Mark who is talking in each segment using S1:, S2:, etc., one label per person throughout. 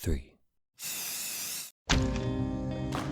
S1: 3.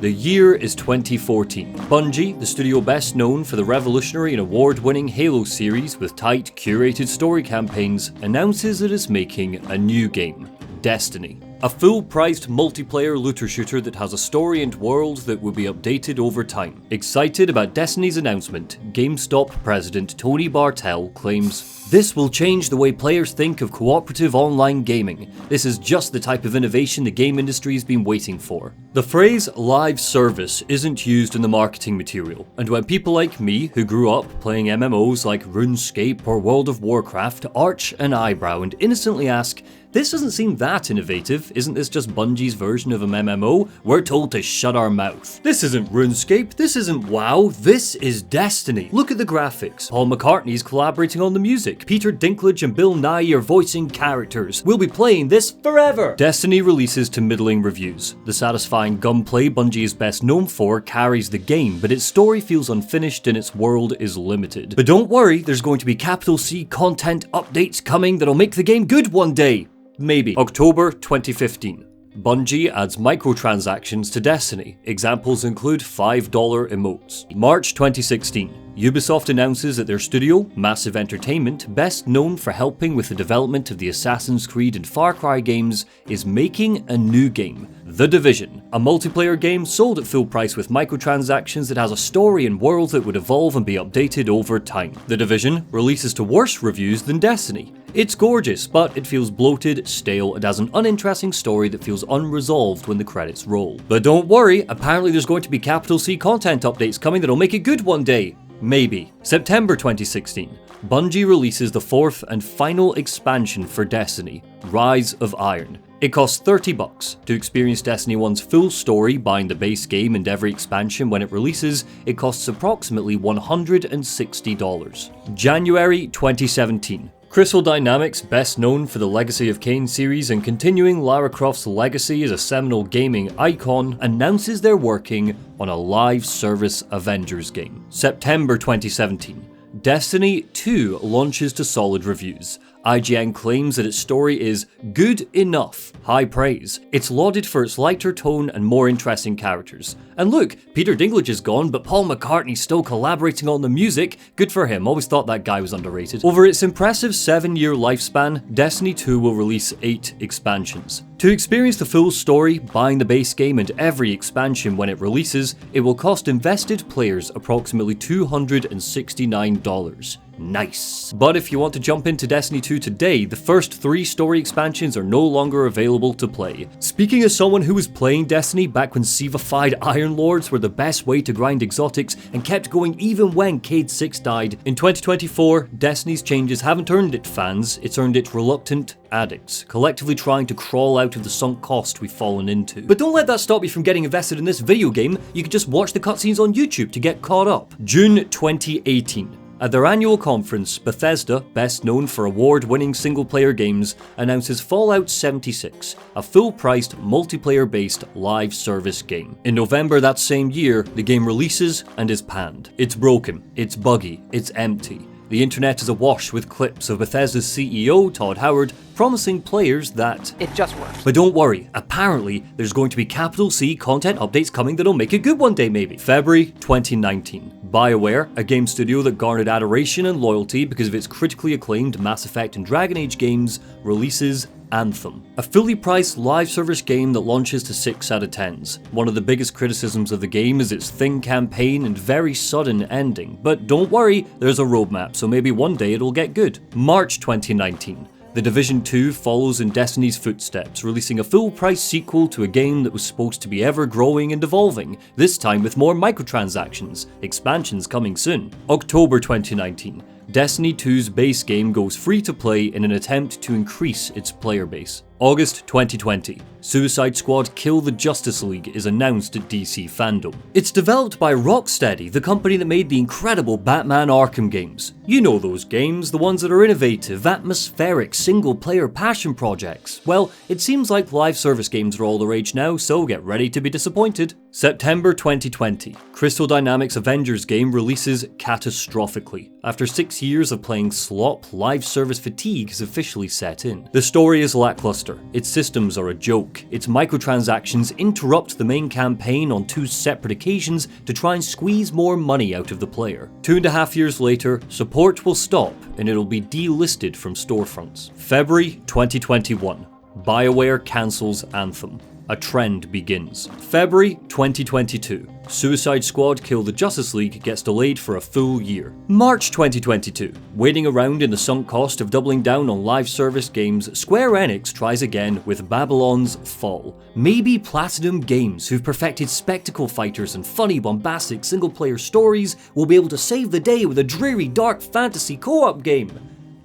S1: The year is 2014. Bungie, the studio best known for the revolutionary and award-winning Halo series with tight, curated story campaigns, announces it is making a new game, Destiny. A full-priced multiplayer looter shooter that has a story and world that will be updated over time. Excited about Destiny's announcement, GameStop president Tony Bartel claims, "This will change the way players think of cooperative online gaming. This is just the type of innovation the game industry has been waiting for." The phrase live service isn't used in the marketing material, and when people like me, who grew up playing MMOs like RuneScape or World of Warcraft, arch an eyebrow and innocently ask, "This doesn't seem that innovative, isn't this just Bungie's version of an MMO? We're told to shut our mouth. This isn't RuneScape, this isn't WoW, this is Destiny. Look at the graphics. Paul McCartney's collaborating on the music. Peter Dinklage and Bill Nye are voicing characters. We'll be playing this forever." Destiny releases to middling reviews. The satisfying gunplay Bungie is best known for carries the game, but its story feels unfinished and its world is limited. But don't worry, there's going to be capital C content updates coming that'll make the game good one day. Maybe. October 2015. Bungie adds microtransactions to Destiny. Examples include $5 emotes. March 2016. Ubisoft announces that their studio, Massive Entertainment, best known for helping with the development of the Assassin's Creed and Far Cry games, is making a new game, The Division, a multiplayer game sold at full price with microtransactions that has a story and world that would evolve and be updated over time. The Division releases to worse reviews than Destiny. It's gorgeous, but it feels bloated, stale, and has an uninteresting story that feels unresolved when the credits roll. But don't worry, apparently there's going to be capital C content updates coming that'll make it good one day. Maybe. September 2016. Bungie releases the fourth and final expansion for Destiny, Rise of Iron. It costs $30 to experience Destiny 1's full story, buying the base game and every expansion when it releases. It costs approximately $160. January 2017. Crystal Dynamics, best known for the Legacy of Kain series and continuing Lara Croft's legacy as a seminal gaming icon, announces they're working on a live service Avengers game. September 2017. Destiny 2 launches to solid reviews. IGN claims that its story is good enough, high praise. It's lauded for its lighter tone and more interesting characters. And look, Peter Dinklage is gone, but Paul McCartney's still collaborating on the music. Good for him, always thought that guy was underrated. Over its impressive 7-year lifespan, Destiny 2 will release 8 expansions. To experience the full story, buying the base game and every expansion when it releases, it will cost invested players approximately $269. Nice. But if you want to jump into Destiny 2 today, the first 3 story expansions are no longer available to play. Speaking as someone who was playing Destiny back when Sivified Iron Lords were the best way to grind exotics and kept going even when Cade 6 died, in 2024, Destiny's changes haven't earned it fans, it's earned it reluctant addicts, collectively trying to crawl out of the sunk cost we've fallen into. But don't let that stop you from getting invested in this video game, you can just watch the cutscenes on YouTube to get caught up. June 2018. At their annual conference, Bethesda, best known for award-winning single-player games, announces Fallout 76, a full-priced, multiplayer-based live service game. In November that same year, the game releases and is panned. It's broken, it's buggy, it's empty. The internet is awash with clips of Bethesda's CEO, Todd Howard, promising players that
S2: it just works.
S1: But don't worry, apparently there's going to be capital C content updates coming that'll make it good one day maybe. February 2019. BioWare, a game studio that garnered adoration and loyalty because of its critically acclaimed Mass Effect and Dragon Age games, releases Anthem, a fully priced live service game that launches to 6 out of 10s. One of the biggest criticisms of the game is its thin campaign and very sudden ending, but don't worry, there's a roadmap, so maybe one day it'll get good. March 2019. The Division 2 follows in Destiny's footsteps, releasing a full-price sequel to a game that was supposed to be ever-growing and evolving, this time with more microtransactions, expansions coming soon. October 2019. Destiny 2's base game goes free to play in an attempt to increase its player base. August 2020. Suicide Squad Kill the Justice League is announced at DC Fandom. It's developed by Rocksteady, the company that made the incredible Batman Arkham games. You know those games, the ones that are innovative, atmospheric, single-player passion projects. Well, it seems like live service games are all the rage now, so get ready to be disappointed. September 2020. Crystal Dynamics' Avengers game releases catastrophically. After 6 years of playing slop, live service fatigue has officially set in. The story is lackluster disaster. Its systems are a joke. Its microtransactions interrupt the main campaign on 2 separate occasions to try and squeeze more money out of the player. 2.5 years later, support will stop and it'll be delisted from storefronts. February 2021. BioWare cancels Anthem. A trend begins. February 2022. Suicide Squad Kill the Justice League gets delayed for a full year. March 2022. Waiting around in the sunk cost of doubling down on live service games, Square Enix tries again with Babylon's Fall. Maybe Platinum Games, who've perfected spectacle fighters and funny, bombastic single-player stories, will be able to save the day with a dreary, dark fantasy co-op game.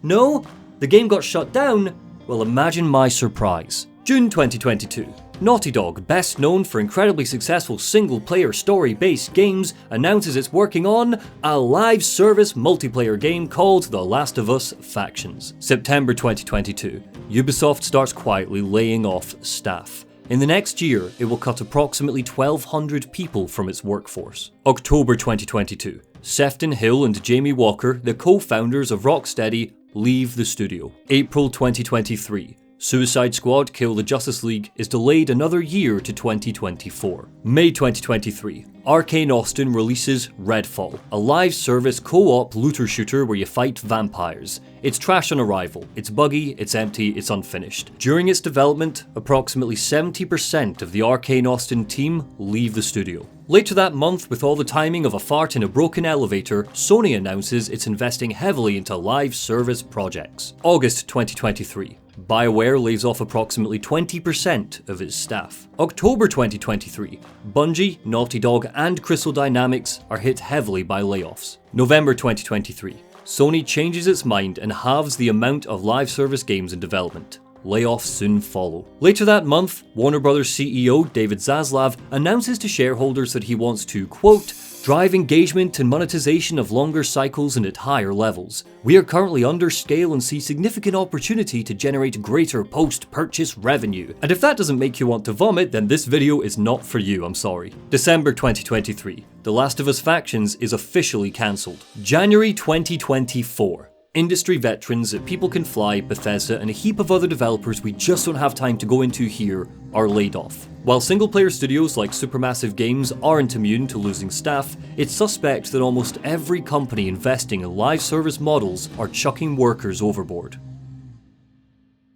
S1: No? The game got shut down? Well, imagine my surprise. June 2022. Naughty Dog, best known for incredibly successful single-player story-based games, announces it's working on a live service multiplayer game called The Last of Us Factions. September 2022. Ubisoft starts quietly laying off staff. In the next year, it will cut approximately 1,200 people from its workforce. October 2022. Sefton Hill and Jamie Walker, the co-founders of Rocksteady, leave the studio. April 2023. Suicide Squad Kill the Justice League is delayed another year to 2024. May 2023. Arcane Austin releases Redfall, a live service co-op looter shooter where you fight vampires. It's trash on arrival, it's buggy, it's empty, it's unfinished. During its development, approximately 70% of the Arcane Austin team leave the studio. Later that month, with all the timing of a fart in a broken elevator, Sony announces it's investing heavily into live service projects. August 2023. BioWare lays off approximately 20% of its staff. October 2023. Bungie, Naughty Dog and Crystal Dynamics are hit heavily by layoffs. November 2023. Sony changes its mind and halves the amount of live service games in development. Layoffs soon follow. Later that month, Warner Bros. CEO David Zaslav announces to shareholders that he wants to, quote, drive engagement and monetization of longer cycles and at higher levels. We are currently under scale and see significant opportunity to generate greater post-purchase revenue. And if that doesn't make you want to vomit, then this video is not for you, I'm sorry. December 2023. The Last of Us Factions is officially cancelled. January 2024. Industry veterans at People Can Fly, Bethesda, and a heap of other developers we just don't have time to go into here are laid off. While single-player studios like Supermassive Games aren't immune to losing staff, it's suspect that almost every company investing in live service models are chucking workers overboard.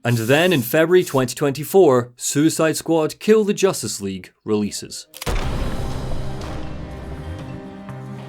S1: And then in February 2024, Suicide Squad Kill the Justice League releases.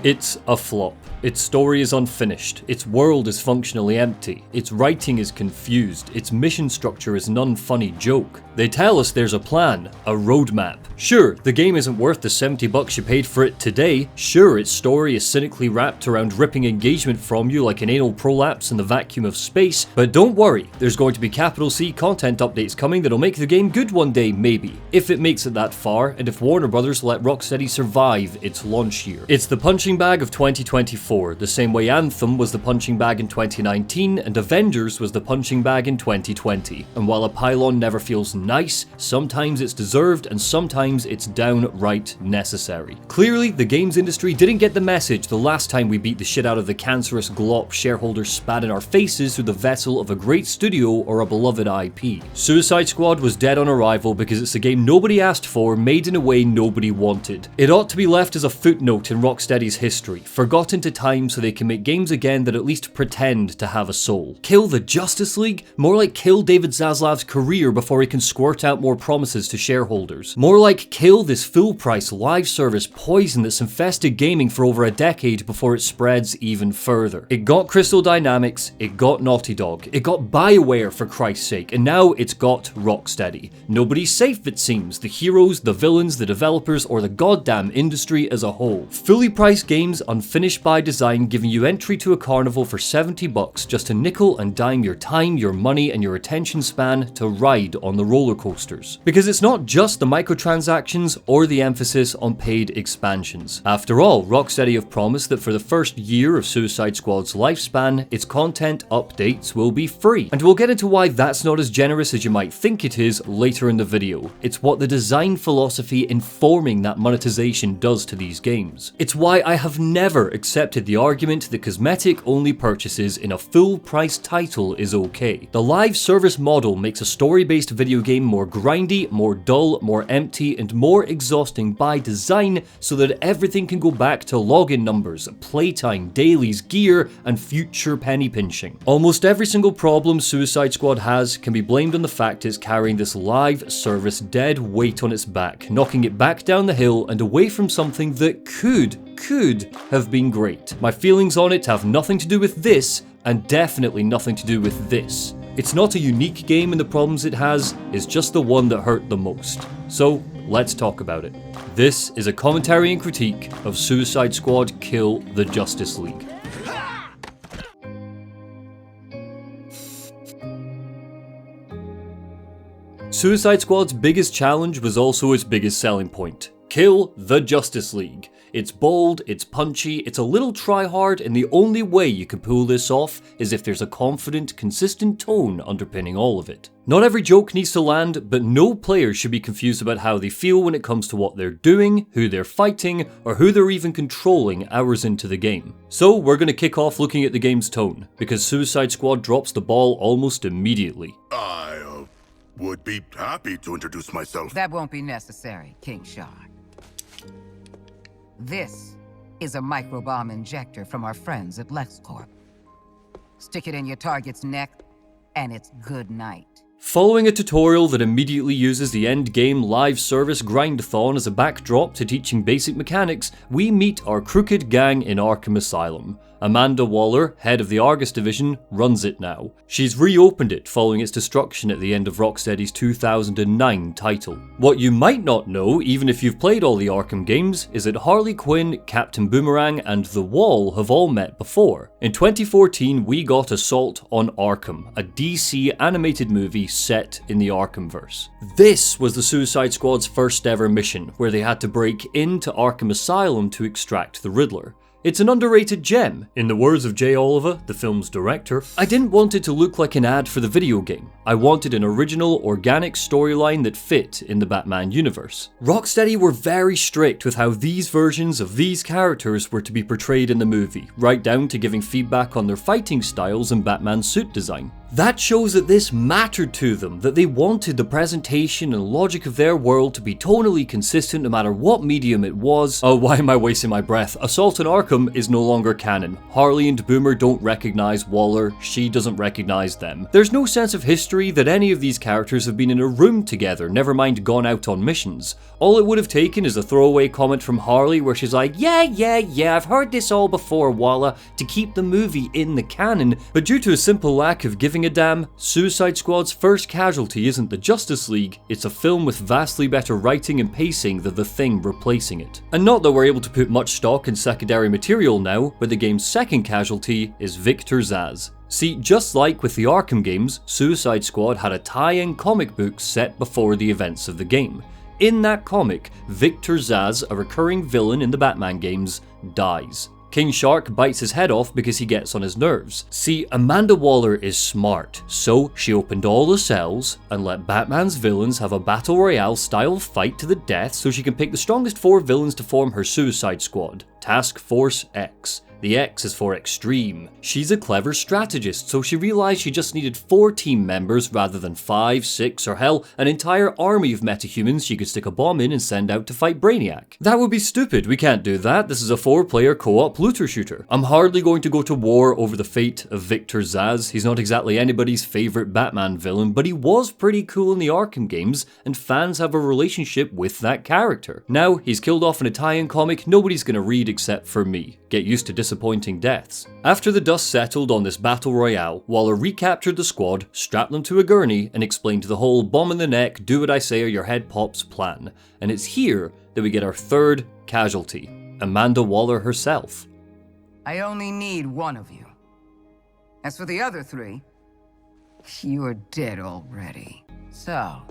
S1: It's a flop. Its story is unfinished, its world is functionally empty, its writing is confused, its mission structure is an unfunny joke. They tell us there's a plan, a roadmap. Sure, the game isn't worth the $70 you paid for it today. Sure, its story is cynically wrapped around ripping engagement from you like an anal prolapse in the vacuum of space, but don't worry, there's going to be capital C content updates coming that'll make the game good one day, maybe. If it makes it that far, and if Warner Bros. Let Rocksteady survive its launch year. It's the punching bag of 2024. The same way Anthem was the punching bag in 2019 and Avengers was the punching bag in 2020. And while a pylon never feels nice, sometimes it's deserved and sometimes it's downright necessary. Clearly, the games industry didn't get the message the last time we beat the shit out of the cancerous glop shareholders spat in our faces through the vessel of a great studio or a beloved IP. Suicide Squad was dead on arrival because it's a game nobody asked for, made in a way nobody wanted. It ought to be left as a footnote in Rocksteady's history, forgotten to time so they can make games again that at least pretend to have a soul. Kill the Justice League? More like kill David Zaslav's career before he can squirt out more promises to shareholders. More like kill this full-price live service poison that's infested gaming for over a decade before it spreads even further. It got Crystal Dynamics, it got Naughty Dog, it got BioWare for Christ's sake, and now it's got Rocksteady. Nobody's safe it seems, the heroes, the villains, the developers, or the goddamn industry as a whole. Fully priced games unfinished by design giving you entry to a carnival for $70 just to nickel and dime your time, your money, and your attention span to ride on the roller coasters. Because it's not just the microtransactions or the emphasis on paid expansions. After all, Rocksteady have promised that for the first year of Suicide Squad's lifespan, its content updates will be free. And we'll get into why that's not as generous as you might think it is later in the video. It's what the design philosophy informing that monetization does to these games. It's why I have never accepted the argument that cosmetic-only purchases in a full-price title is okay. The live service model makes a story-based video game more grindy, more dull, more empty, and more exhausting by design so that everything can go back to login numbers, playtime, dailies, gear, and future penny pinching. Almost every single problem Suicide Squad has can be blamed on the fact it's carrying this live service dead weight on its back, knocking it back down the hill and away from something that could have been great. My feelings on it have nothing to do with this, and definitely nothing to do with this. It's not a unique game in the problems it has, it's just the one that hurt the most. So, let's talk about it. This is a commentary and critique of Suicide Squad Kill the Justice League. Suicide Squad's biggest challenge was also its biggest selling point. Kill the Justice League. It's bold, it's punchy, it's a little try-hard, and the only way you can pull this off is if there's a confident, consistent tone underpinning all of it. Not every joke needs to land, but no player should be confused about how they feel when it comes to what they're doing, who they're fighting, or who they're even controlling hours into the game. So we're going to kick off looking at the game's tone, because Suicide Squad drops the ball almost immediately.
S2: I would be happy to introduce myself.
S3: That won't be necessary, King Shark. This is a microbomb injector from our friends at LexCorp. Stick it in your target's neck, and it's good night.
S1: Following a tutorial that immediately uses the endgame live service grindathon as a backdrop to teaching basic mechanics, we meet our crooked gang in Arkham Asylum. Amanda Waller, head of the Argus division, runs it now. She's reopened it following its destruction at the end of Rocksteady's 2009 title. What you might not know, even if you've played all the Arkham games, is that Harley Quinn, Captain Boomerang, and The Wall have all met before. In 2014, we got Assault on Arkham, a DC animated movie set in the Arkhamverse. This was the Suicide Squad's first ever mission, where they had to break into Arkham Asylum to extract the Riddler. It's an underrated gem. In the words of Jay Oliver, the film's director, I didn't want it to look like an ad for the video game. I wanted an original, organic storyline that fit in the Batman universe. Rocksteady were very strict with how these versions of these characters were to be portrayed in the movie, right down to giving feedback on their fighting styles and Batman's suit design. That shows that this mattered to them, that they wanted the presentation and logic of their world to be tonally consistent no matter what medium it was. Oh, why am I wasting my breath? Assault on Arkham is no longer canon. Harley and Boomer don't recognize Waller, she doesn't recognize them. There's no sense of history that any of these characters have been in a room together, never mind gone out on missions. All it would have taken is a throwaway comment from Harley where she's like, yeah, I've heard this all before, Waller, to keep the movie in the canon, but due to a simple lack of giving a damn, Suicide Squad's first casualty isn't the Justice League, it's a film with vastly better writing and pacing than the Thing replacing it. And not that we're able to put much stock in secondary material now, but the game's second casualty is Victor Zsasz. See, just like with the Arkham games, Suicide Squad had a tie-in comic book set before the events of the game. In that comic, Victor Zsasz, a recurring villain in the Batman games, dies. King Shark bites his head off because he gets on his nerves. See, Amanda Waller is smart, so she opened all the cells and let Batman's villains have a battle royale style fight to the death so she can pick the strongest 4 villains to form her Suicide Squad, Task Force X. The X is for extreme. She's a clever strategist, so she realized she just needed 4 team members rather than 5, 6, or hell, an entire army of metahumans she could stick a bomb in and send out to fight Brainiac. That would be stupid, we can't do that, this is a 4-player co-op looter shooter. I'm hardly going to go to war over the fate of Victor Zsasz. He's not exactly anybody's favourite Batman villain, but he was pretty cool in the Arkham games, and fans have a relationship with that character. Now, he's killed off in a tie-in comic nobody's gonna read except for me. Get used to disappointing deaths. After the dust settled on this battle royale, Waller recaptured the squad, strapped them to a gurney, and explained the whole bomb in the neck, do what I say or your head pops plan. And it's here that we get our third casualty, Amanda Waller herself.
S3: I only need one of you. As for the other 3, you're dead already. So,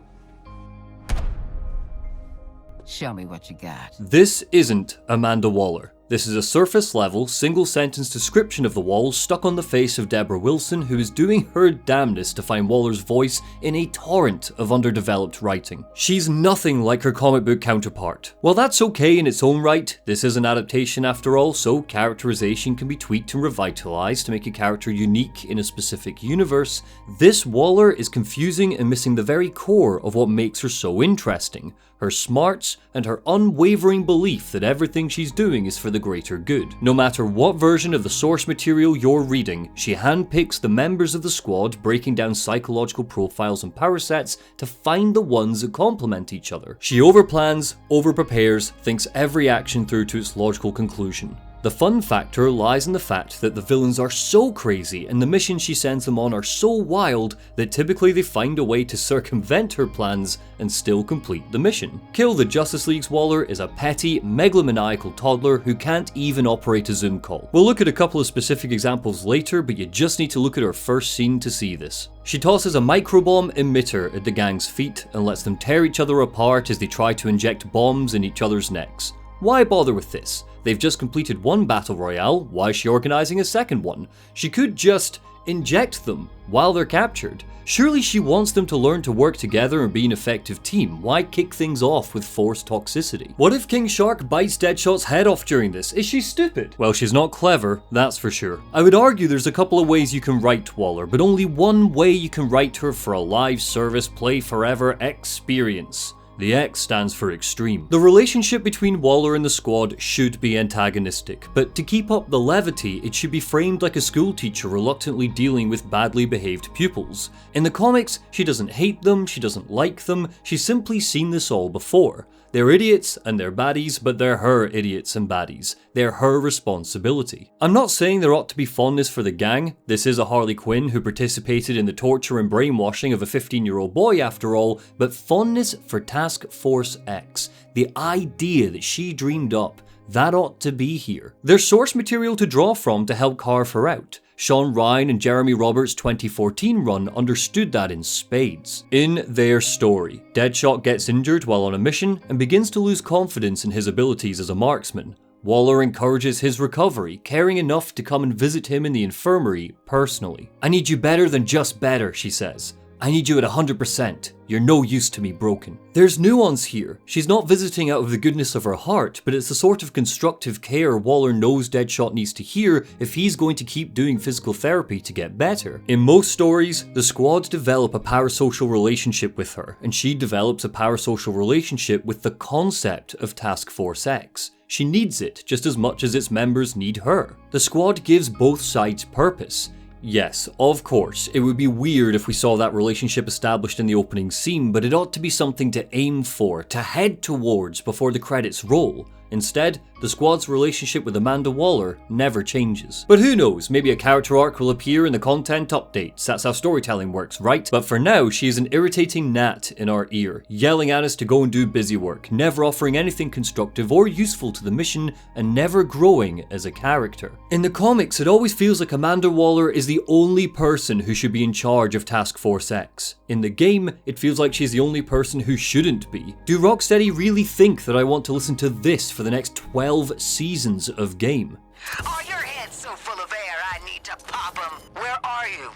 S3: show me what you got.
S1: This isn't Amanda Waller. This is a surface level, single sentence description of the walls stuck on the face of Deborah Wilson, who is doing her damnedest to find Waller's voice in a torrent of underdeveloped writing. She's nothing like her comic book counterpart. While that's okay in its own right, this is an adaptation after all, so characterization can be tweaked and revitalized to make a character unique in a specific universe. This Waller is confusing and missing the very core of what makes her so interesting: her smarts and her unwavering belief that everything she's doing is for the greater good. No matter what version of the source material you're reading, she handpicks the members of the squad, breaking down psychological profiles and power sets to find the ones that complement each other. She overplans, overprepares, thinks every action through to its logical conclusion. The fun factor lies in the fact that the villains are so crazy and the missions she sends them on are so wild that typically they find a way to circumvent her plans and still complete the mission. Kill the Justice League's Waller is a petty, megalomaniacal toddler who can't even operate a Zoom call. We'll look at a couple of specific examples later, but you just need to look at her first scene to see this. She tosses a microbomb emitter at the gang's feet and lets them tear each other apart as they try to inject bombs in each other's necks. Why bother with this? They've just completed one battle royale, why is she organising a second one? She could just inject them while they're captured. Surely she wants them to learn to work together and be an effective team. Why kick things off with forced toxicity? What if King Shark bites Deadshot's head off during this? Is she stupid? Well, she's not clever, that's for sure. I would argue there's a couple of ways you can write Waller, but only one way you can write her for a live service play forever experience. The X stands for extreme. The relationship between Waller and the squad should be antagonistic, but to keep up the levity, it should be framed like a schoolteacher reluctantly dealing with badly behaved pupils. In the comics, she doesn't hate them, she doesn't like them, she's simply seen this all before. They're idiots and they're baddies, but they're her idiots and baddies. They're her responsibility. I'm not saying there ought to be fondness for the gang. This is a Harley Quinn who participated in the torture and brainwashing of a 15-year-old boy after all, but fondness for Task Force X. The idea that she dreamed up, that ought to be here. There's source material to draw from to help carve her out. Sean Ryan and Jeremy Roberts' 2014 run understood that in spades. In their story, Deadshot gets injured while on a mission and begins to lose confidence in his abilities as a marksman. Waller encourages his recovery, caring enough to come and visit him in the infirmary personally. "I need you better than just better," she says. "I need you at 100%. You're no use to me broken." There's nuance here. She's not visiting out of the goodness of her heart, but it's the sort of constructive care Waller knows Deadshot needs to hear if he's going to keep doing physical therapy to get better. In most stories, the squad develop a parasocial relationship with her, and she develops a parasocial relationship with the concept of Task Force X. She needs it just as much as its members need her. The squad gives both sides purpose. Yes, of course, it would be weird if we saw that relationship established in the opening scene, but it ought to be something to aim for, to head towards before the credits roll. Instead, the squad's relationship with Amanda Waller never changes. But who knows, maybe a character arc will appear in the content updates, that's how storytelling works, right? But for now, she is an irritating gnat in our ear, yelling at us to go and do busy work, never offering anything constructive or useful to the mission, and never growing as a character. In the comics, it always feels like Amanda Waller is the only person who should be in charge of Task Force X. In the game, it feels like she's the only person who shouldn't be. Do Rocksteady really think that I want to listen to this for the next 12 seasons of game?
S3: Are your heads so full of air I need to pop them? Where are you?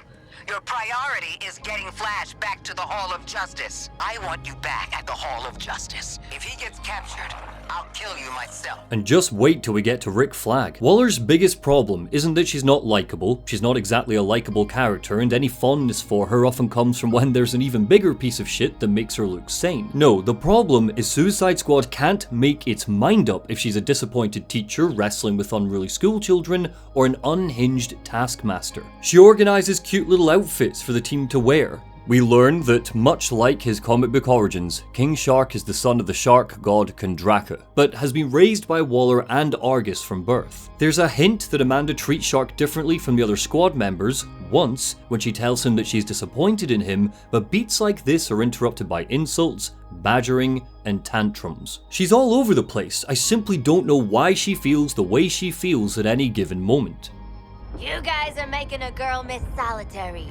S3: Your priority is getting Flash back to the Hall of Justice. I want you back at the Hall of Justice. If he gets captured, I'll kill you myself.
S1: And just wait till we get to Rick Flag. Waller's biggest problem isn't that she's not likable, she's not exactly a likable character, and any fondness for her often comes from when there's an even bigger piece of shit that makes her look sane. No, the problem is Suicide Squad can't make its mind up if she's a disappointed teacher wrestling with unruly schoolchildren or an unhinged taskmaster. She organises cute little outfits for the team to wear. We learn that, much like his comic book origins, King Shark is the son of the shark god Kondraka, but has been raised by Waller and Argus from birth. There's a hint that Amanda treats Shark differently from the other squad members, once, when she tells him that she's disappointed in him, but beats like this are interrupted by insults, badgering, and tantrums. She's all over the place. I simply don't know why she feels the way she feels at any given moment.
S4: You guys are making a girl miss solitary.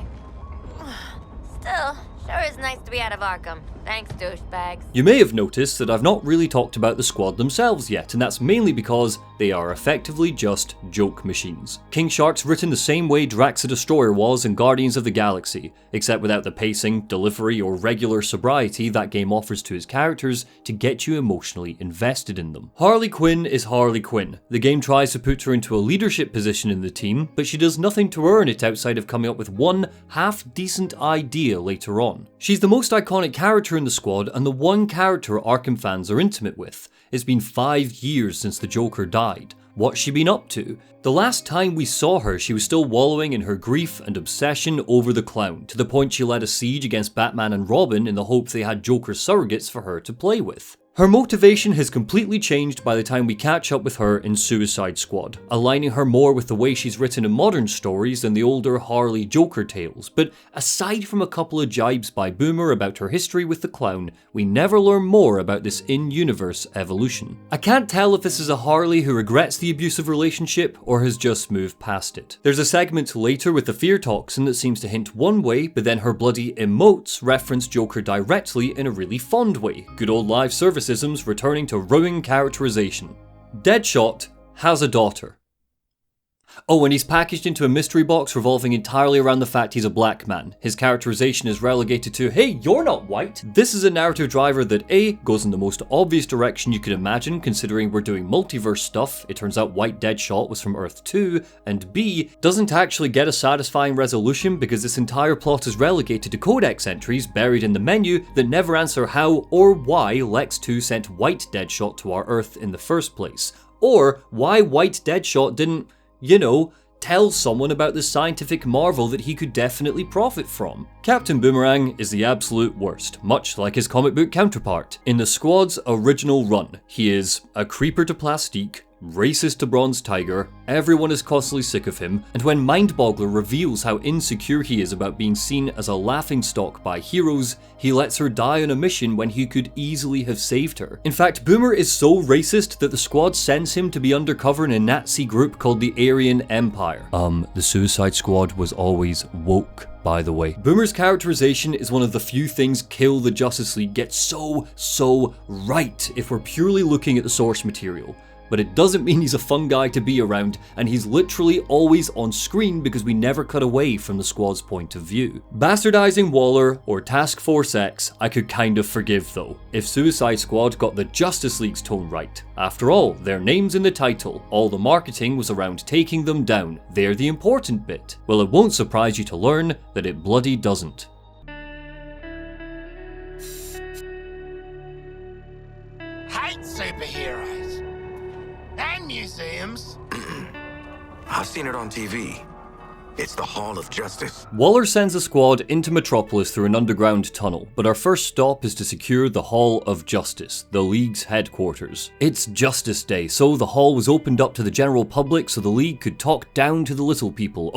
S4: Still, sure is nice to be out of Arkham. Thanks, douchebags.
S1: You may have noticed that I've not really talked about the squad themselves yet, and that's mainly because they are effectively just joke machines. King Shark's written the same way Drax the Destroyer was in Guardians of the Galaxy, except without the pacing, delivery, or regular sobriety that game offers to his characters to get you emotionally invested in them. Harley Quinn is Harley Quinn. The game tries to put her into a leadership position in the team, but she does nothing to earn it outside of coming up with one half-decent idea later on. She's the most iconic character in the squad and the one character Arkham fans are intimate with. It's been 5 years since the Joker died. What's she been up to? The last time we saw her, she was still wallowing in her grief and obsession over the clown, to the point she led a siege against Batman and Robin in the hope they had Joker surrogates for her to play with. Her motivation has completely changed by the time we catch up with her in Suicide Squad, aligning her more with the way she's written in modern stories than the older Harley Joker tales, but aside from a couple of jibes by Boomer about her history with the clown, we never learn more about this in-universe evolution. I can't tell if this is a Harley who regrets the abusive relationship or has just moved past it. There's a segment later with the fear toxin that seems to hint one way, but then her bloody emotes reference Joker directly in a really fond way. Good old live service returning to ruin characterization. Deadshot has a daughter. Oh, and he's packaged into a mystery box revolving entirely around the fact he's a black man. His characterization is relegated to, hey, you're not white. This is a narrative driver that A, goes in the most obvious direction you could imagine considering we're doing multiverse stuff, it turns out white Deadshot was from Earth 2, and B, doesn't actually get a satisfying resolution because this entire plot is relegated to codex entries buried in the menu that never answer how or why Lex 2 sent white Deadshot to our Earth in the first place, or why white Deadshot didn't, tell someone about this scientific marvel that he could definitely profit from. Captain Boomerang is the absolute worst, much like his comic book counterpart. In the squad's original run, he is a creeper to Plastique, racist to Bronze Tiger, everyone is constantly sick of him, and when Mindboggler reveals how insecure he is about being seen as a laughingstock by heroes, he lets her die on a mission when he could easily have saved her. In fact, Boomer is so racist that the squad sends him to be undercover in a Nazi group called the Aryan Empire. The Suicide Squad was always woke, by the way. Boomer's characterization is one of the few things Kill the Justice League gets so right if we're purely looking at the source material. But it doesn't mean he's a fun guy to be around, and he's literally always on screen because we never cut away from the squad's point of view. Bastardizing Waller or Task Force X, I could kind of forgive though, if Suicide Squad got the Justice League's tone right. After all, their name's in the title, all the marketing was around taking them down, they're the important bit. Well, it won't surprise you to learn that it bloody doesn't.
S5: Hate superheroes. And museums.
S6: I've seen it on TV. It's the Hall of Justice.
S1: Waller sends a squad into Metropolis through an underground tunnel, but our first stop is to secure the Hall of Justice, the League's headquarters. It's Justice Day, so the hall was opened up to the general public so the League could talk down to the little people.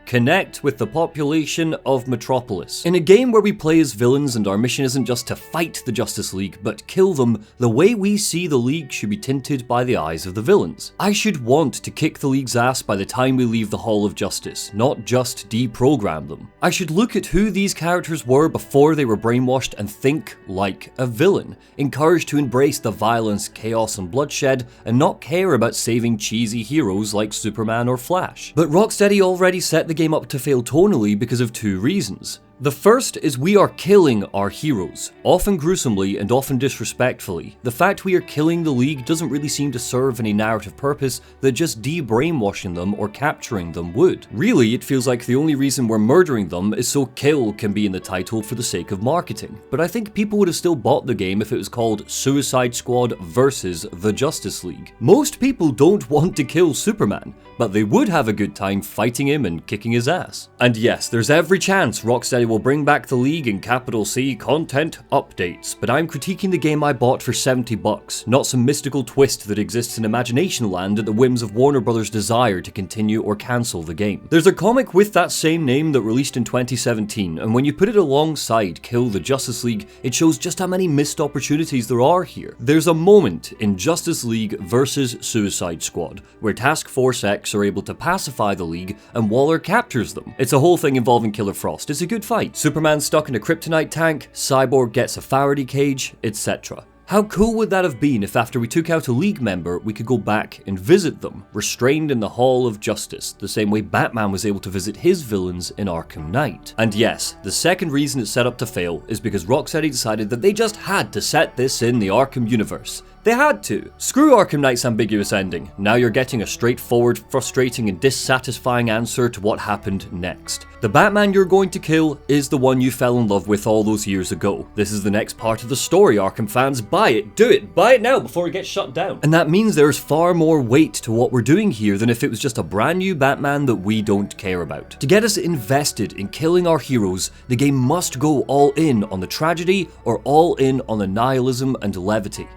S1: Connect with the population of Metropolis. In a game where we play as villains and our mission isn't just to fight the Justice League, but kill them, the way we see the League should be tinted by the eyes of the villains. I should want to kick the League's ass by the time we leave the Hall of Justice, not just deprogram them. I should look at who these characters were before they were brainwashed and think like a villain, encouraged to embrace the violence, chaos and bloodshed, and not care about saving cheesy heroes like Superman or Flash. But Rocksteady already set the game up to fail tonally because of two reasons. The first is we are killing our heroes, often gruesomely and often disrespectfully. The fact we are killing the League doesn't really seem to serve any narrative purpose that just de-brainwashing them or capturing them would. Really, it feels like the only reason we're murdering them is so kill can be in the title for the sake of marketing. But I think people would have still bought the game if it was called Suicide Squad versus the Justice League. Most people don't want to kill Superman, but they would have a good time fighting him and kicking his ass. And yes, there's every chance Rocksteady will bring back the League in capital C content updates, but I'm critiquing the game I bought for $70, not some mystical twist that exists in Imagination Land at the whims of Warner Brothers' desire to continue or cancel the game. There's a comic with that same name that released in 2017, and when you put it alongside Kill the Justice League, it shows just how many missed opportunities there are here. There's a moment in Justice League versus Suicide Squad, where Task Force X are able to pacify the League and Waller captures them. It's a whole thing involving Killer Frost. It's a good fight. fight. Superman's stuck in a kryptonite tank, Cyborg gets a Faraday cage, etc. How cool would that have been if after we took out a League member, we could go back and visit them, restrained in the Hall of Justice, the same way Batman was able to visit his villains in Arkham Knight. And yes, the second reason it's set up to fail is because Rocksteady decided that they just had to set this in the Arkham universe. They had to. Screw Arkham Knight's ambiguous ending. Now you're getting a straightforward, frustrating and dissatisfying answer to what happened next. The Batman you're going to kill is the one you fell in love with all those years ago. This is the next part of the story, Arkham fans. Buy it, do it, buy it now before it gets shut down. And that means there's far more weight to what we're doing here than if it was just a brand new Batman that we don't care about. To get us invested in killing our heroes, the game must go all in on the tragedy or all in on the nihilism and levity.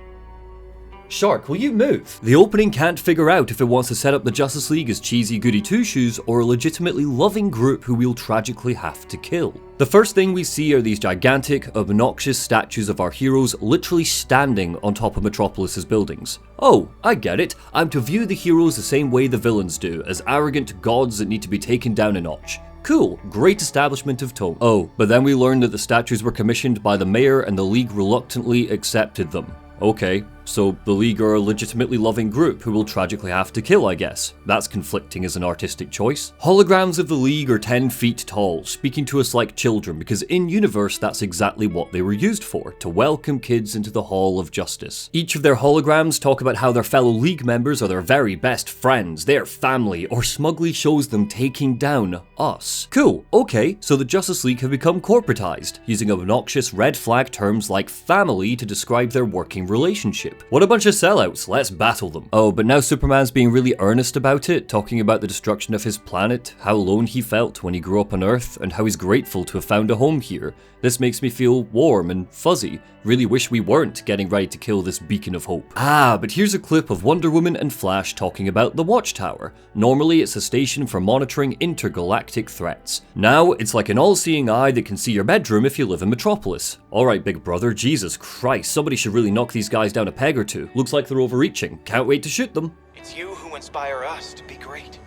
S1: Shark, will you move? The opening can't figure out if it wants to set up the Justice League as cheesy goody two-shoes or a legitimately loving group who we'll tragically have to kill. The first thing we see are these gigantic, obnoxious statues of our heroes literally standing on top of Metropolis's buildings. Oh, I get it. I'm to view the heroes the same way the villains do, as arrogant gods that need to be taken down a notch. Cool, great establishment of tone. Oh, but then we learned that the statues were commissioned by the mayor and the League reluctantly accepted them. Okay, so the League are a legitimately loving group who we'll tragically have to kill, I guess. That's conflicting as an artistic choice. Holograms of the League are 10 feet tall, speaking to us like children, because in-universe that's exactly what they were used for, to welcome kids into the Hall of Justice. Each of their holograms talk about how their fellow League members are their very best friends, their family, or smugly shows them taking down us. Cool, okay, so the Justice League have become corporatized, using obnoxious red flag terms like family to describe their working relationship. What a bunch of sellouts, let's battle them. Oh, but now Superman's being really earnest about it, talking about the destruction of his planet, how alone he felt when he grew up on Earth, and how he's grateful to have found a home here. This makes me feel warm and fuzzy. Really wish we weren't getting ready to kill this beacon of hope. Ah, but here's a clip of Wonder Woman and Flash talking about the Watchtower. Normally it's a station for monitoring intergalactic threats. Now it's like an all-seeing eye that can see your bedroom if you live in Metropolis. Alright, big brother, Jesus Christ, somebody should really knock these guys down a peg or two. Looks like they're overreaching. Can't wait to shoot them.
S7: It's you who inspire us to be great.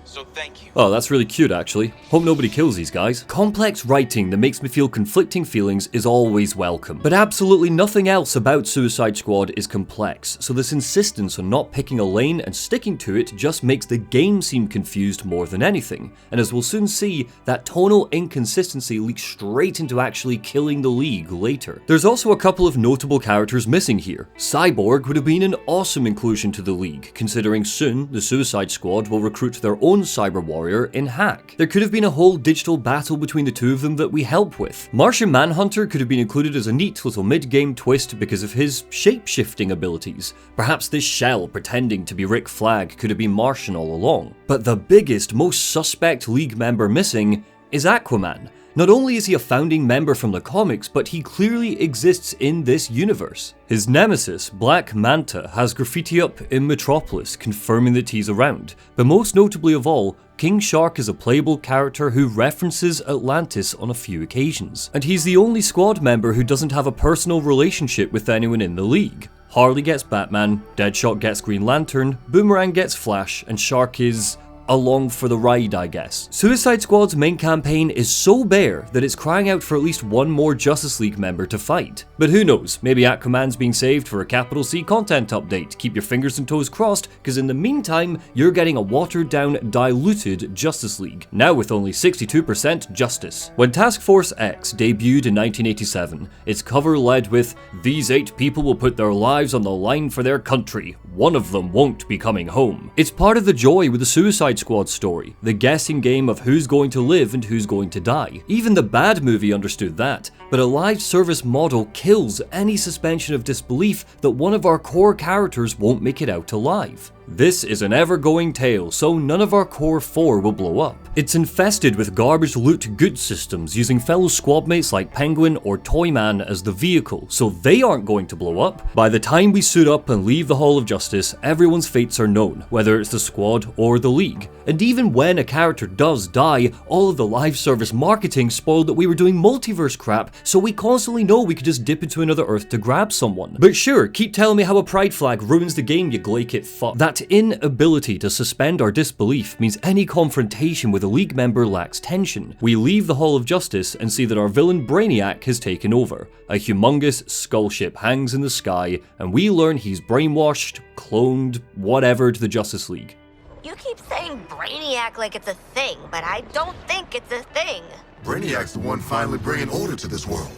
S7: So thank you.
S1: Oh, that's really cute actually. Hope nobody kills these guys. Complex writing that makes me feel conflicting feelings is always welcome. But absolutely nothing else about Suicide Squad is complex, so this insistence on not picking a lane and sticking to it just makes the game seem confused more than anything. And as we'll soon see, that tonal inconsistency leaks straight into actually killing the League later. There's also a couple of notable characters missing here. Cyborg would have been an awesome inclusion to the League, considering soon the Suicide Squad will recruit their own cyber warrior in Hack. There could have been a whole digital battle between the two of them that we help with. Martian Manhunter could have been included as a neat little mid-game twist because of his shape-shifting abilities. Perhaps this shell pretending to be Rick Flag could have been Martian all along. But the biggest, most suspect League member missing is Aquaman. Not only is he a founding member from the comics, but he clearly exists in this universe. His nemesis, Black Manta, has graffiti up in Metropolis confirming that he's around, but most notably of all, King Shark is a playable character who references Atlantis on a few occasions, and he's the only squad member who doesn't have a personal relationship with anyone in the League. Harley gets Batman, Deadshot gets Green Lantern, Boomerang gets Flash, and Shark is along for the ride, I guess. Suicide Squad's main campaign is so bare that it's crying out for at least one more Justice League member to fight. But who knows, maybe Aquaman's being saved for a capital C content update. Keep your fingers and toes crossed, because in the meantime, you're getting a watered down, diluted Justice League, now with only 62% justice. When Task Force X debuted in 1987, its cover led with, "These 8 people will put their lives on the line for their country. One of them won't be coming home." It's part of the joy with the Suicide Squad story, the guessing game of who's going to live and who's going to die. Even the bad movie understood that, but a live service model kills any suspension of disbelief that one of our core characters won't make it out alive. This is an ever-going tale, so none of our core 4 will blow up. It's infested with garbage loot good systems using fellow squadmates like Penguin or Toyman as the vehicle, so they aren't going to blow up. By the time we suit up and leave the Hall of Justice, everyone's fates are known, whether it's the squad or the League. And even when a character does die, all of the live service marketing spoiled that we were doing multiverse crap, so we constantly know we could just dip into another Earth to grab someone. But sure, keep telling me how a pride flag ruins the game, you glaikit fuck. That That inability to suspend our disbelief means any confrontation with a League member lacks tension. We leave the Hall of Justice and see that our villain Brainiac has taken over. A humongous skull ship hangs in the sky, and we learn he's brainwashed, cloned, whatever to the Justice League.
S4: You keep saying Brainiac like it's a thing, but I don't think it's a thing.
S2: Brainiac's the one finally bringing order to this world,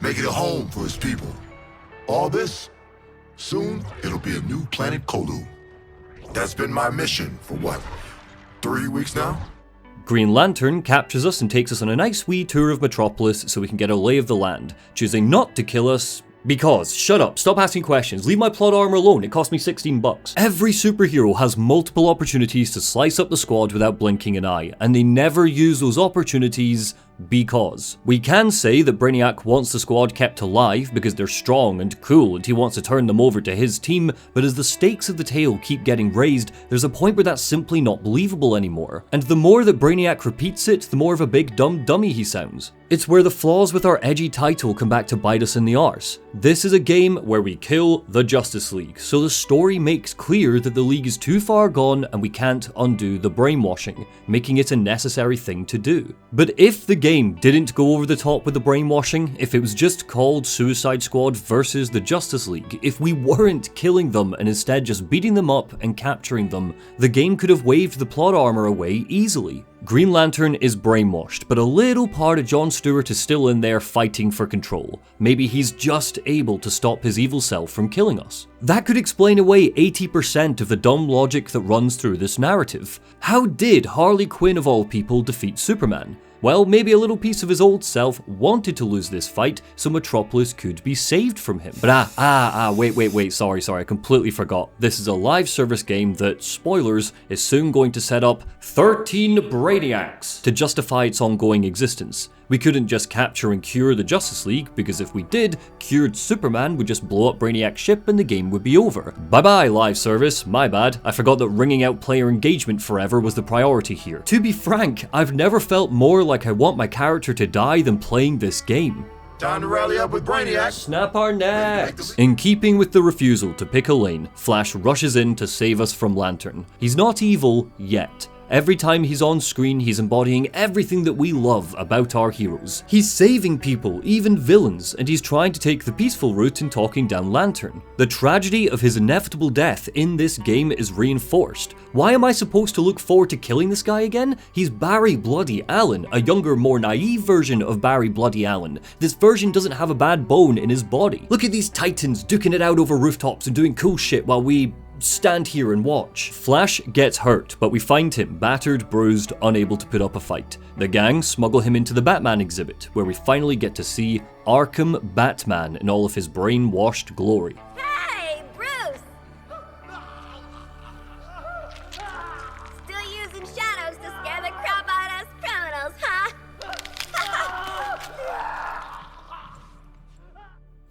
S2: making a home for his people. All this, soon it'll be a new planet Kolu. That's been my mission for what, 3 weeks now?
S1: Green Lantern captures us and takes us on a nice wee tour of Metropolis so we can get a lay of the land, choosing not to kill us because, shut up, stop asking questions, leave my plot armor alone, it cost me $16. Every superhero has multiple opportunities to slice up the squad without blinking an eye, and they never use those opportunities because. We can say that Brainiac wants the squad kept alive because they're strong and cool and he wants to turn them over to his team, but as the stakes of the tale keep getting raised, there's a point where that's simply not believable anymore. And the more that Brainiac repeats it, the more of a big dumb dummy he sounds. It's where the flaws with our edgy title come back to bite us in the arse. This is a game where we kill the Justice League, so the story makes clear that the League is too far gone and we can't undo the brainwashing, making it a necessary thing to do. But if the game didn't go over the top with the brainwashing, if it was just called Suicide Squad versus the Justice League, if we weren't killing them and instead just beating them up and capturing them, the game could have waved the plot armor away easily. Green Lantern is brainwashed, but a little part of Jon Stewart is still in there fighting for control. Maybe he's just able to stop his evil self from killing us. That could explain away 80% of the dumb logic that runs through this narrative. How did Harley Quinn of all people defeat Superman? Well, maybe a little piece of his old self wanted to lose this fight so Metropolis could be saved from him. But wait, sorry, I completely forgot. This is a live service game that, spoilers, is soon going to set up 13 Brainiacs to justify its ongoing existence. We couldn't just capture and cure the Justice League, because if we did, cured Superman would just blow up Brainiac's ship and the game would be over. Bye bye, live service, my bad. I forgot that wringing out player engagement forever was the priority here. To be frank, I've never felt more like I want my character to die than playing this game.
S2: Time to rally up with Brainiac.
S1: Snap our necks! In keeping with the refusal to pick a lane, Flash rushes in to save us from Lantern. He's not evil yet. Every time he's on screen, he's embodying everything that we love about our heroes. He's saving people, even villains, and he's trying to take the peaceful route in talking down Lantern. The tragedy of his inevitable death in this game is reinforced. Why am I supposed to look forward to killing this guy again? He's Barry Bloody Allen, a younger, more naive version of Barry Bloody Allen. This version doesn't have a bad bone in his body. Look at these titans duking it out over rooftops and doing cool shit while we stand here and watch. Flash gets hurt, but we find him battered, bruised, unable to put up a fight. The gang smuggle him into the Batman exhibit, where we finally get to see Arkham Batman in all of his brainwashed glory.
S4: Hey, Bruce! Still using shadows to scare the crap out of us criminals, huh?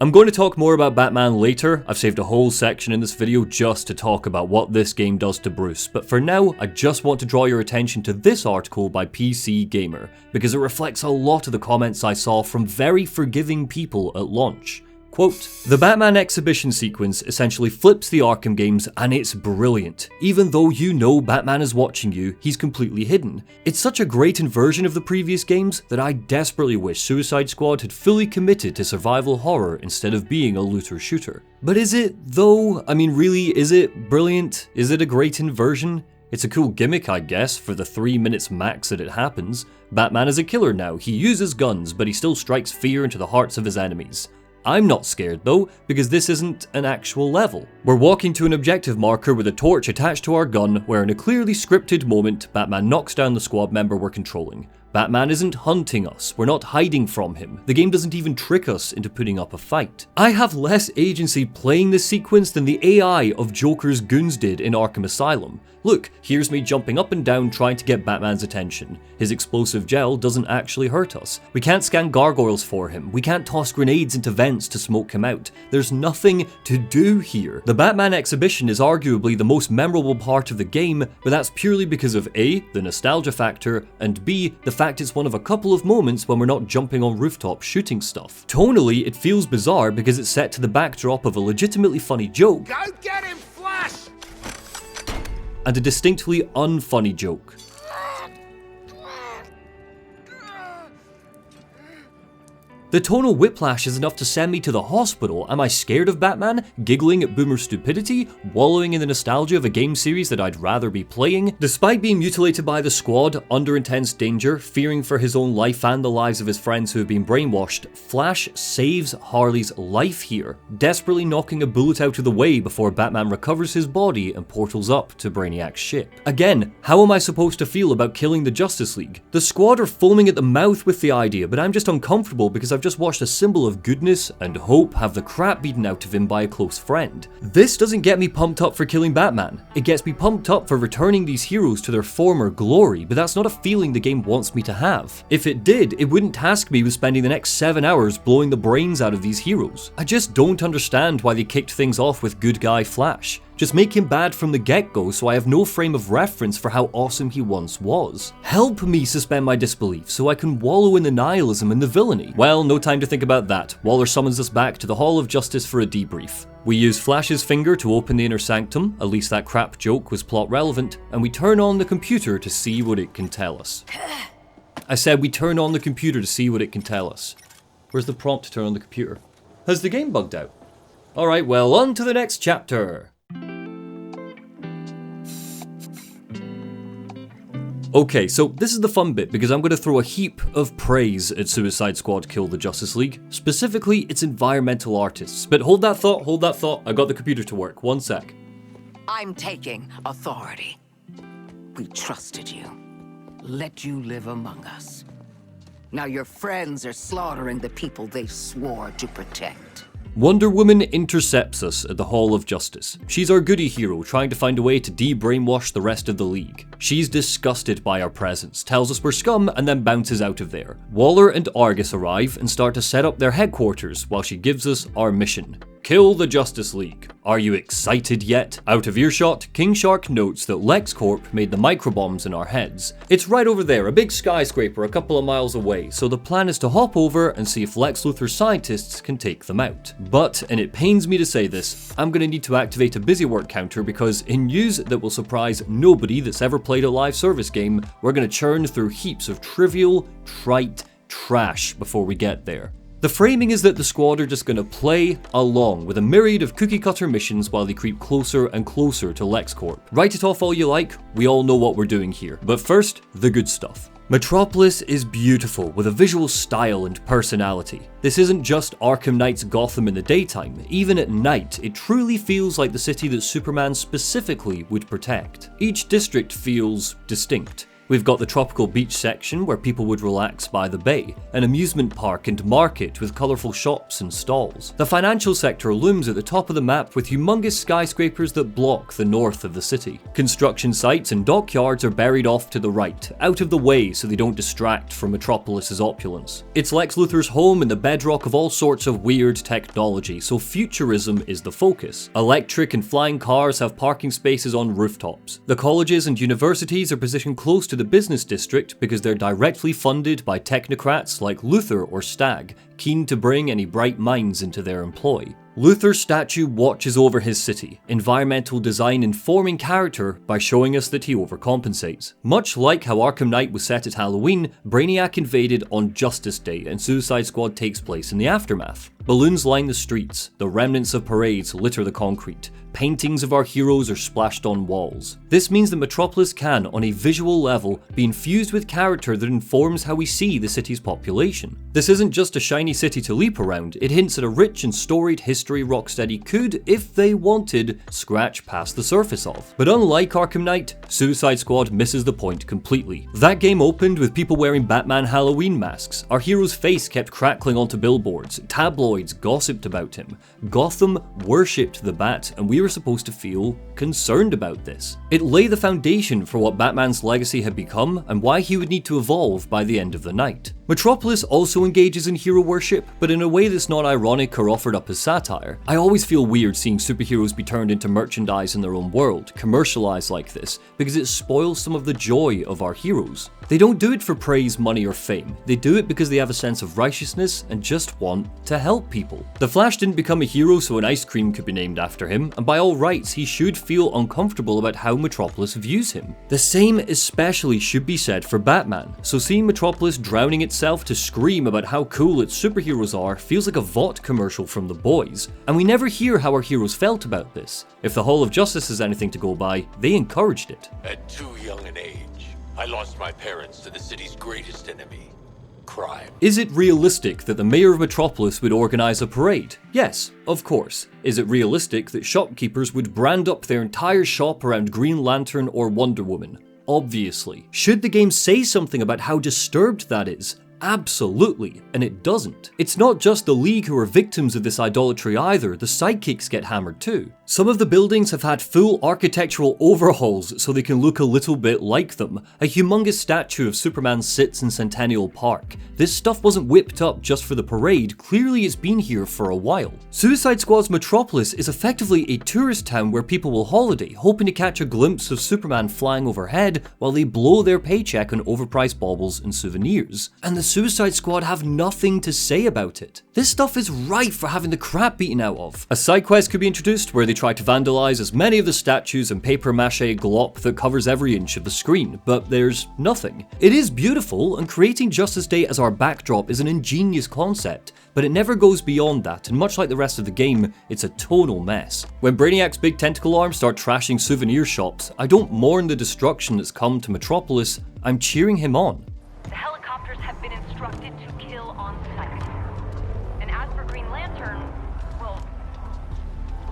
S1: I'm going to talk more about Batman later. I've saved a whole section in this video just to talk about what this game does to Bruce, but for now, I just want to draw your attention to this article by PC Gamer, because it reflects a lot of the comments I saw from very forgiving people at launch. Quote, "The Batman exhibition sequence essentially flips the Arkham games and it's brilliant. Even though you know Batman is watching you, he's completely hidden. It's such a great inversion of the previous games that I desperately wish Suicide Squad had fully committed to survival horror instead of being a looter shooter. But is it though? I mean really, is it brilliant? Is it a great inversion? It's a cool gimmick, I guess, for the 3 minutes max that it happens. Batman is a killer now, he uses guns, but he still strikes fear into the hearts of his enemies. I'm not scared though, because this isn't an actual level. We're walking to an objective marker with a torch attached to our gun, where in a clearly scripted moment, Batman knocks down the squad member we're controlling. Batman isn't hunting us, we're not hiding from him, the game doesn't even trick us into putting up a fight. I have less agency playing this sequence than the AI of Joker's goons did in Arkham Asylum. Look, here's me jumping up and down trying to get Batman's attention. His explosive gel doesn't actually hurt us. We can't scan gargoyles for him. We can't toss grenades into vents to smoke him out. There's nothing to do here. The Batman exhibition is arguably the most memorable part of the game, but that's purely because of A, the nostalgia factor, and B, the fact it's one of a couple of moments when we're not jumping on rooftops shooting stuff. Tonally, it feels bizarre because it's set to the backdrop of a legitimately funny joke.
S5: Go get him, Flash!
S1: and a distinctly unfunny joke. The tonal whiplash is enough to send me to the hospital. Am I scared of Batman? Giggling at boomer stupidity? Wallowing in the nostalgia of a game series that I'd rather be playing? Despite being mutilated by the Squad, under intense danger, fearing for his own life and the lives of his friends who have been brainwashed, Flash saves Harley's life here, desperately knocking a bullet out of the way before Batman recovers his body and portals up to Brainiac's ship. Again, how am I supposed to feel about killing the Justice League? The Squad are foaming at the mouth with the idea, but I'm just uncomfortable because I've just watched a symbol of goodness and hope have the crap beaten out of him by a close friend. This doesn't get me pumped up for killing Batman. It gets me pumped up for returning these heroes to their former glory, but that's not a feeling the game wants me to have. If it did, it wouldn't task me with spending the next 7 hours blowing the brains out of these heroes. I just don't understand why they kicked things off with good guy Flash. Just make him bad from the get-go so I have no frame of reference for how awesome he once was. Help me suspend my disbelief so I can wallow in the nihilism and the villainy. Well, no time to think about that. Waller summons us back to the Hall of Justice for a debrief. We use Flash's finger to open the inner sanctum, at least that crap joke was plot relevant, and we turn on the computer to see what it can tell us. I said we turn on the computer to see what it can tell us. Where's the prompt to turn on the computer? Has the game bugged out? Alright, well, on to the next chapter. Okay, so this is the fun bit because I'm going to throw a heap of praise at Suicide Squad Kill the Justice League, specifically its environmental artists. But hold that thought, I got the computer to work, 1 sec.
S3: I'm taking authority. We trusted you, let you live among us. Now your friends are slaughtering the people they swore to protect.
S1: Wonder Woman intercepts us at the Hall of Justice. She's our goody hero trying to find a way to de-brainwash the rest of the League. She's disgusted by our presence, tells us we're scum, and then bounces out of there. Waller and Argus arrive and start to set up their headquarters while she gives us our mission. Kill the Justice League. Are you excited yet? Out of earshot, King Shark notes that LexCorp made the microbombs in our heads. It's right over there, a big skyscraper a couple of miles away, so the plan is to hop over and see if Lex Luthor's scientists can take them out. But, and it pains me to say this, I'm going to need to activate a busy work counter because in news that will surprise nobody that's ever played a live service game, we're going to churn through heaps of trivial, trite trash before we get there. The framing is that the Squad are just going to play along with a myriad of cookie-cutter missions while they creep closer and closer to LexCorp. Write it off all you like, we all know what we're doing here. But first, the good stuff. Metropolis is beautiful, with a visual style and personality. This isn't just Arkham Knight's Gotham in the daytime. Even at night, it truly feels like the city that Superman specifically would protect. Each district feels distinct. We've got the tropical beach section where people would relax by the bay, an amusement park and market with colourful shops and stalls. The financial sector looms at the top of the map with humongous skyscrapers that block the north of the city. Construction sites and dockyards are buried off to the right, out of the way so they don't distract from Metropolis's opulence. It's Lex Luthor's home and the bedrock of all sorts of weird technology, so futurism is the focus. Electric and flying cars have parking spaces on rooftops. The colleges and universities are positioned close to the business district because they're directly funded by technocrats like Luthor or Stagg, keen to bring any bright minds into their employ. Luthor's statue watches over his city, environmental design informing character by showing us that he overcompensates. Much like how Arkham Knight was set at Halloween, Brainiac invaded on Justice Day and Suicide Squad takes place in the aftermath. Balloons line the streets, the remnants of parades litter the concrete, paintings of our heroes are splashed on walls. This means that Metropolis can, on a visual level, be infused with character that informs how we see the city's population. This isn't just a shiny city to leap around, it hints at a rich and storied history Rocksteady could, if they wanted, scratch past the surface of. But unlike Arkham Knight, Suicide Squad misses the point completely. That game opened with people wearing Batman Halloween masks, our hero's face kept crackling onto billboards, tabloids gossiped about him, Gotham worshipped the Bat, and we were supposed to feel concerned about this. It lay the foundation for what Batman's legacy had become and why he would need to evolve by the end of the night. Metropolis also engages in hero worship, but in a way that's not ironic or offered up as satire. I always feel weird seeing superheroes be turned into merchandise in their own world, commercialized like this, because it spoils some of the joy of our heroes. They don't do it for praise, money, or fame. They do it because they have a sense of righteousness and just want to help people. The Flash didn't become a hero so an ice cream could be named after him, and by all rights he should feel uncomfortable about how Metropolis views him. The same especially should be said for Batman, so seeing Metropolis drowning itself to scream about how cool its superheroes are feels like a Vought commercial from The Boys, and we never hear how our heroes felt about this. If the Hall of Justice is anything to go by, they encouraged it.
S8: At too young an age, I lost my parents to the city's greatest enemy, crime.
S1: Is it realistic that the mayor of Metropolis would organize a parade? Yes, of course. Is it realistic that shopkeepers would brand up their entire shop around Green Lantern or Wonder Woman? Obviously. Should the game say something about how disturbed that is? Absolutely, and it doesn't. It's not just the League who are victims of this idolatry either, the sidekicks get hammered too. Some of the buildings have had full architectural overhauls so they can look a little bit like them. A humongous statue of Superman sits in Centennial Park. This stuff wasn't whipped up just for the parade, clearly it's been here for a while. Suicide Squad's Metropolis is effectively a tourist town where people will holiday, hoping to catch a glimpse of Superman flying overhead while they blow their paycheck on overpriced baubles and souvenirs. And the Suicide Squad have nothing to say about it. This stuff is rife for having the crap beaten out of. A side quest could be introduced where they try to vandalize as many of the statues and paper mache glop that covers every inch of the screen, but there's nothing. It is beautiful, and creating Justice Day as our backdrop is an ingenious concept, but it never goes beyond that, and much like the rest of the game, it's a tonal mess. When Brainiac's big tentacle arms start trashing souvenir shops, I don't mourn the destruction that's come to Metropolis, I'm cheering him on.
S9: The helicopters have been instructed to kill on sight. And as for Green Lantern, well,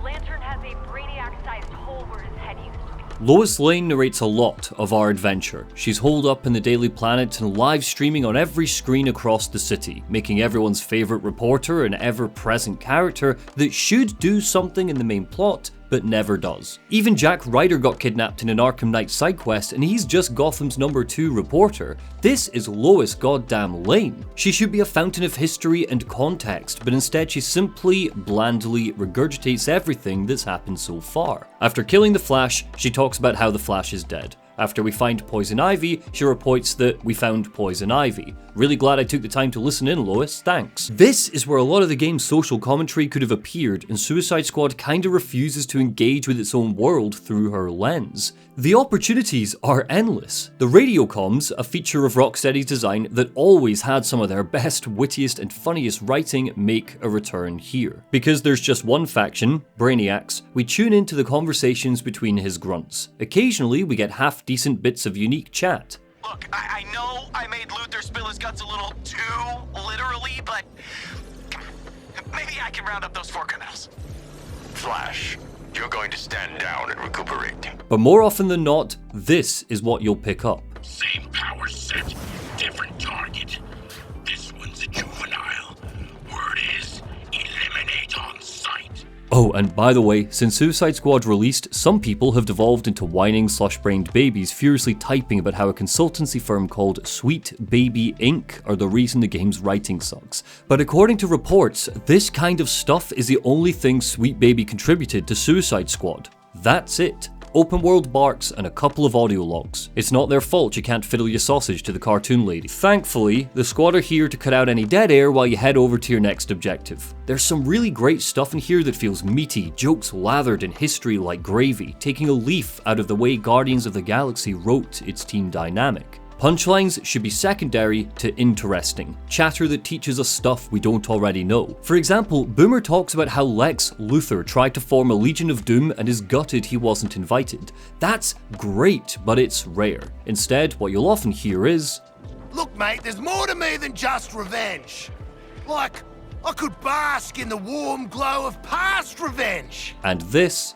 S9: Lantern has a Brainiac-sized hole where his head used to be.
S1: Lois Lane narrates a lot of our adventure. She's holed up in the Daily Planet and live streaming on every screen across the city, making everyone's favourite reporter an ever-present character that should do something in the main plot, but never does. Even Jack Ryder got kidnapped in an Arkham Knight side quest, and he's just Gotham's #2 reporter. This is Lois goddamn Lane. She should be a fountain of history and context, but instead she simply, blandly regurgitates everything that's happened so far. After killing the Flash, she talks about how the Flash is dead. After we find Poison Ivy, she reports that we found Poison Ivy. Really glad I took the time to listen in, Lois, thanks. This is where a lot of the game's social commentary could have appeared, and Suicide Squad kinda refuses to engage with its own world through her lens. The opportunities are endless. The radio comms, a feature of Rocksteady's design that always had some of their best, wittiest, and funniest writing, make a return here. Because there's just one faction, Brainiacs, we tune into the conversations between his grunts. Occasionally, we get half-decent bits of unique chat.
S5: Look, I know I made Luther spill his guts a little too literally, but maybe I can round up those 4 canals.
S8: Flash, you're going to stand down and recuperate.
S1: But more often than not, this is what you'll pick up.
S10: Same power set, different target. This one's a juvenile. Word is, eliminate on sight.
S1: Oh, and by the way, since Suicide Squad released, some people have devolved into whining, slush-brained babies furiously typing about how a consultancy firm called Sweet Baby Inc. are the reason the game's writing sucks. But according to reports, this kind of stuff is the only thing Sweet Baby contributed to Suicide Squad. That's it. Open world barks and a couple of audio logs. It's not their fault you can't fiddle your sausage to the cartoon lady. Thankfully, the squad are here to cut out any dead air while you head over to your next objective. There's some really great stuff in here that feels meaty, jokes lathered in history like gravy, taking a leaf out of the way Guardians of the Galaxy wrote its team dynamic. Punchlines should be secondary to interesting, chatter that teaches us stuff we don't already know. For example, Boomer talks about how Lex Luthor tried to form a Legion of Doom and is gutted he wasn't invited. That's great, but it's rare. Instead, what you'll often hear is,
S5: Look, mate, there's more to me than just revenge. Like, I could bask in the warm glow of past revenge.
S1: and this,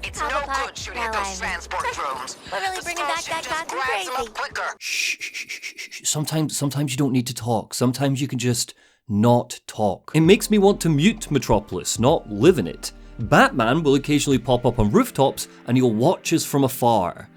S3: It's no good shooting at those transport drones.
S4: We're really bringing back that Gotham crazy.
S3: Quicker.
S1: shh. Sometimes you don't need to talk. Sometimes you can just not talk. It makes me want to mute Metropolis, not live in it. Batman will occasionally pop up on rooftops and he'll watch us from afar.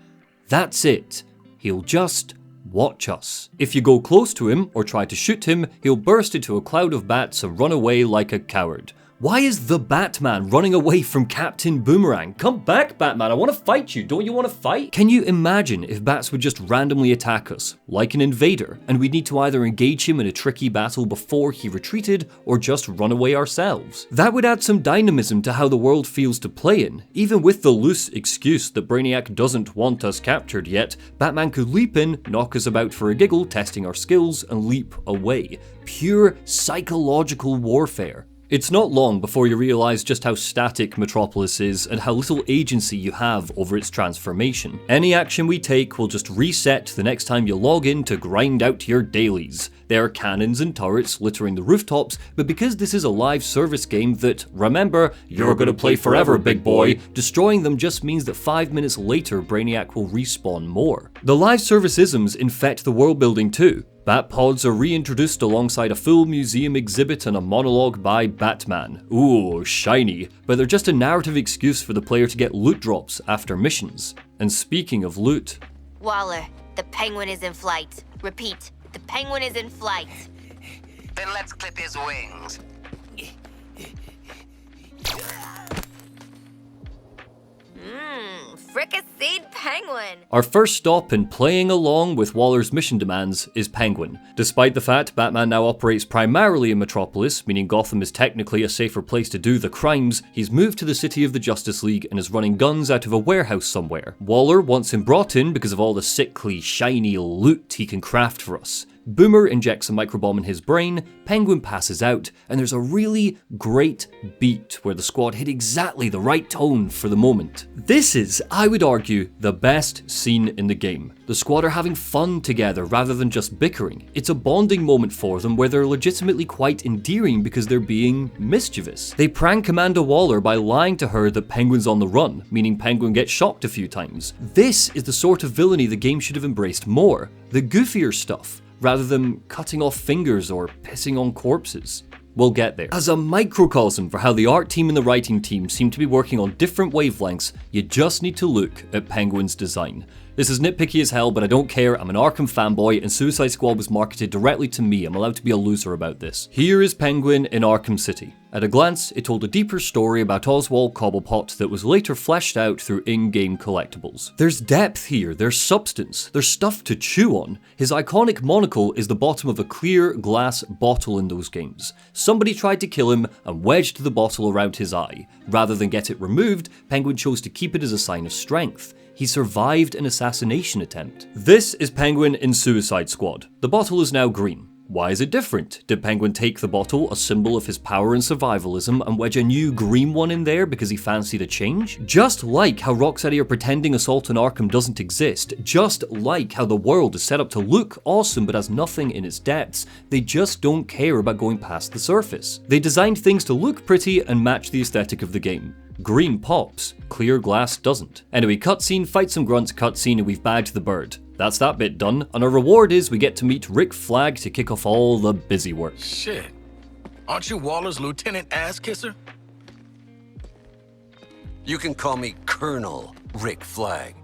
S1: That's it. He'll just watch us. If you go close to him or try to shoot him, he'll burst into a cloud of bats and run away like a coward. Why is the Batman running away from Captain Boomerang? Come back, Batman, I want to fight you, don't you want to fight? Can you imagine if bats would just randomly attack us, like an invader, and we'd need to either engage him in a tricky battle before he retreated, or just run away ourselves? That would add some dynamism to how the world feels to play in. Even with the loose excuse that Brainiac doesn't want us captured yet, Batman could leap in, knock us about for a giggle, testing our skills, and leap away. Pure psychological warfare. It's not long before you realise just how static Metropolis is and how little agency you have over its transformation. Any action we take will just reset the next time you log in to grind out your dailies. There are cannons and turrets littering the rooftops, but because this is a live service game that, remember, you're gonna play forever, big boy, destroying them just means that 5 minutes later Brainiac will respawn more. The live service isms infect the world building too. Bat pods are reintroduced alongside a full museum exhibit and a monologue by Batman. Ooh, shiny. But they're just a narrative excuse for the player to get loot drops after missions. And speaking of loot...
S4: Waller, the penguin is in flight. Repeat, the penguin is in flight.
S3: Then let's clip his wings.
S4: Fricasseed penguin.
S1: Our first stop in playing along with Waller's mission demands is Penguin. Despite the fact Batman now operates primarily in Metropolis, meaning Gotham is technically a safer place to do the crimes, he's moved to the city of the Justice League and is running guns out of a warehouse somewhere. Waller wants him brought in because of all the sickly, shiny loot he can craft for us. Boomer injects a microbomb in his brain, Penguin passes out, and there's a really great beat where the squad hit exactly the right tone for the moment. This is, I would argue, the best scene in the game. The squad are having fun together rather than just bickering. It's a bonding moment for them where they're legitimately quite endearing because they're being mischievous. They prank Amanda Waller by lying to her that Penguin's on the run, meaning Penguin gets shocked a few times. This is the sort of villainy the game should have embraced more. The goofier stuff, rather than cutting off fingers or pissing on corpses. We'll get there. As a microcosm for how the art team and the writing team seem to be working on different wavelengths, you just need to look at Penguin's design. This is nitpicky as hell, but I don't care. I'm an Arkham fanboy, and Suicide Squad was marketed directly to me. I'm allowed to be a loser about this. Here is Penguin in Arkham City. At a glance, it told a deeper story about Oswald Cobblepot that was later fleshed out through in-game collectibles. There's depth here, there's substance, there's stuff to chew on. His iconic monocle is the bottom of a clear glass bottle in those games. Somebody tried to kill him and wedged the bottle around his eye. Rather than get it removed, Penguin chose to keep it as a sign of strength. He survived an assassination attempt. This is Penguin in Suicide Squad. The bottle is now green. Why is it different? Did Penguin take the bottle, a symbol of his power and survivalism, and wedge a new green one in there because he fancied a change? Just like how Rocksteady are pretending Assault on Arkham doesn't exist, just like how the world is set up to look awesome but has nothing in its depths, they just don't care about going past the surface. They designed things to look pretty and match the aesthetic of the game. Green pops, clear glass doesn't. Anyway, cutscene, fight some grunts, cutscene, and we've bagged the bird. That's that bit done, and our reward is we get to meet Rick Flag to kick off all the busy work.
S6: Shit. Aren't you Waller's lieutenant ass kisser?
S11: You can call me Colonel Rick Flag.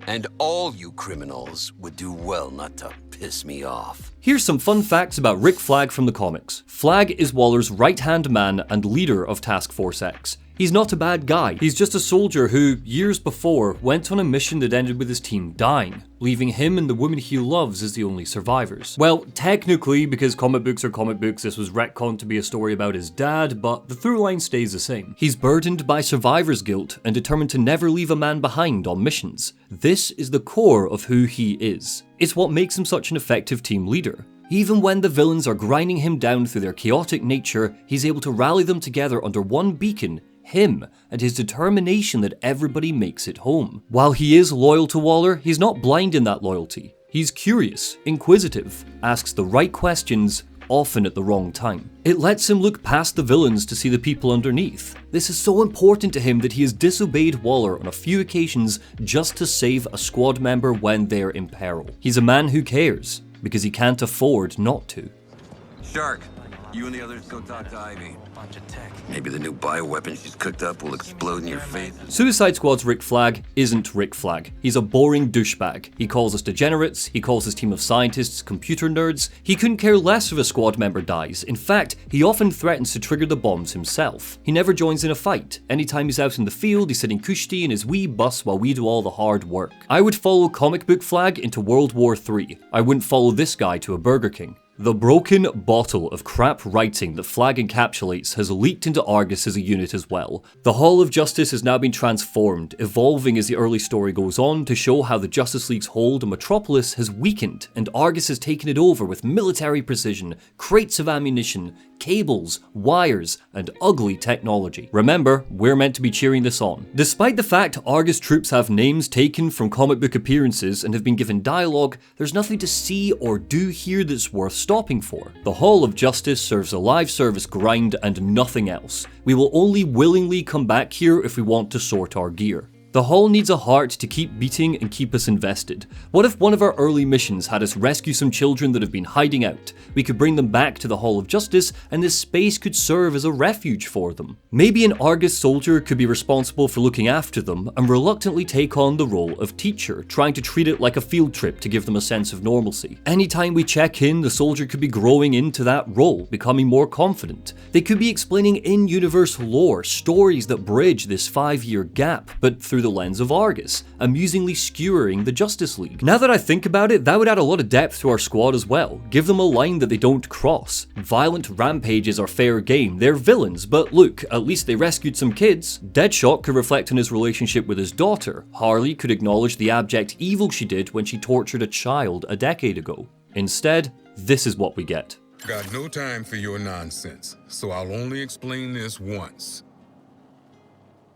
S11: And all you criminals would do well not to piss me off.
S1: Here's some fun facts about Rick Flag from the comics. Flag is Waller's right-hand man and leader of Task Force X. He's not a bad guy, he's just a soldier who, years before, went on a mission that ended with his team dying, leaving him and the woman he loves as the only survivors. Well, technically, because comic books are comic books, this was retconned to be a story about his dad, but the through line stays the same. He's burdened by survivor's guilt and determined to never leave a man behind on missions. This is the core of who he is. It's what makes him such an effective team leader. Even when the villains are grinding him down through their chaotic nature, he's able to rally them together under one beacon, him, and his determination that everybody makes it home. While he is loyal to Waller, he's not blind in that loyalty. He's curious, inquisitive, asks the right questions, often at the wrong time. It lets him look past the villains to see the people underneath. This is so important to him that he has disobeyed Waller on a few occasions just to save a squad member when they're in peril. He's a man who cares, because he can't afford not to.
S11: Shark, you and the others go talk to Ivy.
S6: bunch of tech.
S11: Maybe the new bioweapon she's cooked up will explode in your face.
S1: Suicide Squad's Rick Flag isn't Rick Flag. He's a boring douchebag. He calls us degenerates, he calls his team of scientists computer nerds. He couldn't care less if a squad member dies. In fact, he often threatens to trigger the bombs himself. He never joins in a fight. Anytime he's out in the field, he's sitting kushti in his wee bus while we do all the hard work. I would follow comic book Flag into World War III. I wouldn't follow this guy to a Burger King. The broken bottle of crap writing that Flag encapsulates has leaked into Argus as a unit as well. The Hall of Justice has now been transformed, evolving as the early story goes on to show how the Justice League's hold on Metropolis has weakened, and Argus has taken it over with military precision, crates of ammunition, cables, wires, and ugly technology. Remember, we're meant to be cheering this on. Despite the fact Argus troops have names taken from comic book appearances and have been given dialogue, there's nothing to see or do here that's worth stopping for. The Hall of Justice serves a live service grind and nothing else. We will only willingly come back here if we want to sort our gear. The Hall needs a heart to keep beating and keep us invested. What if one of our early missions had us rescue some children that have been hiding out? We could bring them back to the Hall of Justice, and this space could serve as a refuge for them. Maybe an Argus soldier could be responsible for looking after them and reluctantly take on the role of teacher, trying to treat it like a field trip to give them a sense of normalcy. Anytime we check in, the soldier could be growing into that role, becoming more confident. They could be explaining in-universe lore, stories that bridge this 5-year gap, but through the lens of Argus, amusingly skewering the Justice League. Now that I think about it, that would add a lot of depth to our squad as well. Give them a line that they don't cross. Violent rampages are fair game, they're villains, but look, at least they rescued some kids. Deadshot could reflect on his relationship with his daughter. Harley could acknowledge the abject evil she did when she tortured a child a decade ago. Instead, this is what we get.
S12: Got no time for your nonsense, so I'll only explain this once.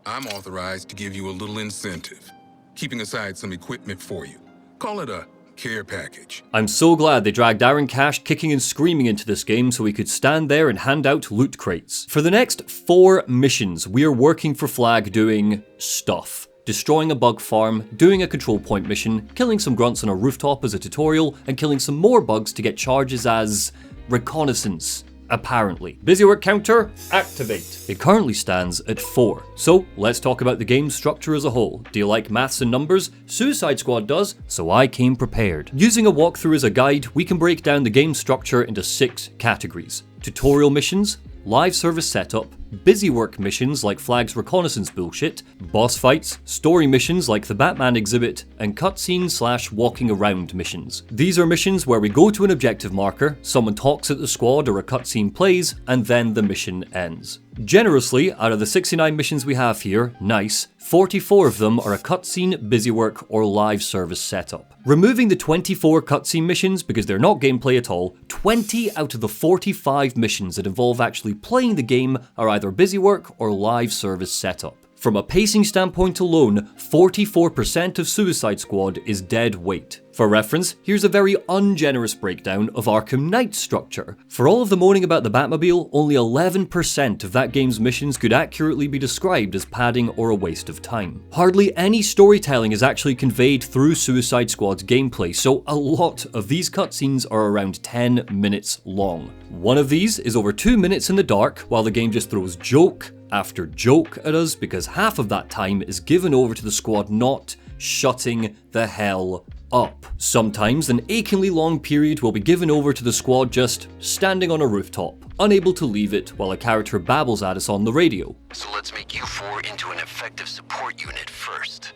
S12: I'm authorized to give you a little incentive, keeping aside some equipment for you. Call it a care package.
S1: I'm so glad they dragged Aaron Cash kicking and screaming into this game so we could stand there and hand out loot crates. For the next 4 missions, we are working for Flag doing stuff. Destroying a bug farm, doing a control point mission, killing some grunts on a rooftop as a tutorial, and killing some more bugs to get charges as reconnaissance. Apparently. Busy work counter, activate. It currently stands at 4. So let's talk about the game's structure as a whole. Do you like maths and numbers? Suicide Squad does, so I came prepared. Using a walkthrough as a guide, we can break down the game structure into 6 categories. Tutorial missions, live service setup, busy work missions like Flag's reconnaissance bullshit, boss fights, story missions like the Batman exhibit, and cutscene / walking around missions. These are missions where we go to an objective marker, someone talks at the squad or a cutscene plays, and then the mission ends. Generously, out of the 69 missions we have here, nice, 44 of them are a cutscene, busy work, or live service setup. Removing the 24 cutscene missions because they're not gameplay at all, 20 out of the 45 missions that involve actually playing the game are either busy work or live service setup. From a pacing standpoint alone, 44% of Suicide Squad is dead weight. For reference, here's a very ungenerous breakdown of Arkham Knight's structure. For all of the moaning about the Batmobile, only 11% of that game's missions could accurately be described as padding or a waste of time. Hardly any storytelling is actually conveyed through Suicide Squad's gameplay, so a lot of these cutscenes are around 10 minutes long. One of these is over 2 minutes in the dark, while the game just throws joke after joke at us because half of that time is given over to the squad not shutting the hell up. Sometimes an achingly long period will be given over to the squad just standing on a rooftop, unable to leave it while a character babbles at us on the radio.
S11: So let's make you 4 into an effective support unit first.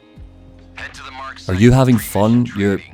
S11: Head to the mark.
S1: Are you having fun?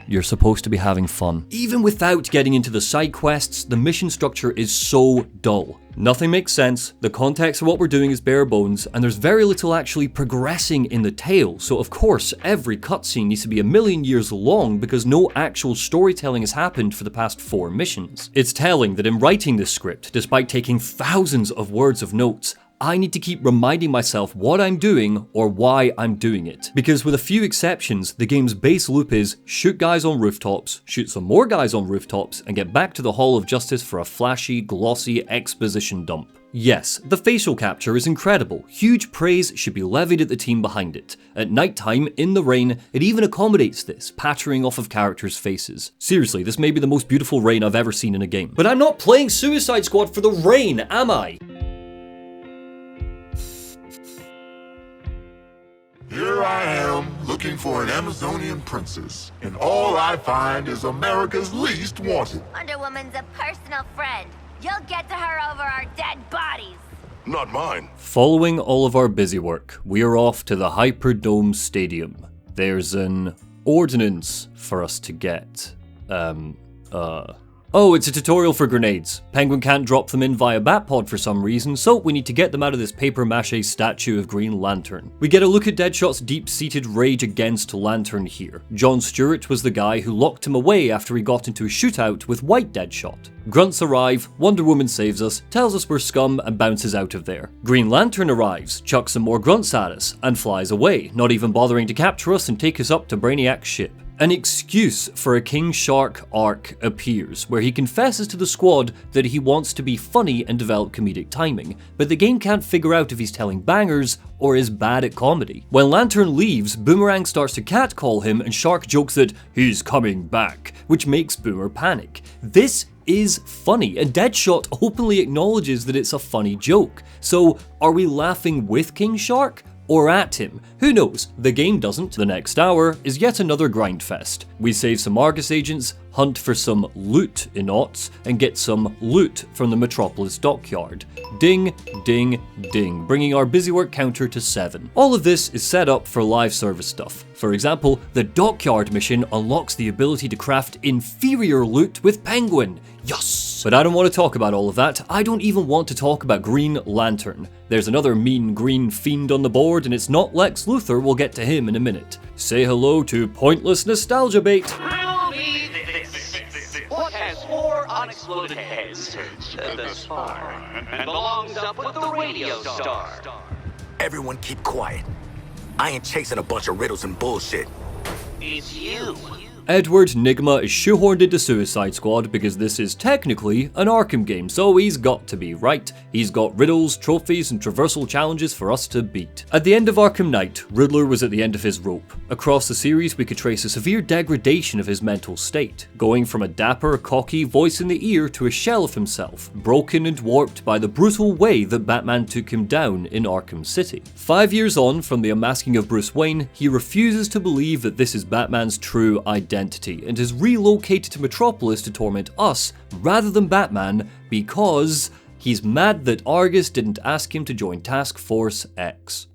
S1: You're supposed to be having fun. Even without getting into the side quests, the mission structure is so dull. Nothing makes sense, the context of what we're doing is bare bones, and there's very little actually progressing in the tale, so of course every cutscene needs to be a million years long because no actual storytelling has happened for the past 4 missions. It's telling that in writing this script, despite taking thousands of words of notes, I need to keep reminding myself what I'm doing or why I'm doing it. Because with a few exceptions, the game's base loop is shoot guys on rooftops, shoot some more guys on rooftops, and get back to the Hall of Justice for a flashy, glossy exposition dump. Yes, the facial capture is incredible. Huge praise should be levied at the team behind it. At nighttime, in the rain, it even accommodates this, pattering off of characters' faces. Seriously, this may be the most beautiful rain I've ever seen in a game. But I'm not playing Suicide Squad for the rain, am I?
S2: looking for an Amazonian princess, and all I find is America's least wanted.
S4: Wonder Woman's a personal friend. You'll get to her over our dead bodies.
S2: Not mine.
S1: Following all of our busy work, we are off to the Hyperdome Stadium. There's an ordnance for us to get. Oh, it's a tutorial for grenades. Penguin can't drop them in via Batpod for some reason, so we need to get them out of this papier-mâché statue of Green Lantern. We get a look at Deadshot's deep-seated rage against Lantern here. John Stewart was the guy who locked him away after he got into a shootout with White Deadshot. Grunts arrive, Wonder Woman saves us, tells us we're scum, and bounces out of there. Green Lantern arrives, chucks some more grunts at us, and flies away, not even bothering to capture us and take us up to Brainiac's ship. An excuse for a King Shark arc appears, where he confesses to the squad that he wants to be funny and develop comedic timing, but the game can't figure out if he's telling bangers or is bad at comedy. When Lantern leaves, Boomerang starts to catcall him and Shark jokes that he's coming back, which makes Boomer panic. This is funny, and Deadshot openly acknowledges that it's a funny joke. So, are we laughing with King Shark? Or at him? Who knows? The game doesn't. The next hour is yet another grindfest. We save some Argus agents, hunt for some loot in Ots, and get some loot from the Metropolis dockyard. Ding, ding, ding, bringing our busy work counter to 7. All of this is set up for live service stuff. For example, the dockyard mission unlocks the ability to craft inferior loot with Penguin. Yes! But I don't want to talk about all of that. I don't even want to talk about Green Lantern. There's another mean green fiend on the board, and it's not Lex Luthor. We'll get to him in a minute. Say hello to pointless nostalgia bait.
S13: Tell me this. What has 4 unexploded heads, the spar, and belongs up with the radio star?
S6: Everyone keep quiet. I ain't chasing a bunch of riddles and bullshit.
S13: It's you.
S1: Edward Nygma is shoehorned into Suicide Squad because this is technically an Arkham game, so he's got to be, right? He's got riddles, trophies, and traversal challenges for us to beat. At the end of Arkham Knight, Riddler was at the end of his rope. Across the series, we could trace a severe degradation of his mental state, going from a dapper, cocky voice in the ear to a shell of himself, broken and warped by the brutal way that Batman took him down in Arkham City. 5 years on from the unmasking of Bruce Wayne, he refuses to believe that this is Batman's true identity, and has relocated to Metropolis to torment us rather than Batman because he's mad that Argus didn't ask him to join Task Force X.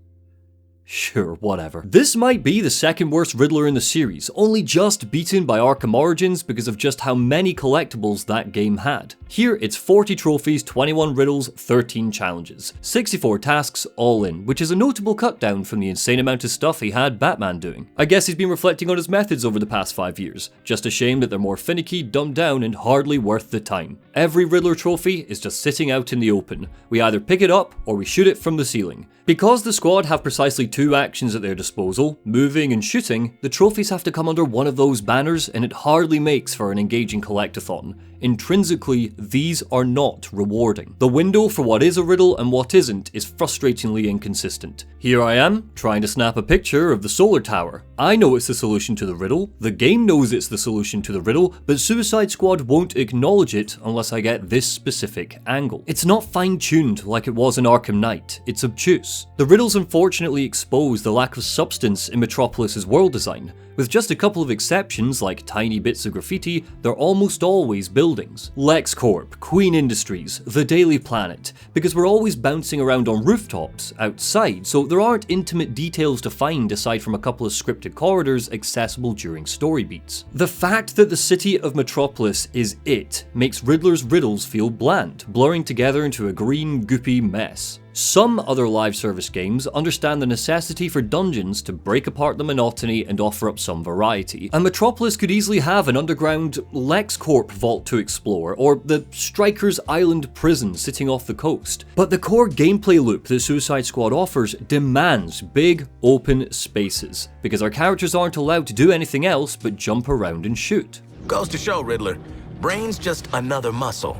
S1: Sure, whatever. This might be the second worst Riddler in the series, only just beaten by Arkham Origins because of just how many collectibles that game had. Here it's 40 trophies, 21 riddles, 13 challenges, 64 tasks all in, which is a notable cut down from the insane amount of stuff he had Batman doing. I guess he's been reflecting on his methods over the past 5 years, just a shame that they're more finicky, dumbed down, and hardly worth the time. Every Riddler trophy is just sitting out in the open. We either pick it up or we shoot it from the ceiling. Because the squad have precisely 2 actions at their disposal, moving and shooting, the trophies have to come under one of those banners, and it hardly makes for an engaging collectathon. Intrinsically, these are not rewarding. The window for what is a riddle and what isn't is frustratingly inconsistent. Here I am, trying to snap a picture of the solar tower. I know it's the solution to the riddle, the game knows it's the solution to the riddle, but Suicide Squad won't acknowledge it unless I get this specific angle. It's not fine-tuned like it was in Arkham Knight, it's obtuse. The riddles unfortunately expose the lack of substance in Metropolis's world design. With just a couple of exceptions like tiny bits of graffiti, they're almost always buildings. LexCorp, Queen Industries, The Daily Planet, because we're always bouncing around on rooftops, outside, so there aren't intimate details to find aside from a couple of scripted corridors accessible during story beats. The fact that the city of Metropolis is it makes Riddler's riddles feel bland, blurring together into a green, goopy mess. Some other live service games understand the necessity for dungeons to break apart the monotony and offer up some variety, and Metropolis could easily have an underground LexCorp vault to explore, or the Strikers Island prison sitting off the coast. But the core gameplay loop that Suicide Squad offers demands big, open spaces, because our characters aren't allowed to do anything else but jump around and shoot.
S6: Goes to show, Riddler, brain's just another muscle,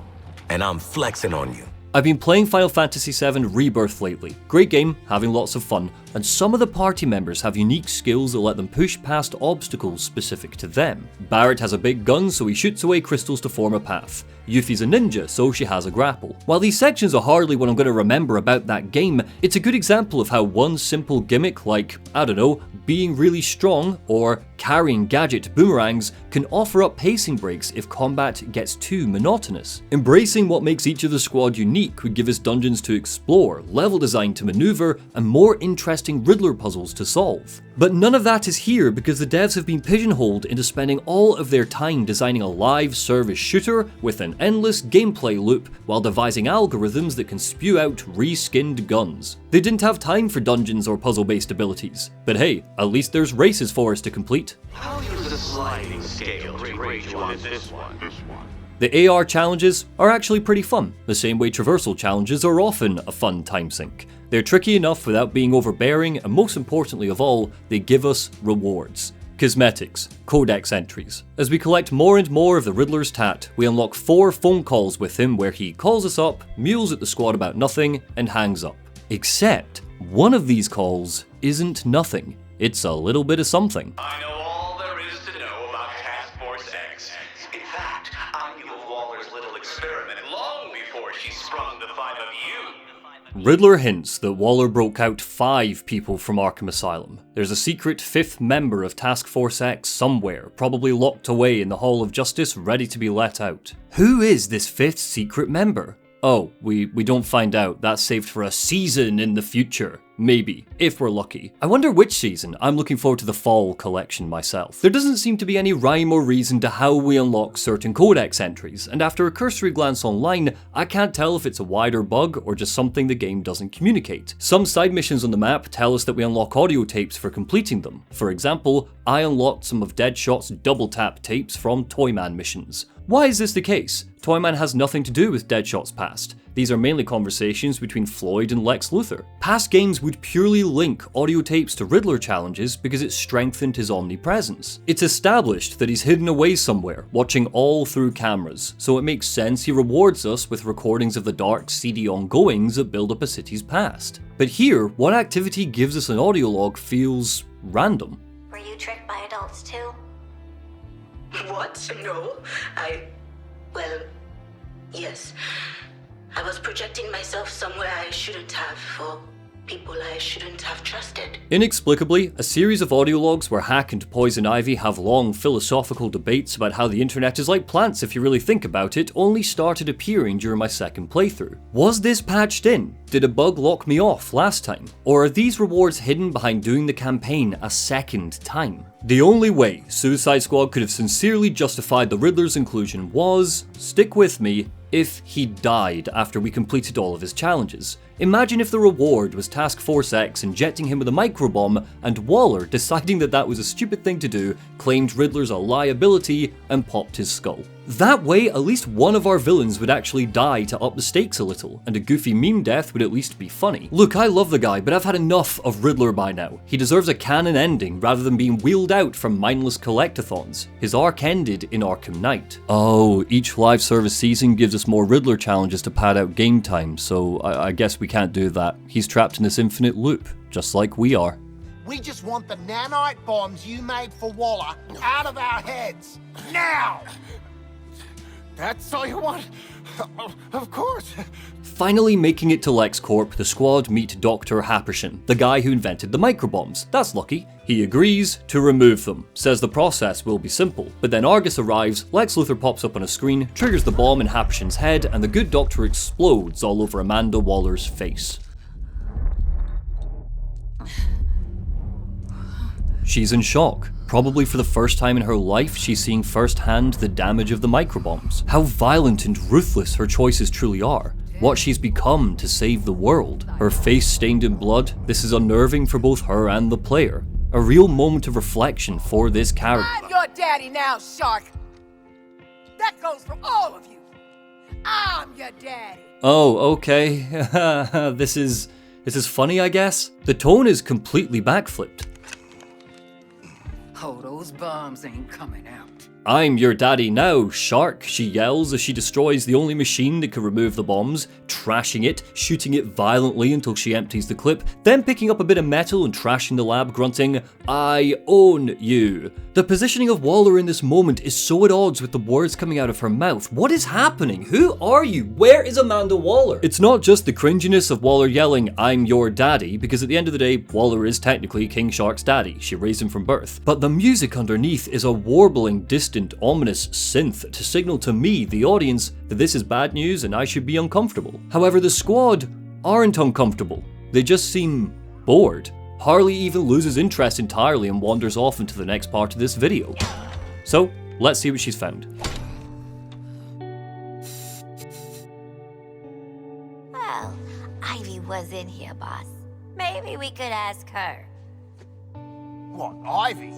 S6: and I'm flexing on you.
S1: I've been playing Final Fantasy VII Rebirth lately. Great game, having lots of fun, and some of the party members have unique skills that let them push past obstacles specific to them. Barrett has a big gun, so he shoots away crystals to form a path. Yuffie's a ninja, so she has a grapple. While these sections are hardly what I'm going to remember about that game, it's a good example of how one simple gimmick like, I don't know, being really strong or carrying gadget boomerangs can offer up pacing breaks if combat gets too monotonous. Embracing what makes each of the squad unique would give us dungeons to explore, level design to maneuver, and more interesting Riddler puzzles to solve. But none of that is here because the devs have been pigeonholed into spending all of their time designing a live service shooter with an endless gameplay loop while devising algorithms that can spew out reskinned guns. They didn't have time for dungeons or puzzle-based abilities, but hey, at least there's races for us to complete.
S13: I'll use a sliding scale to rate you on this one.
S1: The AR challenges are actually pretty fun, the same way traversal challenges are often a fun time sink. They're tricky enough without being overbearing, and most importantly of all, they give us rewards. Cosmetics, codex entries. As we collect more and more of the Riddler's tat, we unlock 4 phone calls with him where he calls us up, mules at the squad about nothing, and hangs up. Except, one of these calls isn't nothing. It's a little bit of something.
S13: I know all there is to know about Task Force X. In fact, I knew of Waller's little experiment long before she sprung the 5 of you.
S1: Riddler hints that Waller broke out 5 people from Arkham Asylum. There's a secret 5th member of Task Force X somewhere, probably locked away in the Hall of Justice, ready to be let out. Who is this 5th secret member? Oh, we don't find out. That's saved for a season in the future. Maybe, if we're lucky. I wonder which season. I'm looking forward to the fall collection myself. There doesn't seem to be any rhyme or reason to how we unlock certain codex entries, and after a cursory glance online, I can't tell if it's a wider bug or just something the game doesn't communicate. Some side missions on the map tell us that we unlock audio tapes for completing them. For example, I unlocked some of Deadshot's double tap tapes from Toyman missions. Why is this the case? Toyman has nothing to do with Deadshot's past. These are mainly conversations between Floyd and Lex Luthor. Past games would purely link audio tapes to Riddler challenges because it strengthened his omnipresence. It's established that he's hidden away somewhere, watching all through cameras, so it makes sense he rewards us with recordings of the dark, seedy ongoings that build up a city's past. But here, one activity gives us an audio log feels random.
S4: Were you tricked by adults too?
S14: What? No, well, yes. I was projecting myself somewhere I shouldn't have, for people I shouldn't have trusted.
S1: Inexplicably, a series of audio logs where Hack and Poison Ivy have long philosophical debates about how the internet is like plants if you really think about it only started appearing during my second playthrough. Was this patched in? Did a bug lock me off last time? Or are these rewards hidden behind doing the campaign a second time? The only way Suicide Squad could have sincerely justified the Riddler's inclusion was, stick with me, if he died after we completed all of his challenges. Imagine if the reward was Task Force X injecting him with a microbomb and Waller, deciding that that was a stupid thing to do, claimed Riddler's a liability and popped his skull. That way, at least one of our villains would actually die to up the stakes a little, and a goofy meme death would at least be funny. Look, I love the guy, but I've had enough of Riddler by now. He deserves a canon ending rather than being wheeled out from mindless collectathons. His arc ended in Arkham Knight. Oh, each live service season gives us more Riddler challenges to pad out game time, so I guess we can't do that. He's trapped in this infinite loop, just like we are.
S15: We just want the nanite bombs you made for Waller out of our heads. Now! That's all you want? Of course.
S1: Finally making it to LexCorp, the squad meet Dr. Happershin, the guy who invented the microbombs. That's lucky. He agrees to remove them, says the process will be simple. But then Argus arrives, Lex Luthor pops up on a screen, triggers the bomb in Happershin's head, and the good doctor explodes all over Amanda Waller's face. She's in shock. Probably for the first time in her life, she's seeing firsthand the damage of the microbombs. How violent and ruthless her choices truly are. What she's become to save the world. Her face stained in blood, this is unnerving for both her and the player. A real moment of reflection for this character.
S15: I'm your daddy now, Shark. That goes for all of you. I'm your daddy.
S1: Oh, okay. This is funny, I guess. The tone is completely backflipped.
S16: Oh, those bombs ain't coming out.
S1: "I'm your daddy now, Shark," she yells as she destroys the only machine that can remove the bombs, trashing it, shooting it violently until she empties the clip, then picking up a bit of metal and trashing the lab, grunting, "I own you." The positioning of Waller in this moment is so at odds with the words coming out of her mouth. What is happening? Who are you? Where is Amanda Waller? It's not just the cringiness of Waller yelling, "I'm your daddy," because at the end of the day, Waller is technically King Shark's daddy. She raised him from birth. But the music underneath is a warbling, distant, ominous synth to signal to me, the audience, that this is bad news and I should be uncomfortable. However, the squad aren't uncomfortable. They just seem bored. Harley even loses interest entirely and wanders off into the next part of this video. So, let's see what she's found.
S4: Well, Ivy was in here, boss. Maybe we could ask her.
S15: What, Ivy?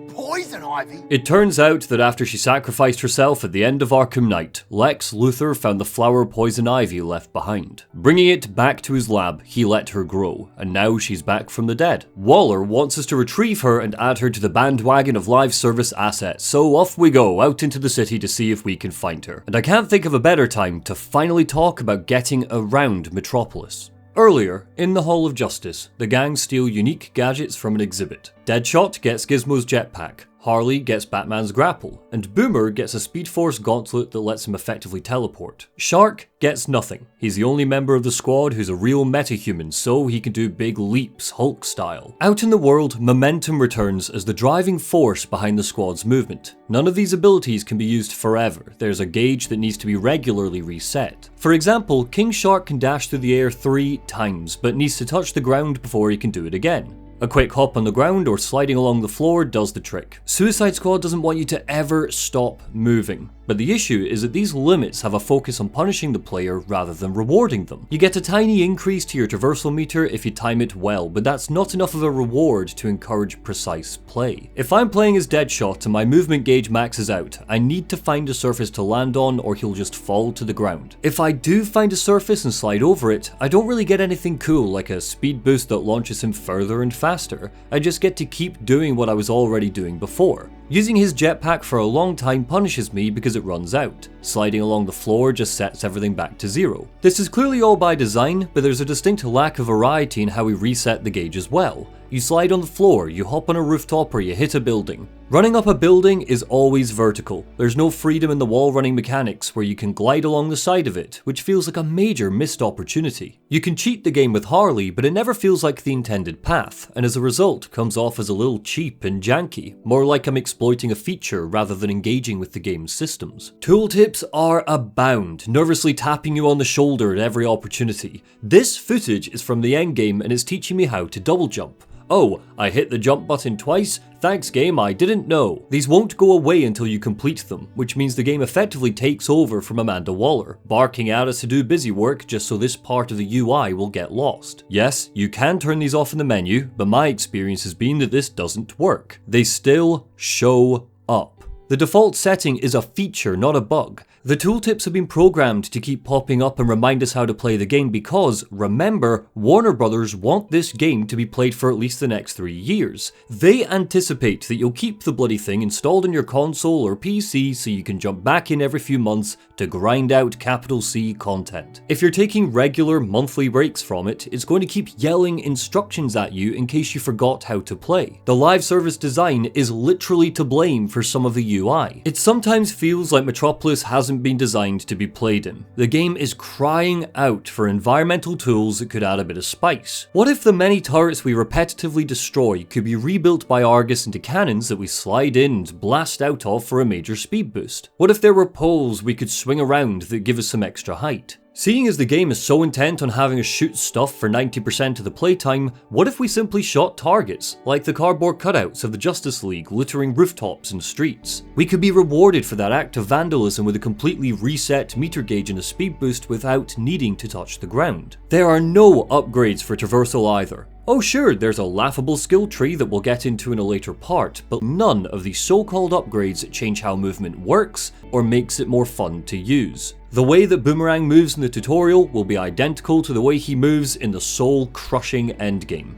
S15: Poison Ivy?
S1: It turns out that after she sacrificed herself at the end of Arkham Knight, Lex Luthor found the flower Poison Ivy left behind. Bringing it back to his lab, he let her grow, and now she's back from the dead. Waller wants us to retrieve her and add her to the bandwagon of live service assets, so off we go out into the city to see if we can find her. And I can't think of a better time to finally talk about getting around Metropolis. Earlier, in the Hall of Justice, the gang steal unique gadgets from an exhibit. Deadshot gets Gizmo's jetpack, Harley gets Batman's grapple, and Boomer gets a Speed Force gauntlet that lets him effectively teleport. Shark gets nothing. He's the only member of the squad who's a real metahuman, so he can do big leaps, Hulk style. Out in the world, momentum returns as the driving force behind the squad's movement. None of these abilities can be used forever. There's a gauge that needs to be regularly reset. For example, King Shark can dash through the air 3 times, but needs to touch the ground before he can do it again. A quick hop on the ground or sliding along the floor does the trick. Suicide Squad doesn't want you to ever stop moving. But the issue is that these limits have a focus on punishing the player rather than rewarding them. You get a tiny increase to your traversal meter if you time it well, but that's not enough of a reward to encourage precise play. If I'm playing as Deadshot and my movement gauge maxes out, I need to find a surface to land on or he'll just fall to the ground. If I do find a surface and slide over it, I don't really get anything cool like a speed boost that launches him further and faster. I just get to keep doing what I was already doing before. Using his jetpack for a long time punishes me because it runs out. Sliding along the floor just sets everything back to 0. This is clearly all by design, but there's a distinct lack of variety in how we reset the gauge as well. You slide on the floor, you hop on a rooftop, or you hit a building. Running up a building is always vertical. There's no freedom in the wall running mechanics where you can glide along the side of it, which feels like a major missed opportunity. You can cheat the game with Harley, but it never feels like the intended path, and as a result comes off as a little cheap and janky, more like I'm exploiting a feature rather than engaging with the game's systems. Tooltips are abound, nervously tapping you on the shoulder at every opportunity. This footage is from the endgame and is teaching me how to double jump. Oh, I hit the jump button twice? Thanks game, I didn't know. These won't go away until you complete them, which means the game effectively takes over from Amanda Waller, barking at us to do busy work just so this part of the UI will get lost. Yes, you can turn these off in the menu, but my experience has been that this doesn't work. They still show up. The default setting is a feature, not a bug. The tooltips have been programmed to keep popping up and remind us how to play the game because, remember, Warner Brothers want this game to be played for at least the next 3 years. They anticipate that you'll keep the bloody thing installed on your console or PC so you can jump back in every few months to grind out capital C content. If you're taking regular monthly breaks from it, it's going to keep yelling instructions at you in case you forgot how to play. The live service design is literally to blame for some of the UI. It sometimes feels like Metropolis hasn't been designed to be played in. The game is crying out for environmental tools that could add a bit of spice. What if the many turrets we repetitively destroy could be rebuilt by Argus into cannons that we slide in and blast out of for a major speed boost? What if there were poles we could swing around that give us some extra height? Seeing as the game is so intent on having us shoot stuff for 90% of the playtime, what if we simply shot targets, like the cardboard cutouts of the Justice League littering rooftops and streets? We could be rewarded for that act of vandalism with a completely reset meter gauge and a speed boost without needing to touch the ground. There are no upgrades for traversal either. Oh sure, there's a laughable skill tree that we'll get into in a later part, but none of these so-called upgrades change how movement works or makes it more fun to use. The way that Boomerang moves in the tutorial will be identical to the way he moves in the soul-crushing endgame.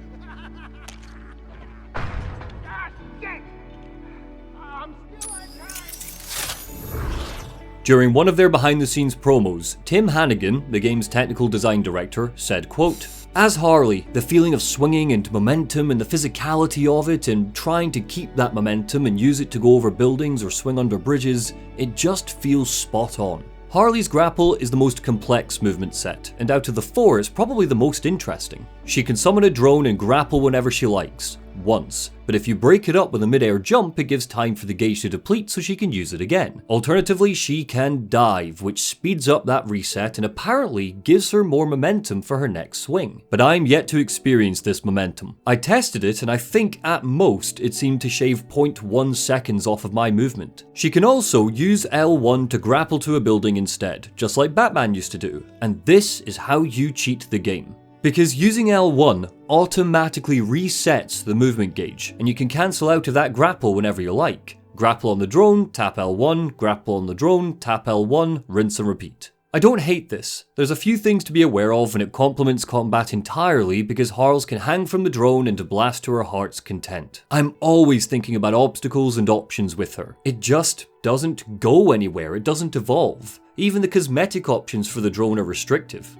S1: During one of their behind-the-scenes promos, Tim Hannigan, the game's technical design director, said, quote, "As Harley, the feeling of swinging and momentum and the physicality of it and trying to keep that momentum and use it to go over buildings or swing under bridges, it just feels spot on. Harley's grapple is the most complex movement set, and out of the four it's probably the most interesting. She can summon a drone and grapple whenever she likes, once, but if you break it up with a mid-air jump, it gives time for the gauge to deplete so she can use it again. Alternatively, she can dive, which speeds up that reset and apparently gives her more momentum for her next swing. But I'm yet to experience this momentum. I tested it and I think at most it seemed to shave 0.1 seconds off of my movement. She can also use L1 to grapple to a building instead, just like Batman used to do, and this is how you cheat the game. Because using L1 automatically resets the movement gauge, and you can cancel out of that grapple whenever you like. Grapple on the drone, tap L1, grapple on the drone, tap L1, rinse and repeat. I don't hate this. There's a few things to be aware of and it complements combat entirely because Harls can hang from the drone and blast to her heart's content. I'm always thinking about obstacles and options with her. It just doesn't go anywhere, it doesn't evolve. Even the cosmetic options for the drone are restrictive.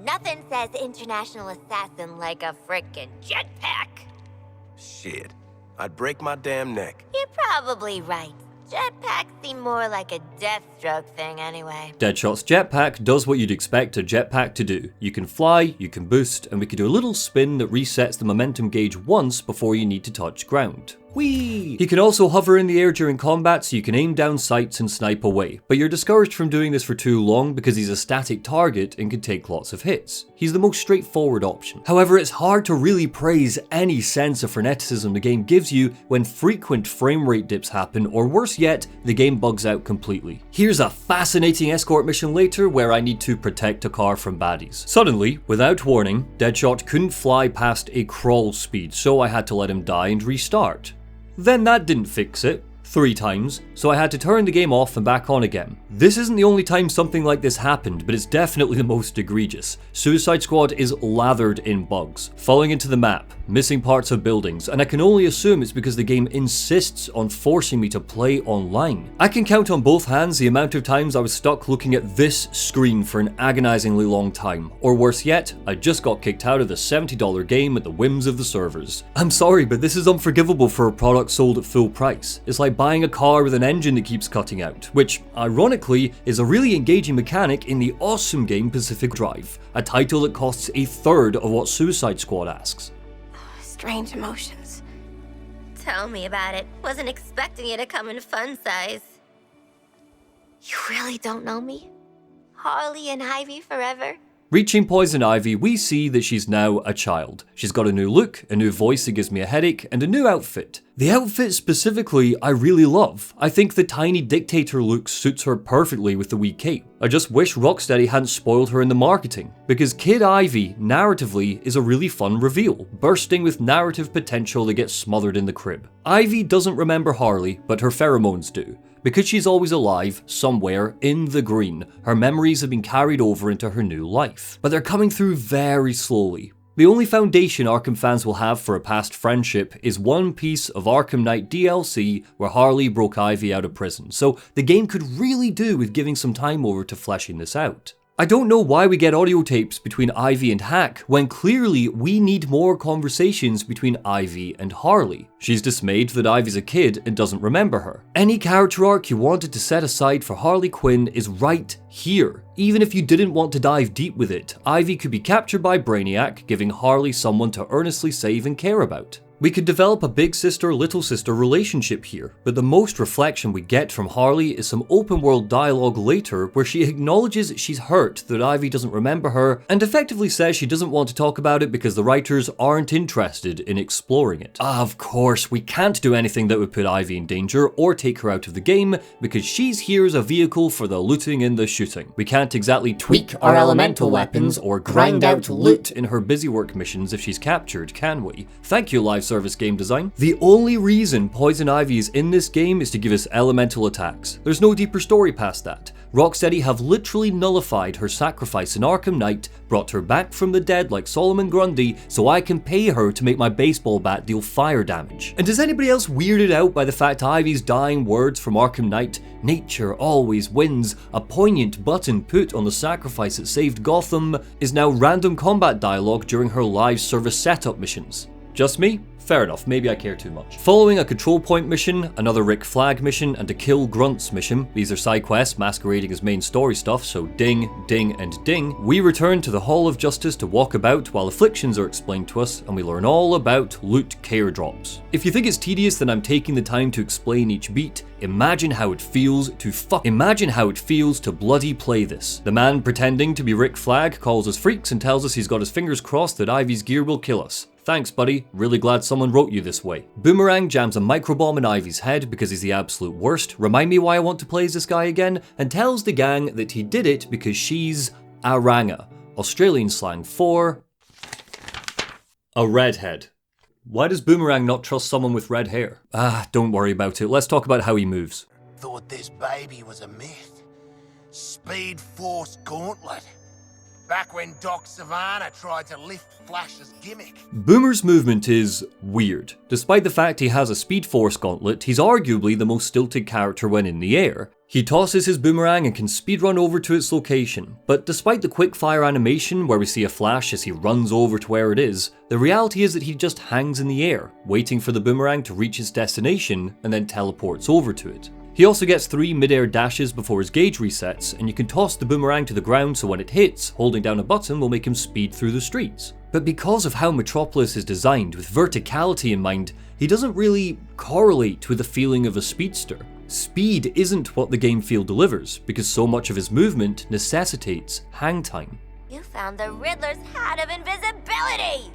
S4: Nothing says international assassin like a frickin' jetpack.
S6: Shit, I'd break my damn neck.
S4: You're probably right. Jetpacks seem more like a Deathstroke thing anyway.
S1: Deadshot's jetpack does what you'd expect a jetpack to do. You can fly, you can boost, and we can do a little spin that resets the momentum gauge once before you need to touch ground. Whee! He can also hover in the air during combat so you can aim down sights and snipe away, but you're discouraged from doing this for too long because he's a static target and can take lots of hits. He's the most straightforward option. However, it's hard to really praise any sense of freneticism the game gives you when frequent frame rate dips happen, or worse yet, the game bugs out completely. Here's a fascinating escort mission later where I need to protect a car from baddies. Suddenly, without warning, Deadshot couldn't fly past a crawl speed, so I had to let him die and restart. Then that didn't fix it, 3 times, so I had to turn the game off and back on again. This isn't the only time something like this happened, but it's definitely the most egregious. Suicide Squad is lathered in bugs, falling into the map, missing parts of buildings, and I can only assume it's because the game insists on forcing me to play online. I can count on both hands the amount of times I was stuck looking at this screen for an agonizingly long time, or worse yet, I just got kicked out of the $70 game at the whims of the servers. I'm sorry, but this is unforgivable for a product sold at full price. It's like buying a car with an engine that keeps cutting out, which, ironically, is a really engaging mechanic in the awesome game Pacific Drive, a title that costs a third of what Suicide Squad asks.
S4: Strange emotions. Tell me about it. Wasn't expecting you to come in fun size. You really don't know me? Harley and Ivy forever?
S1: Reaching Poison Ivy, we see that she's now a child. She's got a new look, a new voice that gives me a headache, and a new outfit. The outfit specifically, I really love. I think the tiny dictator look suits her perfectly with the wee cape. I just wish Rocksteady hadn't spoiled her in the marketing, because Kid Ivy, narratively, is a really fun reveal, bursting with narrative potential that gets smothered in the crib. Ivy doesn't remember Harley, but her pheromones do. Because she's always alive, somewhere, in the green, her memories have been carried over into her new life. But they're coming through very slowly. The only foundation Arkham fans will have for a past friendship is one piece of Arkham Knight DLC where Harley broke Ivy out of prison, so the game could really do with giving some time over to fleshing this out. I don't know why we get audio tapes between Ivy and Hack when clearly we need more conversations between Ivy and Harley. She's dismayed that Ivy's a kid and doesn't remember her. Any character arc you wanted to set aside for Harley Quinn is right here. Even if you didn't want to dive deep with it, Ivy could be captured by Brainiac, giving Harley someone to earnestly save and care about. We could develop a big sister, little sister relationship here, but the most reflection we get from Harley is some open world dialogue later where she acknowledges she's hurt that Ivy doesn't remember her and effectively says she doesn't want to talk about it because the writers aren't interested in exploring it. Of course, we can't do anything that would put Ivy in danger or take her out of the game because she's here as a vehicle for the looting and the shooting. We can't exactly tweak our elemental weapons or grind out loot in her busy work missions if she's captured, can we? Thank you, live service game design. The only reason Poison Ivy is in this game is to give us elemental attacks. There's no deeper story past that. Rocksteady have literally nullified her sacrifice in Arkham Knight, brought her back from the dead like Solomon Grundy, so I can pay her to make my baseball bat deal fire damage. And is anybody else weirded out by the fact Ivy's dying words from Arkham Knight, "Nature always wins," a poignant button put on the sacrifice that saved Gotham, is now random combat dialogue during her live service setup missions? Just me? Fair enough, maybe I care too much. Following a control point mission, another Rick Flag mission, and a kill grunts mission, these are side quests masquerading as main story stuff, so ding, ding, and ding, we return to the Hall of Justice to walk about while afflictions are explained to us, and we learn all about loot care drops. If you think it's tedious that I'm taking the time to explain each beat, imagine how it feels to bloody play this. The man pretending to be Rick Flag calls us freaks and tells us he's got his fingers crossed that Ivy's gear will kill us. Thanks, buddy. Really glad someone wrote you this way. Boomerang jams a microbomb in Ivy's head because he's the absolute worst. Remind me why I want to play as this guy again, and tells the gang that he did it because she's a ranga, Australian slang for a redhead. Why does Boomerang not trust someone with red hair? Don't worry about it. Let's talk about how he moves.
S15: Thought this baby was a myth. Speed Force Gauntlet. Back when Doc Savannah tried to lift Flash's gimmick.
S1: Boomer's movement is weird. Despite the fact he has a Speed Force gauntlet, he's arguably the most stilted character when in the air. He tosses his boomerang and can speedrun over to its location, but despite the quick fire animation where we see a flash as he runs over to where it is, the reality is that he just hangs in the air, waiting for the boomerang to reach its destination and then teleports over to it. He also gets 3 mid-air dashes before his gauge resets, and you can toss the boomerang to the ground so when it hits, holding down a button will make him speed through the streets. But because of how Metropolis is designed with verticality in mind, he doesn't really correlate with the feeling of a speedster. Speed isn't what the game feel delivers, because so much of his movement necessitates hang time.
S4: You found the Riddler's hat of invisibility!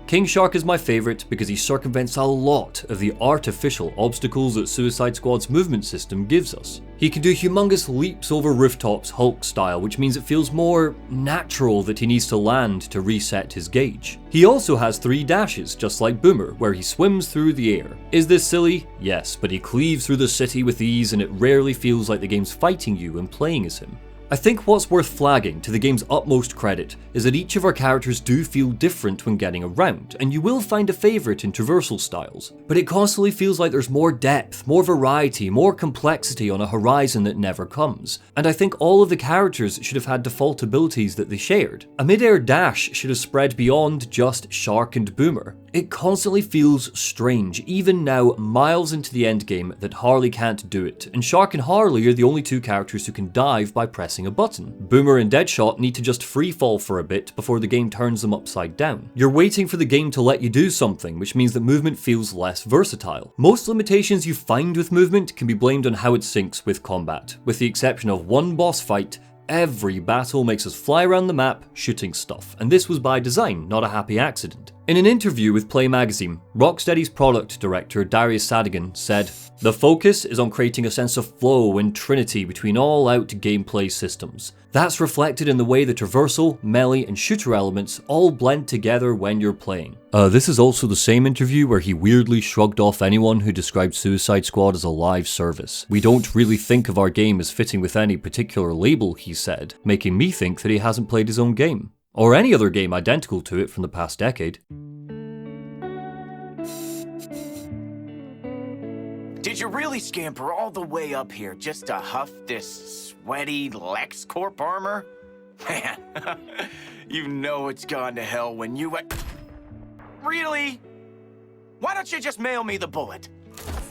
S1: King Shark is my favourite because he circumvents a lot of the artificial obstacles that Suicide Squad's movement system gives us. He can do humongous leaps over rooftops Hulk style, which means it feels more natural that he needs to land to reset his gauge. He also has 3 dashes, just like Boomer, where he swims through the air. Is this silly? Yes, but he cleaves through the city with ease and it rarely feels like the game's fighting you when playing as him. I think what's worth flagging, to the game's utmost credit, is that each of our characters do feel different when getting around, and you will find a favourite in traversal styles, but it constantly feels like there's more depth, more variety, more complexity on a horizon that never comes, and I think all of the characters should have had default abilities that they shared. A mid-air dash should have spread beyond just Shark and Boomer. It constantly feels strange, even now miles into the endgame, that Harley can't do it, and Shark and Harley are the only 2 characters who can dive by pressing a button. Boomer and Deadshot need to just free fall for a bit before the game turns them upside down. You're waiting for the game to let you do something, which means that movement feels less versatile. Most limitations you find with movement can be blamed on how it syncs with combat. With the exception of one boss fight, every battle makes us fly around the map shooting stuff, and this was by design, not a happy accident. In an interview with Play Magazine, Rocksteady's product director Darius Sadigan said, "The focus is on creating a sense of flow and trinity between all-out gameplay systems. That's reflected in the way the traversal, melee, and shooter elements all blend together when you're playing." This is also the same interview where he weirdly shrugged off anyone who described Suicide Squad as a live service. "We don't really think of our game as fitting with any particular label," he said, making me think that he hasn't played his own game. Or any other game identical to it from the past decade.
S17: Did you really scamper all the way up here just to huff this sweaty LexCorp armor? Man, you know it's gone to hell when you... Really? Why don't you just mail me the bullet?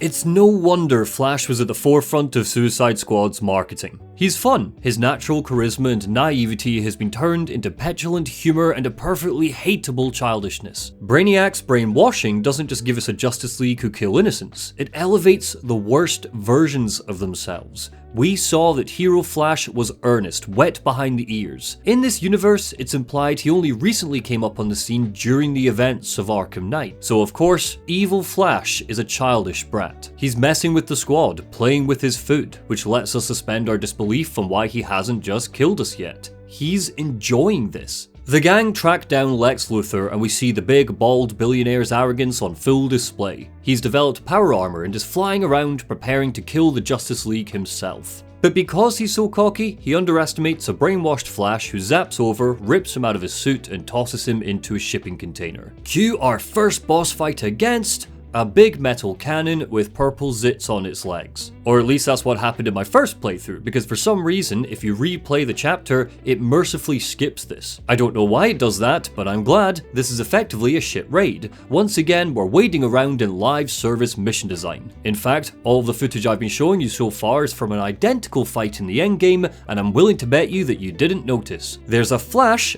S1: It's no wonder Flash was at the forefront of Suicide Squad's marketing. He's fun. His natural charisma and naivety has been turned into petulant humor and a perfectly hateable childishness. Brainiac's brainwashing doesn't just give us a Justice League who kill innocents, it elevates the worst versions of themselves. We saw that Hero Flash was earnest, wet behind the ears. In this universe, it's implied he only recently came up on the scene during the events of Arkham Knight. So of course, evil Flash is a childish brat. He's messing with the squad, playing with his food, which lets us suspend our disbelief on why he hasn't just killed us yet. he's enjoying this. The gang track down Lex Luthor and we see the big, bald billionaire's arrogance on full display. He's developed power armor and is flying around preparing to kill the Justice League himself. But because he's so cocky, he underestimates a brainwashed Flash who zaps over, rips him out of his suit and tosses him into a shipping container. Cue our first boss fight against a big metal cannon with purple zits on its legs. Or at least that's what happened in my first playthrough, because for some reason, if you replay the chapter, it mercifully skips this. I don't know why it does that, but I'm glad. This is effectively a shit raid. Once again, we're wading around in live service mission design. In fact, all of the footage I've been showing you so far is from an identical fight in the endgame, and I'm willing to bet you that you didn't notice. There's a flash,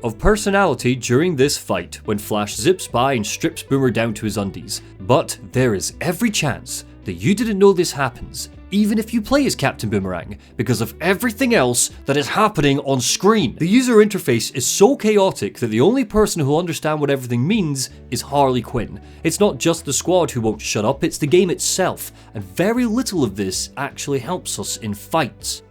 S1: of personality during this fight, when Flash zips by and strips Boomer down to his undies. But there is every chance that you didn't know this happens, even if you play as Captain Boomerang, because of everything else that is happening on screen. The user interface is so chaotic that the only person who'll understand what everything means is Harley Quinn. It's not just the squad who won't shut up, it's the game itself, and very little of this actually helps us in fights.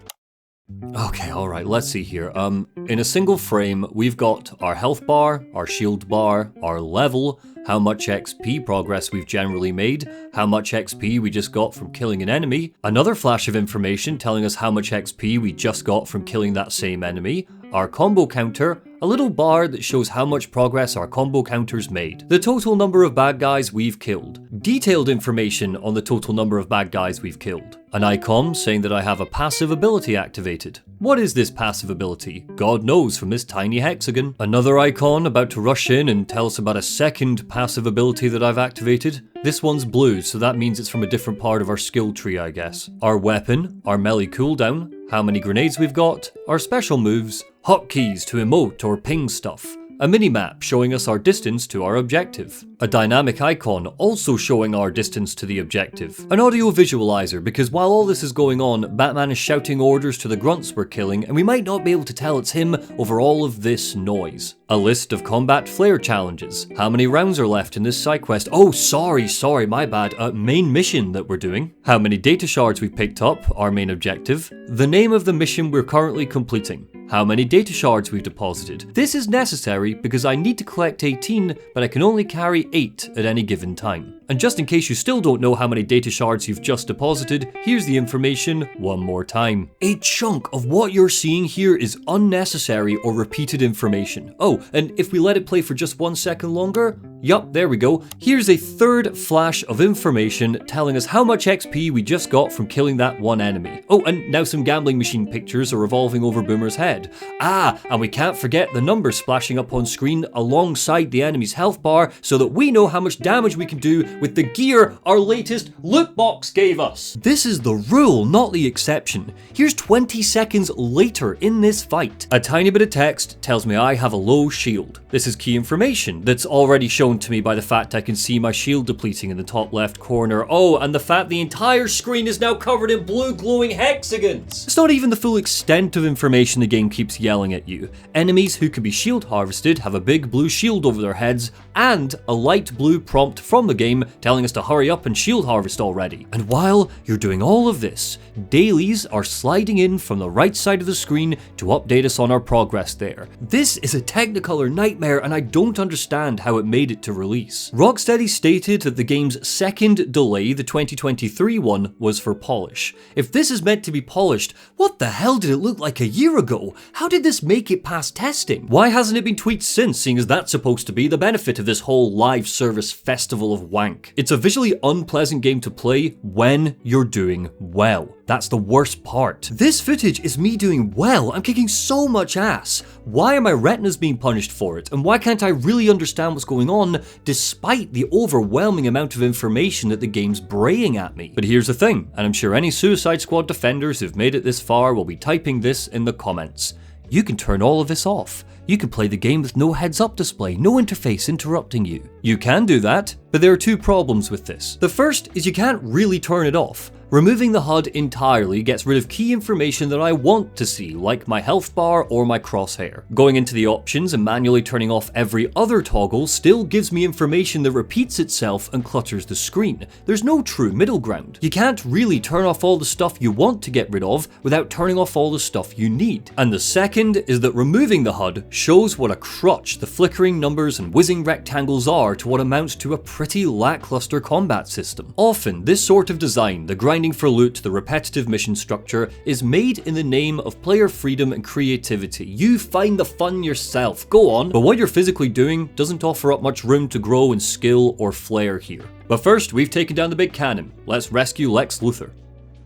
S1: Okay, alright, let's see here. In a single frame, we've got our health bar, our shield bar, our level, how much XP progress we've generally made, how much XP we just got from killing an enemy, another flash of information telling us how much XP we just got from killing that same enemy, our combo counter, a little bar that shows how much progress our combo counters made, the total number of bad guys we've killed, detailed information on the total number of bad guys we've killed, an icon saying that I have a passive ability activated. What is this passive ability? God knows from this tiny hexagon. Another icon about to rush in and tell us about a second passive ability that I've activated. This one's blue, so that means it's from a different part of our skill tree, I guess. Our weapon, our melee cooldown, how many grenades we've got, our special moves, hotkeys to emote or ping stuff, a minimap showing us our distance to our objective, a dynamic icon also showing our distance to the objective, an audio visualizer because while all this is going on, Batman is shouting orders to the grunts we're killing and we might not be able to tell it's him over all of this noise. A list of combat flare challenges, how many rounds are left in this side quest, oh sorry, my bad, main mission that we're doing, how many data shards we've picked up, our main objective, the name of the mission we're currently completing, how many data shards we've deposited. This is necessary because I need to collect 18, but I can only carry 8 at any given time. And just in case you still don't know how many data shards you've just deposited, here's the information one more time. A chunk of what you're seeing here is unnecessary or repeated information. Oh, and if we let it play for just 1 second longer, yup, there we go. Here's a third flash of information telling us how much XP we just got from killing that one enemy. Oh, and now some gambling machine pictures are revolving over Boomer's head. Ah, and we can't forget the numbers splashing up on screen alongside the enemy's health bar so that we know how much damage we can do with the gear our latest loot box gave us. This is the rule, not the exception. Here's 20 seconds later in this fight. A tiny bit of text tells me I have a low shield. This is key information that's already shown to me by the fact I can see my shield depleting in the top left corner. Oh, and the fact the entire screen is now covered in blue glowing hexagons. It's not even the full extent of information the game keeps yelling at you. Enemies who can be shield harvested have a big blue shield over their heads and a light blue prompt from the game telling us to hurry up and shield harvest already. And while you're doing all of this, dailies are sliding in from the right side of the screen to update us on our progress there. This is a Technicolor nightmare and I don't understand how it made it to release. Rocksteady stated that the game's second delay, the 2023 one, was for polish. If this is meant to be polished, what the hell did it look like a year ago? How did this make it past testing? Why hasn't it been tweaked since, seeing as that's supposed to be the benefit of this whole live service festival of wank? It's a visually unpleasant game to play when you're doing well. That's the worst part. This footage is me doing well. I'm kicking so much ass. Why are my retinas being punished for it? And why can't I really understand what's going on despite the overwhelming amount of information that the game's braying at me? But here's the thing, and I'm sure any Suicide Squad defenders who've made it this far will be typing this in the comments. You can turn all of this off. You can play the game with no heads-up display, no interface interrupting you. You can do that, but there are two problems with this. The first is you can't really turn it off. Removing the HUD entirely gets rid of key information that I want to see, like my health bar or my crosshair. Going into the options and manually turning off every other toggle still gives me information that repeats itself and clutters the screen. There's no true middle ground. You can't really turn off all the stuff you want to get rid of without turning off all the stuff you need. And the second is that removing the HUD shows what a crutch the flickering numbers and whizzing rectangles are to what amounts to a pretty lackluster combat system. Often, this sort of design, the grinding for loot, the repetitive mission structure, is made in the name of player freedom and creativity. You find the fun yourself, go on. But what you're physically doing doesn't offer up much room to grow in skill or flair here. But first, we've taken down the big cannon. Let's rescue Lex Luthor.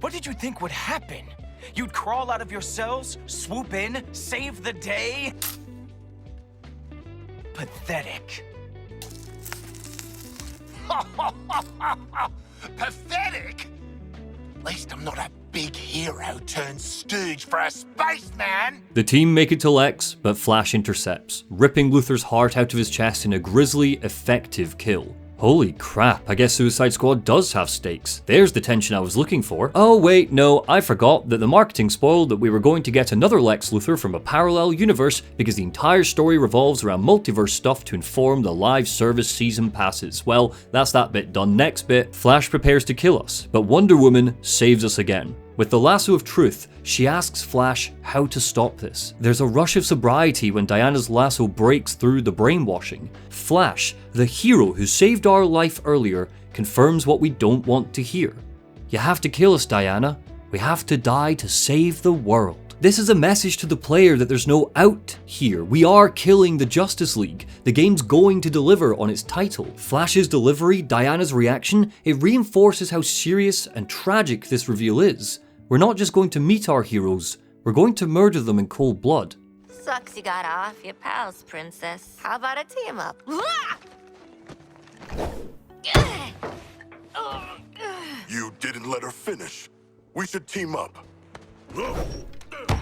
S17: What did you think would happen? You'd crawl out of your cells, swoop in, save the day? Pathetic.
S15: Pathetic? At least I'm not a big hero turned stooge for a spaceman.
S1: The team make it to Lex, but Flash intercepts, ripping Luthor's heart out of his chest in a grisly, effective kill. Holy crap, I guess Suicide Squad does have stakes. There's the tension I was looking for. Oh wait, no, I forgot that the marketing spoiled that we were going to get another Lex Luthor from a parallel universe because the entire story revolves around multiverse stuff to inform the live service season passes. Well, that's that bit done. Next bit, Flash prepares to kill us, but Wonder Woman saves us again. With the lasso of truth, she asks Flash how to stop this. There's a rush of sobriety when Diana's lasso breaks through the brainwashing. Flash, the hero who saved our life earlier, confirms what we don't want to hear. You have to kill us, Diana. We have to die to save the world. This is a message to the player that there's no out here. We are killing the Justice League. The game's going to deliver on its title. Flash's delivery, Diana's reaction, it reinforces how serious and tragic this reveal is. We're not just going to meet our heroes, we're going to murder them in cold blood.
S4: Sucks you got off your pals, princess. How about a team up?
S2: You didn't let her finish. We should team up.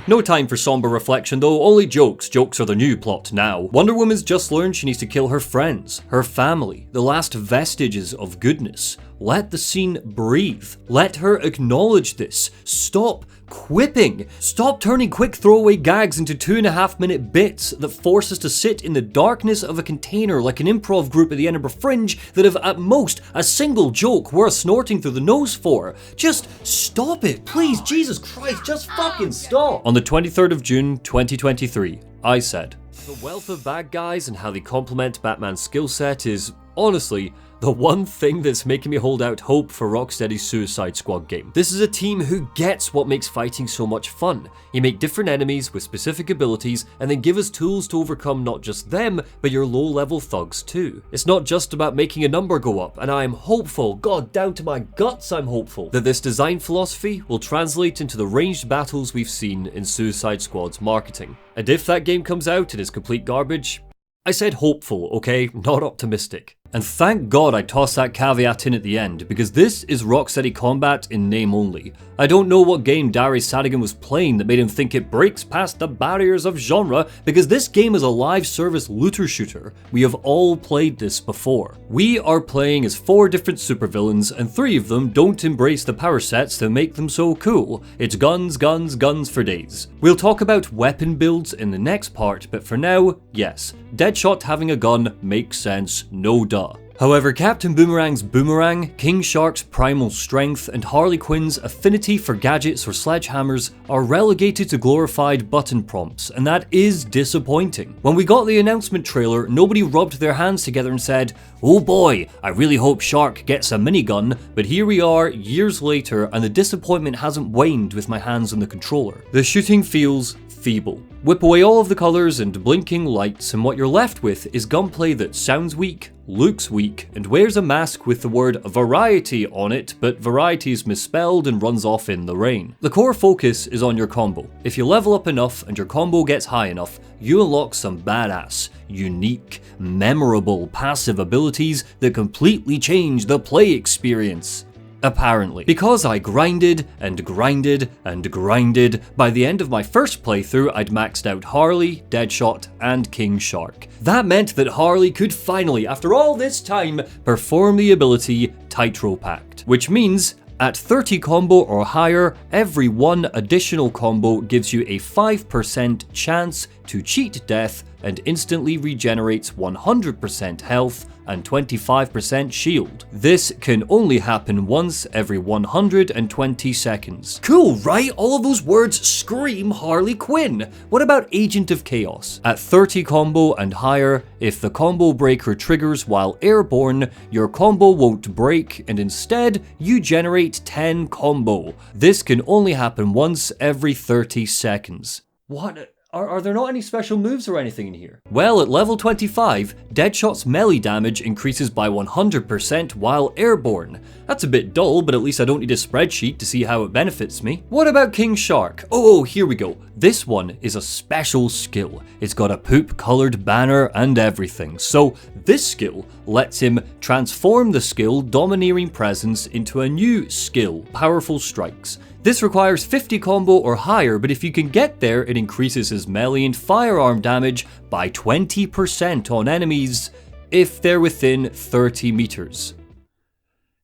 S1: No time for somber reflection though, only jokes. Jokes are the new plot now. Wonder Woman's just learned she needs to kill her friends, her family, the last vestiges of goodness. Let the scene breathe. Let her acknowledge this. Stop quipping. Stop turning quick throwaway gags into 2.5-minute bits that force us to sit in the darkness of a container like an improv group at the Edinburgh Fringe that have at most a single joke worth snorting through the nose for. Just stop it, please. Jesus Christ, just fucking stop. On the 23rd of June, 2023, I said, the wealth of bad guys and how they complement Batman's skill set is, honestly, the one thing that's making me hold out hope for Rocksteady's Suicide Squad game. This is a team who gets what makes fighting so much fun. You make different enemies with specific abilities and then give us tools to overcome not just them, but your low-level thugs too. It's not just about making a number go up, and I am hopeful, God, down to my guts I'm hopeful, that this design philosophy will translate into the ranged battles we've seen in Suicide Squad's marketing. And if that game comes out and is complete garbage, I said hopeful, okay, not optimistic. And thank God I tossed that caveat in at the end, because this is Rocksteady combat in name only. I don't know what game Darius Sadigan was playing that made him think it breaks past the barriers of genre, because this game is a live service looter shooter. We have all played this before. We are playing as 4 different supervillains, and 3 of them don't embrace the power sets that make them so cool. It's guns, guns, guns for days. We'll talk about weapon builds in the next part, but for now, yes, Deadshot having a gun makes sense, no duh. However, Captain Boomerang's boomerang, King Shark's primal strength, and Harley Quinn's affinity for gadgets or sledgehammers are relegated to glorified button prompts, and that is disappointing. When we got the announcement trailer, nobody rubbed their hands together and said, "Oh boy, I really hope Shark gets a minigun," but here we are years later and the disappointment hasn't waned with my hands on the controller. The shooting feels feeble. Whip away all of the colours and blinking lights, and what you're left with is gunplay that sounds weak, looks weak, and wears a mask with the word variety on it, but variety is misspelled and runs off in the rain. The core focus is on your combo. If you level up enough and your combo gets high enough, you unlock some badass, unique, memorable passive abilities that completely change the play experience. Apparently. Because I grinded and grinded and grinded, by the end of my first playthrough I'd maxed out Harley, Deadshot, and King Shark. That meant that Harley could finally, after all this time, perform the ability Tightrope Act, which means At 30 combo or higher, every 1 additional combo gives you a 5% chance to cheat death and instantly regenerates 100% health and 25% shield. This can only happen once every 120 seconds. Cool, right? All of those words scream Harley Quinn. What about Agent of Chaos? At 30 combo and higher, if the combo breaker triggers while airborne, your combo won't break and instead you generate 10 combo. This can only happen once every 30 seconds. What? Are there not any special moves or anything in here? Well, at level 25, Deadshot's melee damage increases by 100% while airborne. That's a bit dull, but at least I don't need a spreadsheet to see how it benefits me. What about King Shark? Oh, here we go. This one is a special skill. It's got a poop-colored banner and everything. So this skill lets him transform the skill Domineering Presence into a new skill, Powerful Strikes. This requires 50 combo or higher, but if you can get there, it increases his melee and firearm damage by 20% on enemies if they're within 30 meters.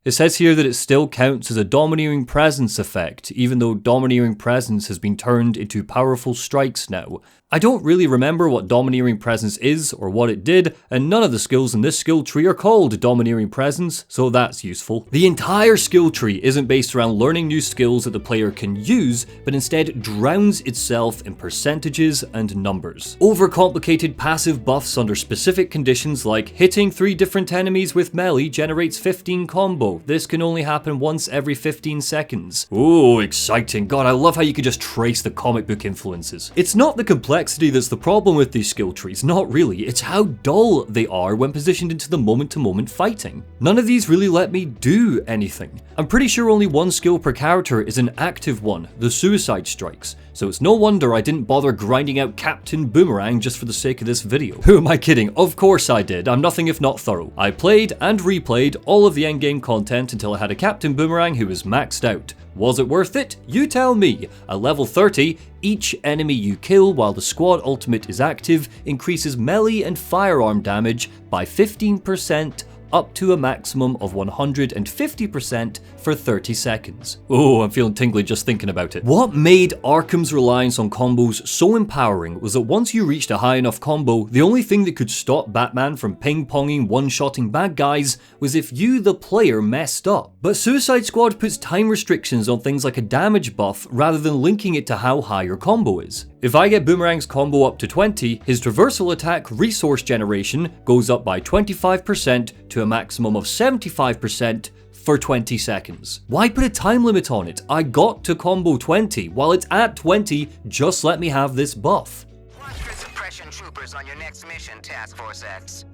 S1: It says here that it still counts as a Domineering Presence effect, even though Domineering Presence has been turned into Powerful Strikes now. I don't really remember what Domineering Presence is or what it did, and none of the skills in this skill tree are called Domineering Presence, so that's useful. The entire skill tree isn't based around learning new skills that the player can use, but instead drowns itself in percentages and numbers. Overcomplicated passive buffs under specific conditions like hitting 3 different enemies with melee generates 15 combo. This can only happen once every 15 seconds. Ooh, exciting. God, I love how you can just trace the comic book influences. It's not the complexity that's the problem with these skill trees, not really. It's how dull they are when positioned into the moment-to-moment fighting. None of these really let me do anything. I'm pretty sure only one skill per character is an active one, the Suicide Strikes. So it's no wonder I didn't bother grinding out Captain Boomerang just for the sake of this video. Who am I kidding? Of course I did. I'm nothing if not thorough. I played and replayed all of the endgame content until I had a Captain Boomerang who was maxed out. Was it worth it? You tell me. At level 30, each enemy you kill while the squad ultimate is active increases melee and firearm damage by 15% up to a maximum of 150% for 30 seconds. Oh, I'm feeling tingly just thinking about it. What made Arkham's reliance on combos so empowering was that once you reached a high enough combo, the only thing that could stop Batman from ping-ponging one-shotting bad guys was if you, the player, messed up. But Suicide Squad puts time restrictions on things like a damage buff rather than linking it to how high your combo is. If I get Boomerang's combo up to 20, his traversal attack resource generation goes up by 25% to a maximum of 75% for 20 seconds. Why put a time limit on it? I got to combo 20. While it's at 20, just let me have this buff.
S3: Watch for suppression troopers on your next mission, Task Force X.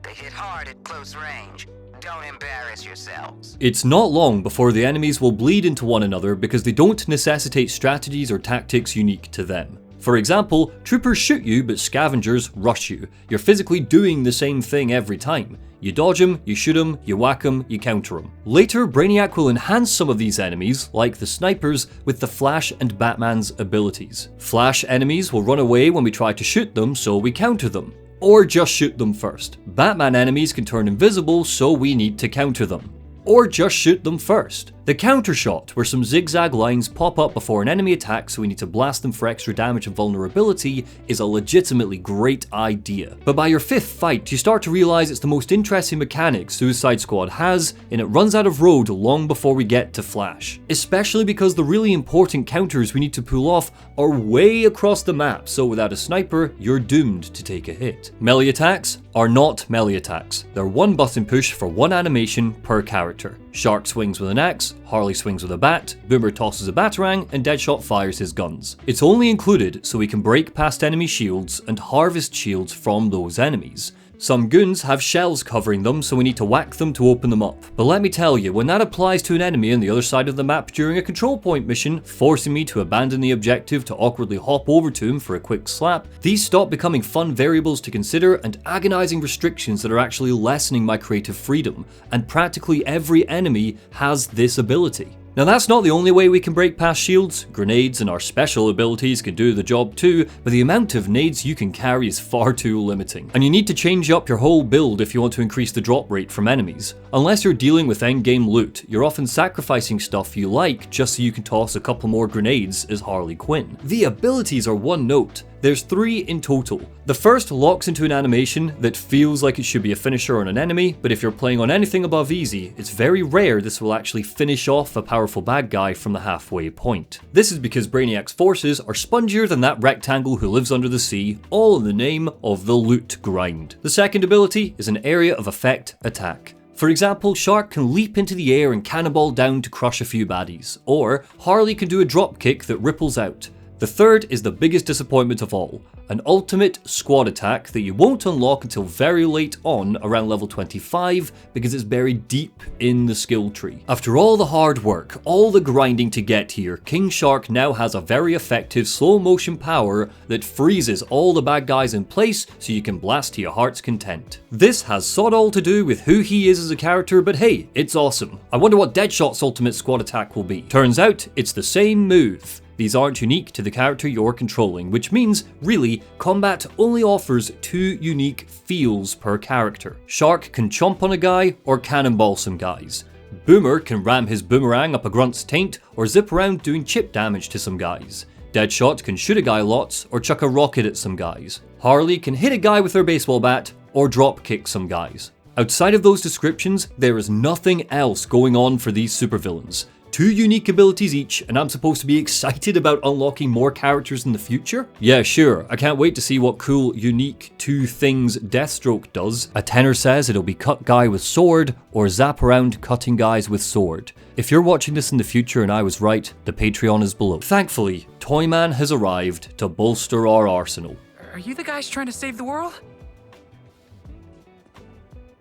S3: They hit hard at close range. Don't embarrass yourselves.
S1: It's not long before the enemies will bleed into one another because they don't necessitate strategies or tactics unique to them. For example, troopers shoot you but scavengers rush you. You're physically doing the same thing every time. You dodge them, you shoot them, you whack them, you counter them. Later, Brainiac will enhance some of these enemies, like the snipers, with the Flash and Batman's abilities. Flash enemies will run away when we try to shoot them, so we counter them. Or just shoot them first. Batman enemies can turn invisible, so we need to counter them. Or just shoot them first. The counter shot, where some zigzag lines pop up before an enemy attack so we need to blast them for extra damage and vulnerability, is a legitimately great idea. But by your 5th fight, you start to realize it's the most interesting mechanic Suicide Squad has, and it runs out of road long before we get to Flash. Especially because the really important counters we need to pull off are way across the map, so without a sniper, you're doomed to take a hit. Melee attacks are not melee attacks. They're one button push for one animation per character. Shark swings with an axe, Harley swings with a bat, Boomer tosses a batarang, and Deadshot fires his guns. It's only included so we can break past enemy shields and harvest shields from those enemies. Some goons have shells covering them, so we need to whack them to open them up. But let me tell you, when that applies to an enemy on the other side of the map during a control point mission, forcing me to abandon the objective to awkwardly hop over to him for a quick slap, these stop becoming fun variables to consider and agonizing restrictions that are actually lessening my creative freedom, and practically every enemy has this ability. Now that's not the only way we can break past shields. Grenades and our special abilities can do the job too, but the amount of nades you can carry is far too limiting. And you need to change up your whole build if you want to increase the drop rate from enemies. Unless you're dealing with endgame loot, you're often sacrificing stuff you like just so you can toss a couple more grenades as Harley Quinn. The abilities are one note. There's 3 in total. The first locks into an animation that feels like it should be a finisher on an enemy, but if you're playing on anything above easy, it's very rare this will actually finish off a powerful bad guy from the halfway point. This is because Brainiac's forces are spongier than that rectangle who lives under the sea, all in the name of the loot grind. The second ability is an area of effect attack. For example, Shark can leap into the air and cannonball down to crush a few baddies, or Harley can do a drop kick that ripples out. The third is the biggest disappointment of all, an ultimate squad attack that you won't unlock until very late on, around level 25, because it's buried deep in the skill tree. After all the hard work, all the grinding to get here, King Shark now has a very effective slow motion power that freezes all the bad guys in place so you can blast to your heart's content. This has sod all to do with who he is as a character, but hey, it's awesome. I wonder what Deadshot's ultimate squad attack will be. Turns out, it's the same move. These aren't unique to the character you're controlling, which means, really, combat only offers 2 unique feels per character. Shark can chomp on a guy or cannonball some guys. Boomer can ram his boomerang up a grunt's taint or zip around doing chip damage to some guys. Deadshot can shoot a guy lots or chuck a rocket at some guys. Harley can hit a guy with her baseball bat or drop kick some guys. Outside of those descriptions, there is nothing else going on for these supervillains. 2 unique abilities each, and I'm supposed to be excited about unlocking more characters in the future? Yeah, sure, I can't wait to see what cool, unique 2 things Deathstroke does. A tenor says it'll be cut guy with sword, or zap around cutting guys with sword. If you're watching this in the future and I was right, the Patreon is below. Thankfully, Toyman has arrived to bolster our arsenal.
S16: Are you the guys trying to save the world?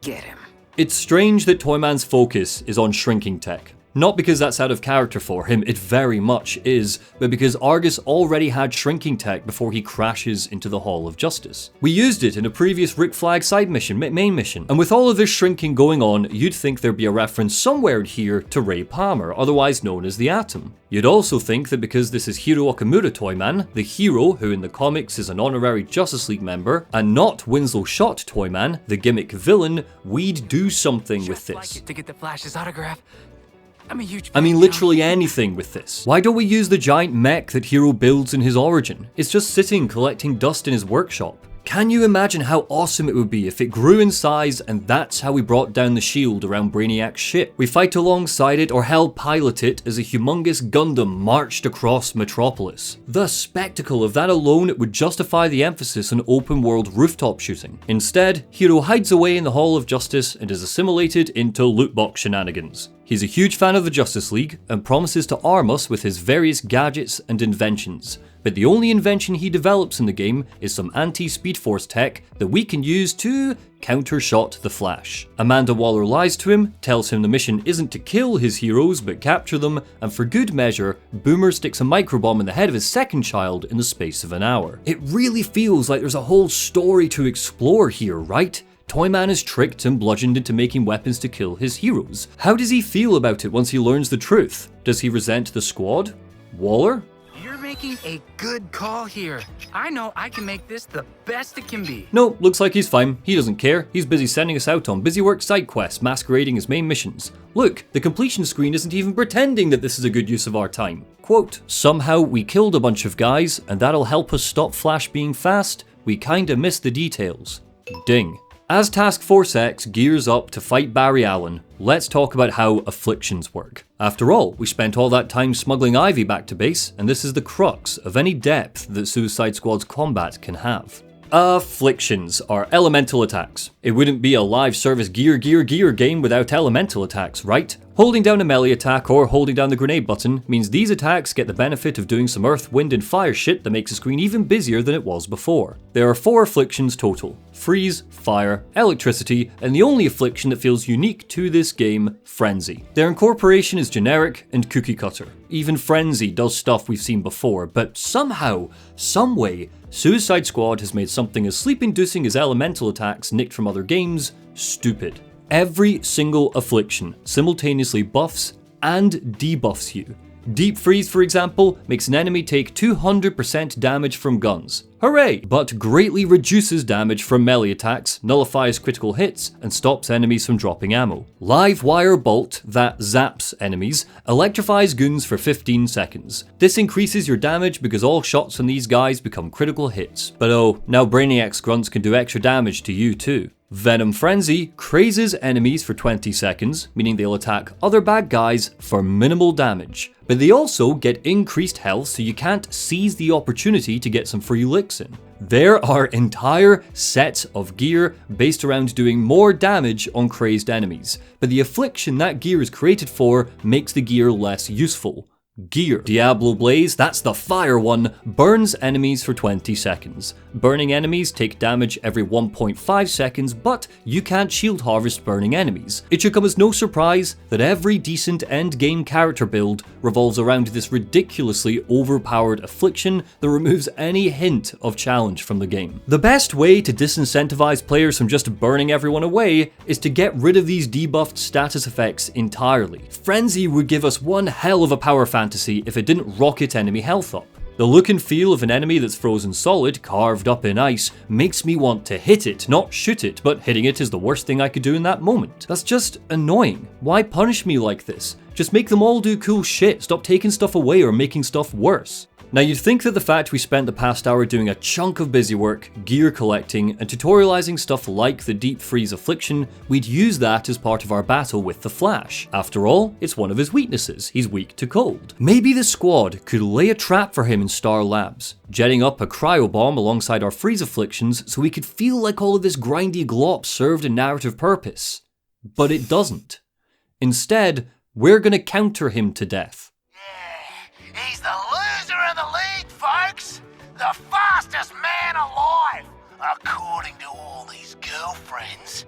S16: Get him.
S1: It's strange that Toyman's focus is on shrinking tech. Not because that's out of character for him, it very much is, but because Argus already had shrinking tech before he crashes into the Hall of Justice. We used it in a previous Rick Flag side mission, main mission, and with all of this shrinking going on, you'd think there'd be a reference somewhere here to Ray Palmer, otherwise known as the Atom. You'd also think that because this is Hiro Okamura Toyman, the hero who in the comics is an honorary Justice League member, and not Winslow Shot Toyman, the gimmick villain, we'd do something with this.
S16: Like it to get the Flash's autograph.
S1: I mean literally anything with this. Why don't we use the giant mech that Hiro builds in his origin? It's just sitting collecting dust in his workshop. Can you imagine how awesome it would be if it grew in size and that's how we brought down the shield around Brainiac's ship? We fight alongside it or hell pilot it as a humongous Gundam marched across Metropolis. The spectacle of that alone would justify the emphasis on open world rooftop shooting. Instead, Hiro hides away in the Hall of Justice and is assimilated into loot box shenanigans. He's a huge fan of the Justice League and promises to arm us with his various gadgets and inventions. But the only invention he develops in the game is some anti-Speed Force tech that we can use to countershot the Flash. Amanda Waller lies to him, tells him the mission isn't to kill his heroes but capture them, and for good measure, Boomer sticks a microbomb in the head of his second child in the space of an hour. It really feels like there's a whole story to explore here, right? Toyman is tricked and bludgeoned into making weapons to kill his heroes. How does he feel about it once he learns the truth? Does he resent the squad? Waller?
S16: You're making a good call here. I know I can make this the best it can be.
S1: No, looks like he's fine. He doesn't care. He's busy sending us out on busy work side quests masquerading as main missions. Look, the completion screen isn't even pretending that this is a good use of our time. Quote, somehow we killed a bunch of guys and that'll help us stop Flash being fast. We kinda missed the details. Ding. As Task Force X gears up to fight Barry Allen, let's talk about how afflictions work. After all, we spent all that time smuggling Ivy back to base, and this is the crux of any depth that Suicide Squad's combat can have. Afflictions are elemental attacks. It wouldn't be a live service gear game without elemental attacks, right? Holding down a melee attack or holding down the grenade button means these attacks get the benefit of doing some earth, wind and fire shit that makes the screen even busier than it was before. There are 4 afflictions total: freeze, fire, electricity, and the only affliction that feels unique to this game, frenzy. Their incorporation is generic and cookie cutter. Even frenzy does stuff we've seen before, but somehow, someway, Suicide Squad has made something as sleep-inducing as elemental attacks nicked from other games stupid. Every single affliction simultaneously buffs and debuffs you. Deep Freeze, for example, makes an enemy take 200% damage from guns. Hooray! But greatly reduces damage from melee attacks, nullifies critical hits, and stops enemies from dropping ammo. Live Wire Bolt, that zaps enemies, electrifies goons for 15 seconds. This increases your damage because all shots from these guys become critical hits. But oh, now Brainiac's grunts can do extra damage to you too. Venom Frenzy crazes enemies for 20 seconds, meaning they'll attack other bad guys for minimal damage. But they also get increased health, so you can't seize the opportunity to get some free licks in. There are entire sets of gear based around doing more damage on crazed enemies, but the affliction that gear is created for makes the gear less useful. Gear. Diablo Blaze, that's the fire one, burns enemies for 20 seconds. Burning enemies take damage every 1.5 seconds, but you can't shield harvest burning enemies. It should come as no surprise that every decent endgame character build revolves around this ridiculously overpowered affliction that removes any hint of challenge from the game. The best way to disincentivize players from just burning everyone away is to get rid of these debuffed status effects entirely. Frenzy would give us one hell of a power fantasy if it didn't rocket enemy health up. The look and feel of an enemy that's frozen solid, carved up in ice, makes me want to hit it, not shoot it, but hitting it is the worst thing I could do in that moment. That's just annoying. Why punish me like this? Just make them all do cool shit, stop taking stuff away or making stuff worse. Now you'd think that the fact we spent the past hour doing a chunk of busy work, gear collecting, and tutorializing stuff like the Deep Freeze affliction, we'd use that as part of our battle with the Flash. After all, it's one of his weaknesses, he's weak to cold. Maybe the squad could lay a trap for him in Star Labs, jetting up a cryo bomb alongside our freeze afflictions so we could feel like all of this grindy glop served a narrative purpose. But it doesn't. Instead, we're gonna counter him to death.
S15: He's the loser of the league, folks! The fastest man alive! According to all these girlfriends.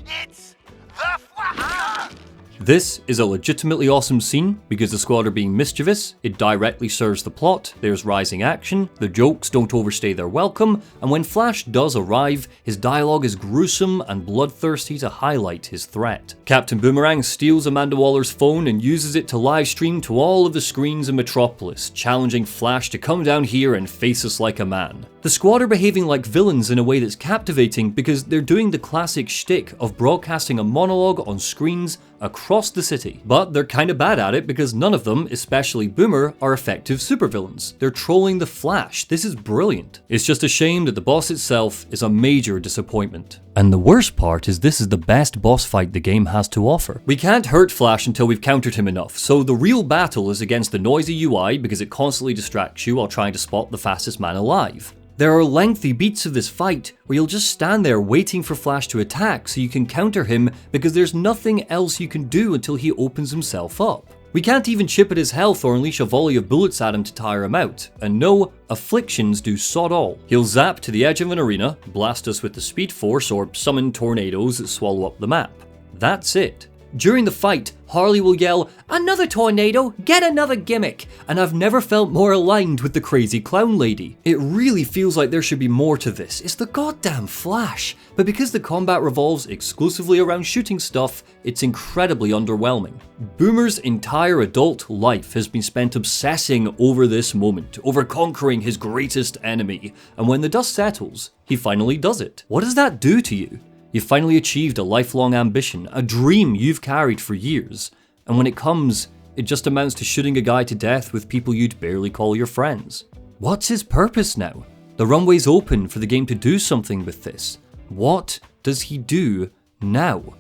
S15: It's the Flash!
S1: This is a legitimately awesome scene because the squad are being mischievous, it directly serves the plot, there's rising action, the jokes don't overstay their welcome, and when Flash does arrive, his dialogue is gruesome and bloodthirsty to highlight his threat. Captain Boomerang steals Amanda Waller's phone and uses it to livestream to all of the screens in Metropolis, challenging Flash to come down here and face us like a man. The squad are behaving like villains in a way that's captivating because they're doing the classic shtick of broadcasting a monologue on screens across the city. But they're kinda bad at it because none of them, especially Boomer, are effective supervillains. They're trolling the Flash. This is brilliant. It's just a shame that the boss itself is a major disappointment. And the worst part is this is the best boss fight the game has to offer. We can't hurt Flash until we've countered him enough, so the real battle is against the noisy UI because it constantly distracts you while trying to spot the fastest man alive. There are lengthy beats of this fight where you'll just stand there waiting for Flash to attack so you can counter him because there's nothing else you can do until he opens himself up. We can't even chip at his health or unleash a volley of bullets at him to tire him out, and no, afflictions do sod all. He'll zap to the edge of an arena, blast us with the Speed Force, or summon tornadoes that swallow up the map. That's it. During the fight, Harley will yell, "Another tornado, get another gimmick," and I've never felt more aligned with the crazy clown lady. It really feels like there should be more to this. It's the goddamn Flash. But because the combat revolves exclusively around shooting stuff, it's incredibly underwhelming. Boomer's entire adult life has been spent obsessing over this moment, over conquering his greatest enemy, and when the dust settles, he finally does it. What does that do to you? You've finally achieved a lifelong ambition, a dream you've carried for years, and when it comes, it just amounts to shooting a guy to death with people you'd barely call your friends. What's his purpose now? The runway's open for the game to do something with this. What does he do now?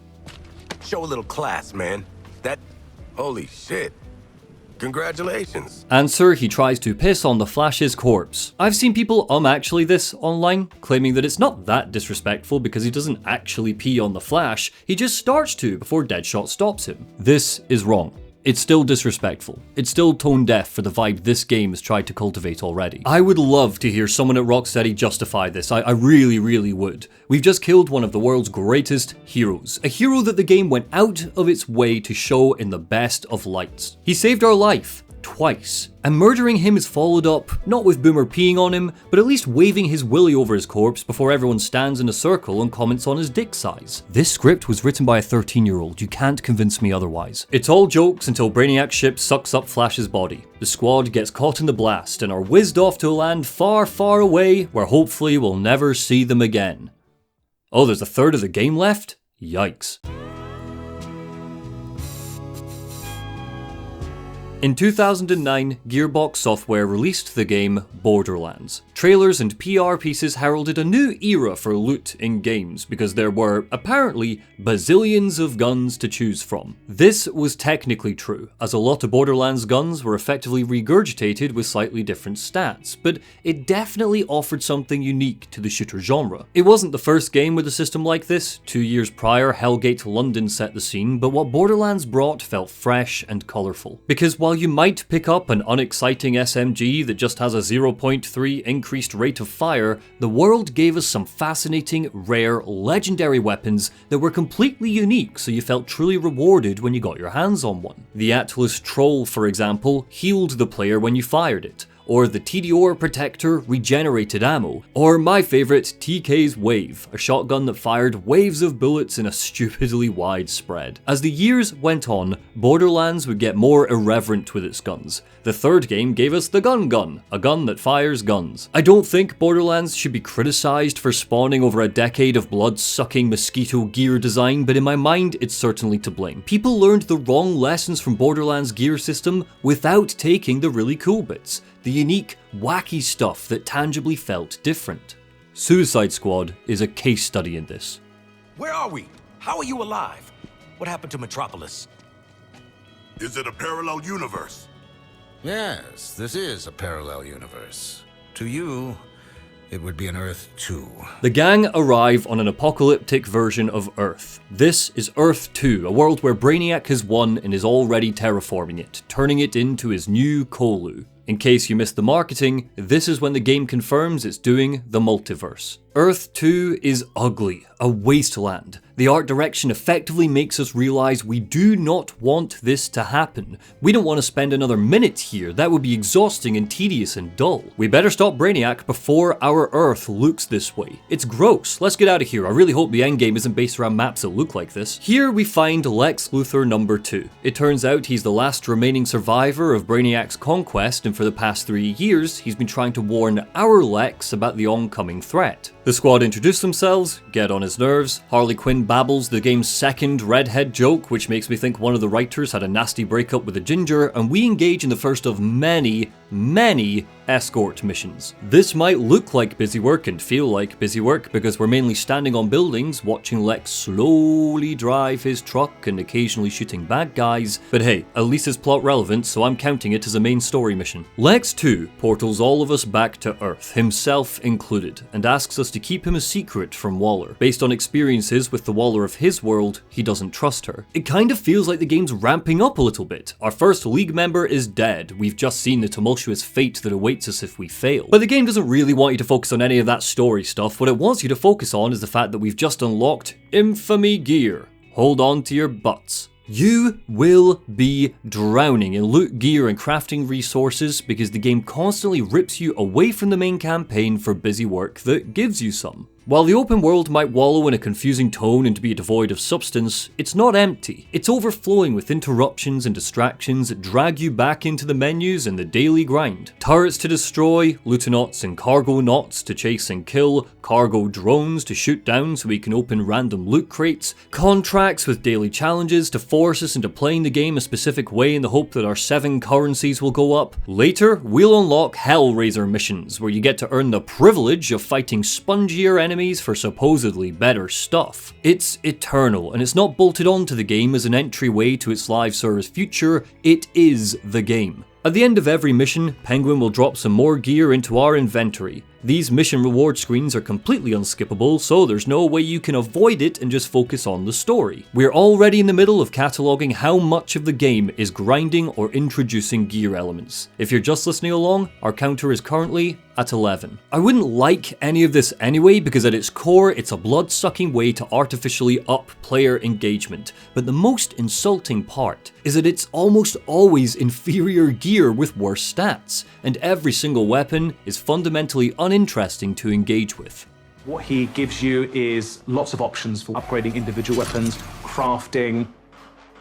S6: Show a little class, man. Holy shit. Congratulations.
S1: Answer, he tries to piss on the Flash's corpse. I've seen people actually this online, claiming that it's not that disrespectful because he doesn't actually pee on the Flash, he just starts to before Deadshot stops him. This is wrong. It's still disrespectful. It's still tone deaf for the vibe this game has tried to cultivate already. I would love to hear someone at Rocksteady justify this. I really, really would. We've just killed one of the world's greatest heroes. A hero that the game went out of its way to show in the best of lights. He saved our life twice, and murdering him is followed up, not with Boomer peeing on him, but at least waving his willy over his corpse before everyone stands in a circle and comments on his dick size. This script was written by a 13-year-old, you can't convince me otherwise. It's all jokes until Brainiac's ship sucks up Flash's body. The squad gets caught in the blast and are whizzed off to a land far, far away where hopefully we'll never see them again. Oh, there's a third of the game left? Yikes. In 2009, Gearbox Software released the game Borderlands. Trailers and PR pieces heralded a new era for loot in games because there were, apparently, bazillions of guns to choose from. This was technically true, as a lot of Borderlands guns were effectively regurgitated with slightly different stats, but it definitely offered something unique to the shooter genre. It wasn't the first game with a system like this. 2 years prior, Hellgate London set the scene, but what Borderlands brought felt fresh and colourful. Because while you might pick up an unexciting SMG that just has a 0.3 increased rate of fire, the world gave us some fascinating, rare, legendary weapons that were completely unique, so you felt truly rewarded when you got your hands on one. The Atlas Troll, for example, healed the player when you fired it, or the TDOR Protector regenerated ammo, or my favourite, TK's Wave, a shotgun that fired waves of bullets in a stupidly wide spread. As the years went on, Borderlands would get more irreverent with its guns. The third game gave us the Gun, a gun that fires guns. I don't think Borderlands should be criticised for spawning over a decade of blood-sucking Mosquito gear design, but in my mind it's certainly to blame. People learned the wrong lessons from Borderlands' gear system without taking the really cool bits. The unique, wacky stuff that tangibly felt different. Suicide Squad is a case study in this.
S6: Where are we? How are you alive? What happened to Metropolis?
S2: Is it a parallel universe?
S18: Yes, this is a parallel universe. To you, it would be an Earth 2.
S1: The gang arrive on an apocalyptic version of Earth. This is Earth 2, a world where Brainiac has won and is already terraforming it, turning it into his new Colu. In case you missed the marketing, this is when the game confirms it's doing the multiverse. Earth 2 is ugly, a wasteland. The art direction effectively makes us realize we do not want this to happen. We don't want to spend another minute here, that would be exhausting and tedious and dull. We better stop Brainiac before our Earth looks this way. It's gross, let's get out of here. I really hope the endgame isn't based around maps that look like this. Here we find Lex Luthor number 2. It turns out he's the last remaining survivor of Brainiac's conquest, and for the past 3 years, he's been trying to warn our Lex about the oncoming threat. The squad introduce themselves, get on his nerves, Harley Quinn babbles the game's second redhead joke, which makes me think one of the writers had a nasty breakup with a ginger, and we engage in the first of many escort missions. This might look like busy work and feel like busy work because we're mainly standing on buildings watching Lex slowly drive his truck and occasionally shooting bad guys, but hey, at least it's plot relevant, so I'm counting it as a main story mission. Lex 2 portals all of us back to Earth, himself included, and asks us to keep him a secret from Waller. Based on experiences with the Waller of his world, he doesn't trust her. It kind of feels like the game's ramping up a little bit. Our first League member is dead, we've just seen the tumultuous fate that awaits us if we fail. But the game doesn't really want you to focus on any of that story stuff. What it wants you to focus on is the fact that we've just unlocked infamy gear. Hold on to your butts. You will be drowning in loot gear and crafting resources because the game constantly rips you away from the main campaign for busy work that gives you some. While the open world might wallow in a confusing tone and be devoid of substance, it's not empty. It's overflowing with interruptions and distractions that drag you back into the menus and the daily grind. Turrets to destroy, Lootenauts and cargo knots to chase and kill, cargo drones to shoot down so we can open random loot crates, contracts with daily challenges to force us into playing the game a specific way in the hope that our 7 currencies will go up. Later, we'll unlock Hellraiser missions, where you get to earn the privilege of fighting spongier enemies for supposedly better stuff. It's eternal, and it's not bolted onto the game as an entryway to its live service future, it is the game. At the end of every mission, Penguin will drop some more gear into our inventory. These mission reward screens are completely unskippable, so there's no way you can avoid it and just focus on the story. We're already in the middle of cataloguing how much of the game is grinding or introducing gear elements. If you're just listening along, our counter is currently at 11. I wouldn't like any of this anyway because at its core it's a blood-sucking way to artificially up player engagement, but the most insulting part is that it's almost always inferior gear with worse stats, and every single weapon is fundamentally uninteresting to engage with.
S19: What he gives you is lots of options for upgrading individual weapons, crafting.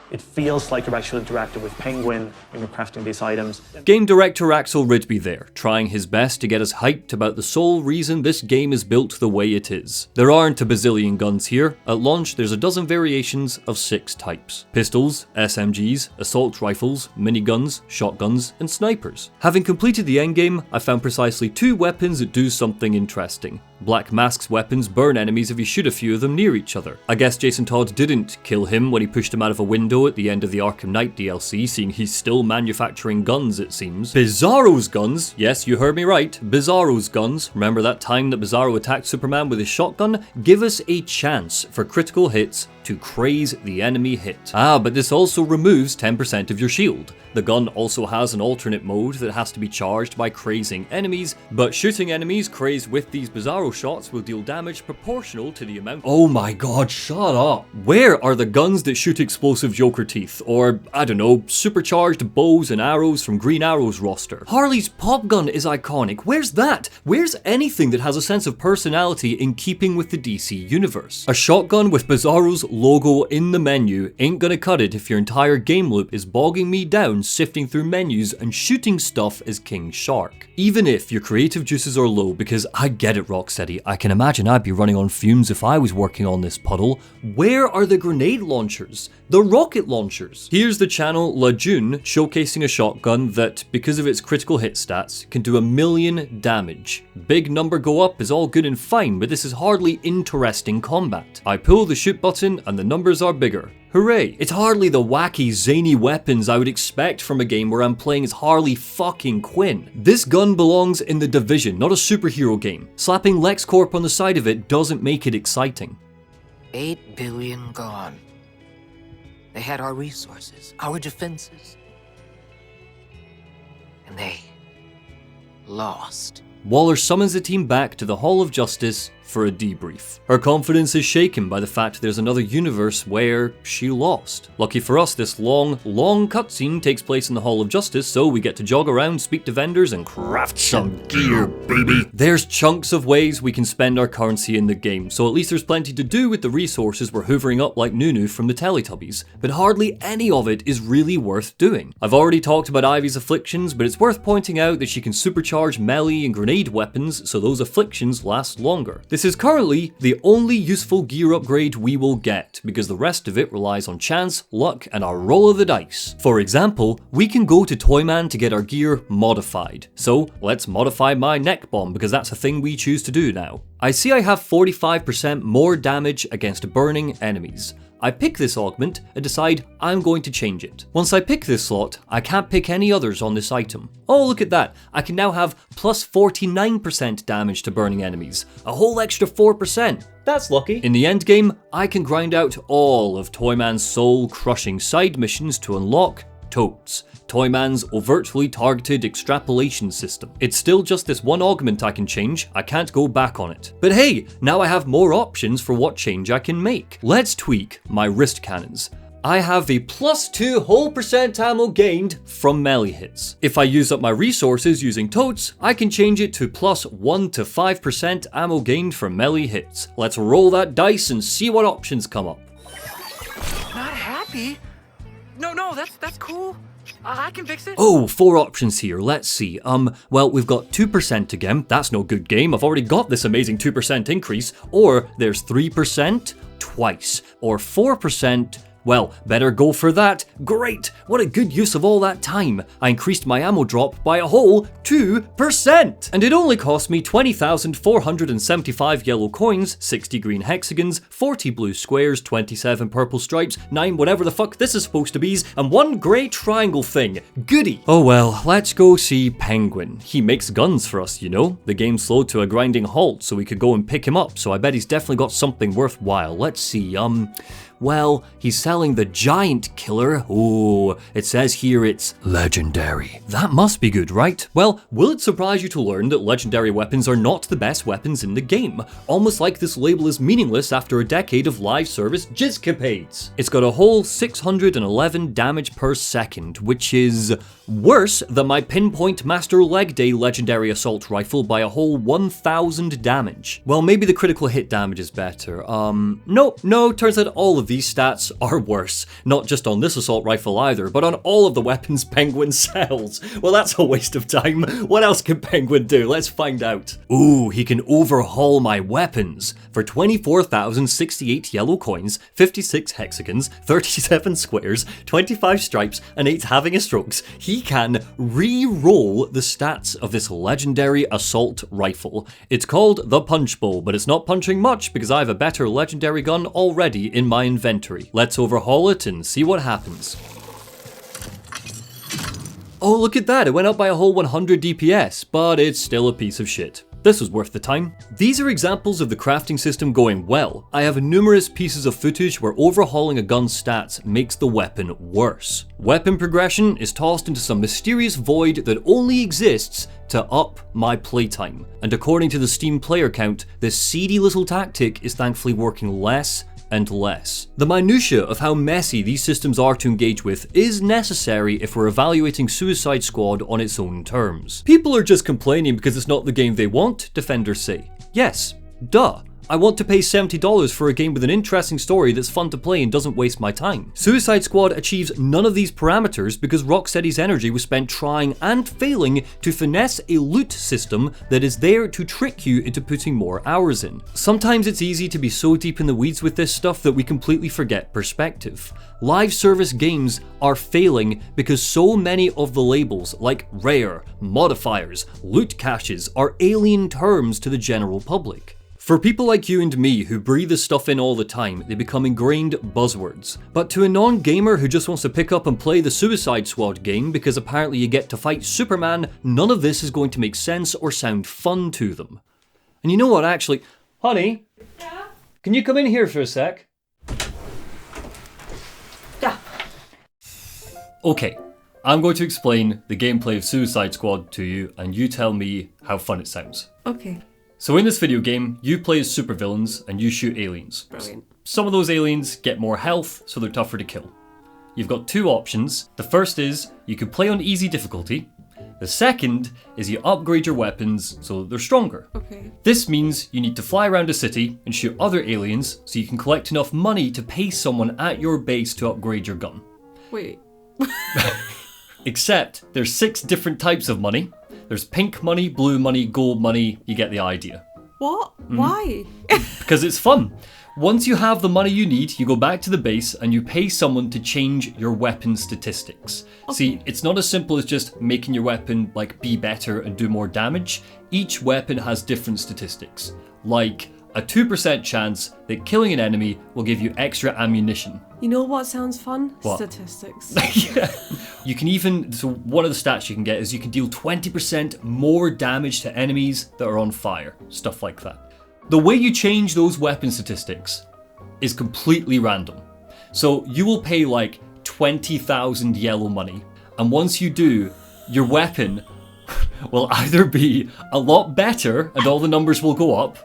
S19: It feels like you're actually interacting with Penguin when you're crafting these items.
S1: Game director Axel Ridby there, trying his best to get us hyped about the sole reason this game is built the way it is. There aren't a bazillion guns here. At launch, there's a dozen variations of 6 types. Pistols, SMGs, assault rifles, miniguns, shotguns, and snipers. Having completed the endgame, I found precisely 2 weapons that do something interesting. Black Mask's weapons burn enemies if you shoot a few of them near each other. I guess Jason Todd didn't kill him when he pushed him out of a window at the end of the Arkham Knight DLC, seeing he's still manufacturing guns, it seems. Bizarro's guns, yes, you heard me right, Bizarro's guns, remember that time that Bizarro attacked Superman with his shotgun? Give us a chance for critical hits to craze the enemy hit. But this also removes 10% of your shield. The gun also has an alternate mode that has to be charged by crazing enemies, but shooting enemies crazed with these Bizarro shots will deal damage proportional to the amount— Oh my god, shut up! Where are the guns that shoot explosive Joker teeth? Or, I don't know, supercharged bows and arrows from Green Arrow's roster? Harley's pop gun is iconic. Where's that? Where's anything that has a sense of personality in keeping with the DC universe? A shotgun with Bizarro's logo in the menu ain't gonna cut it if your entire game loop is bogging me down sifting through menus and shooting stuff as King Shark. Even if your creative juices are low, because I get it, Rocksteady, I can imagine I'd be running on fumes if I was working on this puddle, where are the grenade launchers? The rocket launchers? Here's the channel La June showcasing a shotgun that, because of its critical hit stats, can do 1,000,000 damage. Big number go up is all good and fine, but this is hardly interesting combat. I pull the shoot button and the numbers are bigger. Hooray! It's hardly the wacky, zany weapons I would expect from a game where I'm playing as Harley fucking Quinn. This gun belongs in The Division, not a superhero game. Slapping LexCorp on the side of it doesn't make it exciting.
S20: 8 billion gone. They had our resources, our defenses. And they lost.
S1: Waller summons the team back to the Hall of Justice for a debrief. Her confidence is shaken by the fact there's another universe where she lost. Lucky for us, this long cutscene takes place in the Hall of Justice, so we get to jog around, speak to vendors, and craft some gear, baby. There's chunks of ways we can spend our currency in the game, so at least there's plenty to do with the resources we're hoovering up like Nunu from the Teletubbies, but hardly any of it is really worth doing. I've already talked about Ivy's afflictions, but it's worth pointing out that she can supercharge melee and grenade weapons, so those afflictions last longer. This is currently the only useful gear upgrade we will get, because the rest of it relies on chance, luck, and our roll of the dice. For example, we can go to Toyman to get our gear modified. So let's modify my neck bomb, because that's a thing we choose to do now. I see I have 45% more damage against burning enemies. I pick this augment and decide I'm going to change it. Once I pick this slot, I can't pick any others on this item. Oh, look at that. I can now have plus 49% damage to burning enemies. A whole extra 4%. That's lucky. In the endgame, I can grind out all of Toyman's soul-crushing side missions to unlock Totes, Toyman's overtly targeted extrapolation system. It's still just this one augment I can change, I can't go back on it. But hey, now I have more options for what change I can make. Let's tweak my wrist cannons. I have a plus 2% ammo gained from melee hits. If I use up my resources using Totes, I can change it to plus 1 to 5% ammo gained from melee hits. Let's roll that dice and see what options come up.
S16: Not happy? No, that's cool. I can fix it.
S1: Oh, 4 options here. Let's see. Well, we've got 2% again. That's no good game. I've already got this amazing 2% increase. Or there's 3% twice. Or 4%. Well, better go for that. Great! What a good use of all that time. I increased my ammo drop by a whole 2%! And it only cost me 20,475 yellow coins, 60 green hexagons, 40 blue squares, 27 purple stripes, 9 whatever the fuck this is supposed to be, and 1 grey triangle thing. Goody! Oh well, let's go see Penguin. He makes guns for us, you know? The game slowed to a grinding halt so we could go and pick him up, so I bet he's definitely got something worthwhile. Let's see, Well, he's selling the giant killer. Ooh, it says here it's legendary. That must be good, right? Well, will it surprise you to learn that legendary weapons are not the best weapons in the game? Almost like this label is meaningless after a decade of live service Gizcapades. It's got a whole 611 damage per second, which is worse than my Pinpoint Master Leg Day legendary assault rifle by a whole 1000 damage. Well, maybe the critical hit damage is better. No, turns out all of these stats are worse. Not just on this assault rifle either, but on all of the weapons Penguin sells. Well, that's a waste of time. What else can Penguin do? Let's find out. Ooh, he can overhaul my weapons. For 24,068 yellow coins, 56 hexagons, 37 squares, 25 stripes, and 8 having a strokes, he can re-roll the stats of this legendary assault rifle. It's called the Punch Bowl, but it's not punching much because I have a better legendary gun already in my inventory. Let's overhaul it and see what happens. Oh, look at that, it went up by a whole 100 DPS, but it's still a piece of shit. This was worth the time. These are examples of the crafting system going well. I have numerous pieces of footage where overhauling a gun's stats makes the weapon worse. Weapon progression is tossed into some mysterious void that only exists to up my playtime. And according to the Steam player count, this seedy little tactic is thankfully working less and less. The minutiae of how messy these systems are to engage with is necessary if we're evaluating Suicide Squad on its own terms. People are just complaining because it's not the game they want, defenders say. Yes, duh. I want to pay $70 for a game with an interesting story that's fun to play and doesn't waste my time. Suicide Squad achieves none of these parameters because Rocksteady's energy was spent trying and failing to finesse a loot system that is there to trick you into putting more hours in. Sometimes it's easy to be so deep in the weeds with this stuff that we completely forget perspective. Live service games are failing because so many of the labels like rare, modifiers, loot caches are alien terms to the general public. For people like you and me who breathe this stuff in all the time, they become ingrained buzzwords. But to a non-gamer who just wants to pick up and play the Suicide Squad game because apparently you get to fight Superman, none of this is going to make sense or sound fun to them. And you know what, actually, honey, can you come in here for a sec?
S21: Yeah.
S1: Okay, I'm going to explain the gameplay of Suicide Squad to you and you tell me how fun it sounds.
S21: Okay.
S1: So in this video game, you play as supervillains and you shoot aliens.
S21: Brilliant.
S1: Some of those aliens get more health, so they're tougher to kill. You've got two options. The first is you can play on easy difficulty. The second is you upgrade your weapons so that they're stronger.
S21: Okay.
S1: This means you need to fly around a city and shoot other aliens so you can collect enough money to pay someone at your base to upgrade your gun.
S21: Wait.
S1: Except there's 6 different types of money. There's pink money, blue money, gold money, you get the idea.
S21: What? Why?
S1: Because it's fun. Once you have the money you need, you go back to the base and you pay someone to change your weapon statistics. Okay. See, it's not as simple as just making your weapon be better and do more damage. Each weapon has different statistics, like a 2% chance that killing an enemy will give you extra ammunition.
S21: You know what sounds fun?
S1: What?
S21: Statistics.
S1: Yeah. You can even, so one of the stats you can get is you can deal 20% more damage to enemies that are on fire. Stuff like that. The way you change those weapon statistics is completely random. So you will pay 20,000 yellow money. And once you do, your weapon will either be a lot better and all the numbers will go up,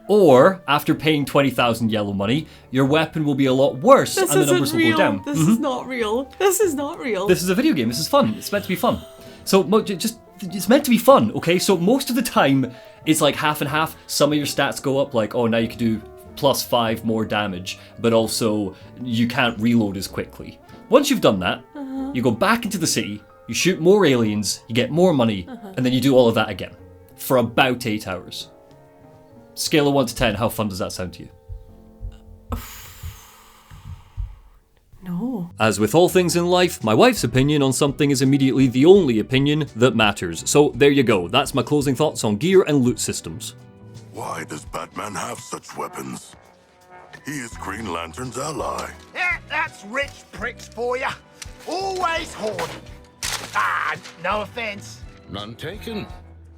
S1: or, after paying 20,000 yellow money, your weapon will be a lot worse and the numbers will go down.
S21: This is not real. This is not real.
S1: This is a video game. This is fun. It's meant to be fun. So, it's meant to be fun, okay? So, most of the time, it's half and half. Some of your stats go up, now you can do +5 more damage, but also, you can't reload as quickly. Once you've done that, you go back into the city, you shoot more aliens, you get more money, and then you do all of that again. For about 8 hours. Scale of 1 to 10, how fun does that sound to you?
S21: No.
S1: As with all things in life, my wife's opinion on something is immediately the only opinion that matters. So there you go, that's my closing thoughts on gear and loot systems.
S2: Why does Batman have such weapons? He is Green Lantern's ally.
S15: Yeah, that's rich pricks for you. Always hoarding. Ah, no offense.
S18: None taken.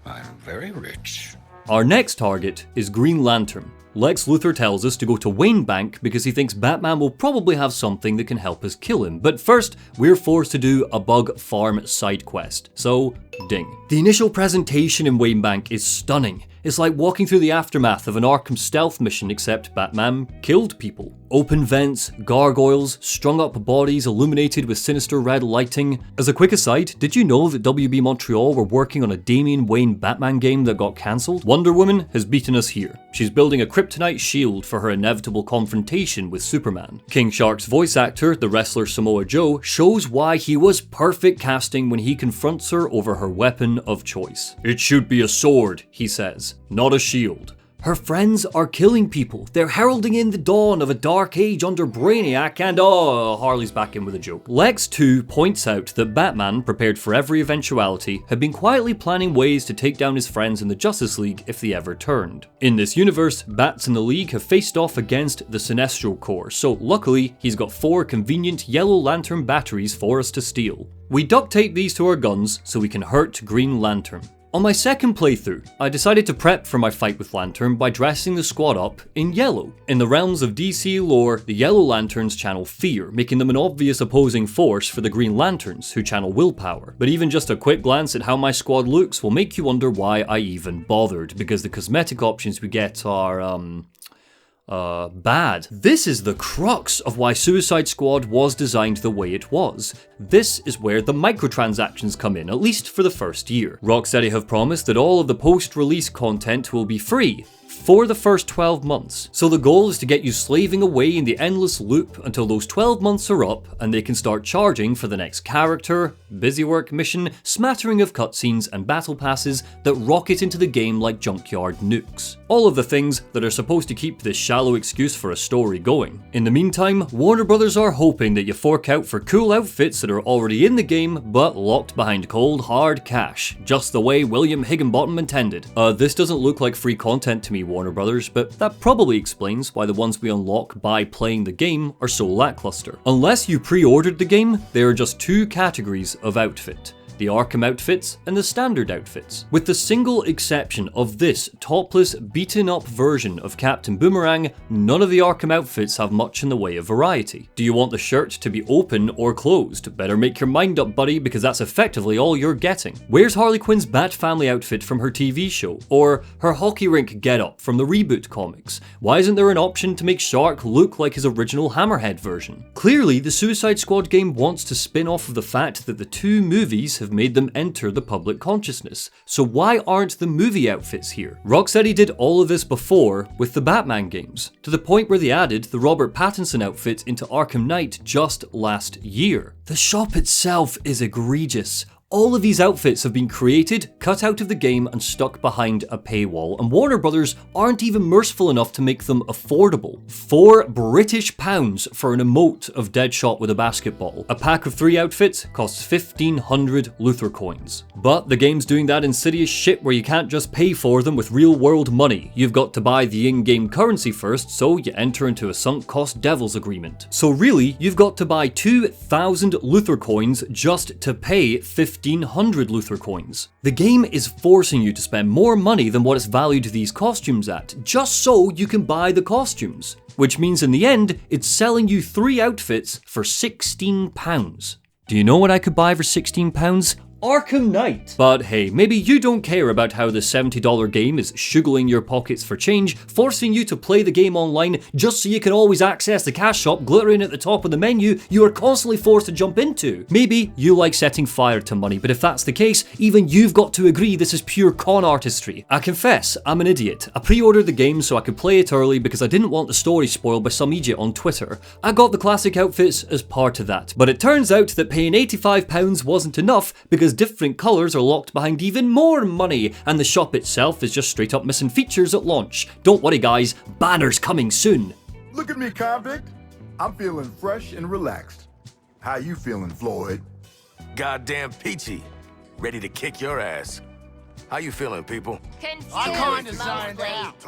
S18: I'm very rich.
S1: Our next target is Green Lantern. Lex Luthor tells us to go to Wayne Bank because he thinks Batman will probably have something that can help us kill him. But first, we're forced to do a bug farm side quest. So, ding. The initial presentation in Wayne Bank is stunning. It's like walking through the aftermath of an Arkham stealth mission, except Batman killed people. Open vents, gargoyles, strung up bodies illuminated with sinister red lighting. As a quick aside, did you know that WB Montreal were working on a Damian Wayne Batman game that got cancelled? Wonder Woman has beaten us here. She's building a kryptonite shield for her inevitable confrontation with Superman. King Shark's voice actor, the wrestler Samoa Joe, shows why he was perfect casting when he confronts her over her weapon of choice. "It should be a sword," he says, "not a shield." Her friends are killing people. They're heralding in the dawn of a dark age under Brainiac and Harley's back in with a joke. Lex too points out that Batman, prepared for every eventuality, had been quietly planning ways to take down his friends in the Justice League if they ever turned. In this universe, Bats in the League have faced off against the Sinestro Corps, so luckily he's got 4 convenient Yellow Lantern batteries for us to steal. We duct tape these to our guns so we can hurt Green Lantern. On my second playthrough, I decided to prep for my fight with Lantern by dressing the squad up in yellow. In the realms of DC lore, the Yellow Lanterns channel fear, making them an obvious opposing force for the Green Lanterns, who channel willpower. But even just a quick glance at how my squad looks will make you wonder why I even bothered, because the cosmetic options we get are, bad. This is the crux of why Suicide Squad was designed the way it was. This is where the microtransactions come in, at least for the first year. Rocksteady have promised that all of the post-release content will be free for the first 12 months. So the goal is to get you slaving away in the endless loop until those 12 months are up and they can start charging for the next character, busywork mission, smattering of cutscenes and battle passes that rocket into the game like junkyard nukes. All of the things that are supposed to keep this shallow excuse for a story going. In the meantime, Warner Brothers are hoping that you fork out for cool outfits that are already in the game but locked behind cold hard cash, just the way William Higginbottom intended. This doesn't look like free content to me, Warner Brothers, but that probably explains why the ones we unlock by playing the game are so lackluster. Unless you pre-ordered the game, there are just 2 categories of outfit: the Arkham outfits and the standard outfits. With the single exception of this topless, beaten up version of Captain Boomerang, none of the Arkham outfits have much in the way of variety. Do you want the shirt to be open or closed? Better make your mind up, buddy, because that's effectively all you're getting. Where's Harley Quinn's Bat Family outfit from her TV show? Or her hockey rink getup from the reboot comics? Why isn't there an option to make Shark look like his original Hammerhead version? Clearly, the Suicide Squad game wants to spin off of the fact that the 2 movies have made them enter the public consciousness. So why aren't the movie outfits here? Rocksteady did all of this before with the Batman games, to the point where they added the Robert Pattinson outfit into Arkham Knight just last year. The shop itself is egregious. All of these outfits have been created, cut out of the game and stuck behind a paywall, and Warner Brothers aren't even merciful enough to make them affordable. £4 for an emote of Deadshot with a basketball. A pack of 3 outfits costs 1,500 Luthor coins. But the game's doing that insidious shit where you can't just pay for them with real world money. You've got to buy the in-game currency first, so you enter into a sunk cost devil's agreement. So really, you've got to buy 2,000 Luthor coins just to pay 1,500 Luthor coins. The game is forcing you to spend more money than what it's valued these costumes at, just so you can buy the costumes. Which means in the end, it's selling you 3 outfits for £16. Do you know what I could buy for £16? Arkham Knight! But hey, maybe you don't care about how the $70 game is shuggling your pockets for change, forcing you to play the game online just so you can always access the cash shop glittering at the top of the menu you are constantly forced to jump into. Maybe you like setting fire to money, but if that's the case, even you've got to agree this is pure con artistry. I confess, I'm an idiot. I pre-ordered the game so I could play it early because I didn't want the story spoiled by some idiot on Twitter. I got the classic outfits as part of that, but it turns out that paying £85 wasn't enough because different colours are locked behind even more money, and the shop itself is just straight up missing features at launch. Don't worry guys, banners coming soon.
S2: Look at me, convict. I'm feeling fresh and relaxed. How you feeling, Floyd?
S6: Goddamn peachy. Ready to kick your ass. How you feeling, people?
S15: I kinda signed out.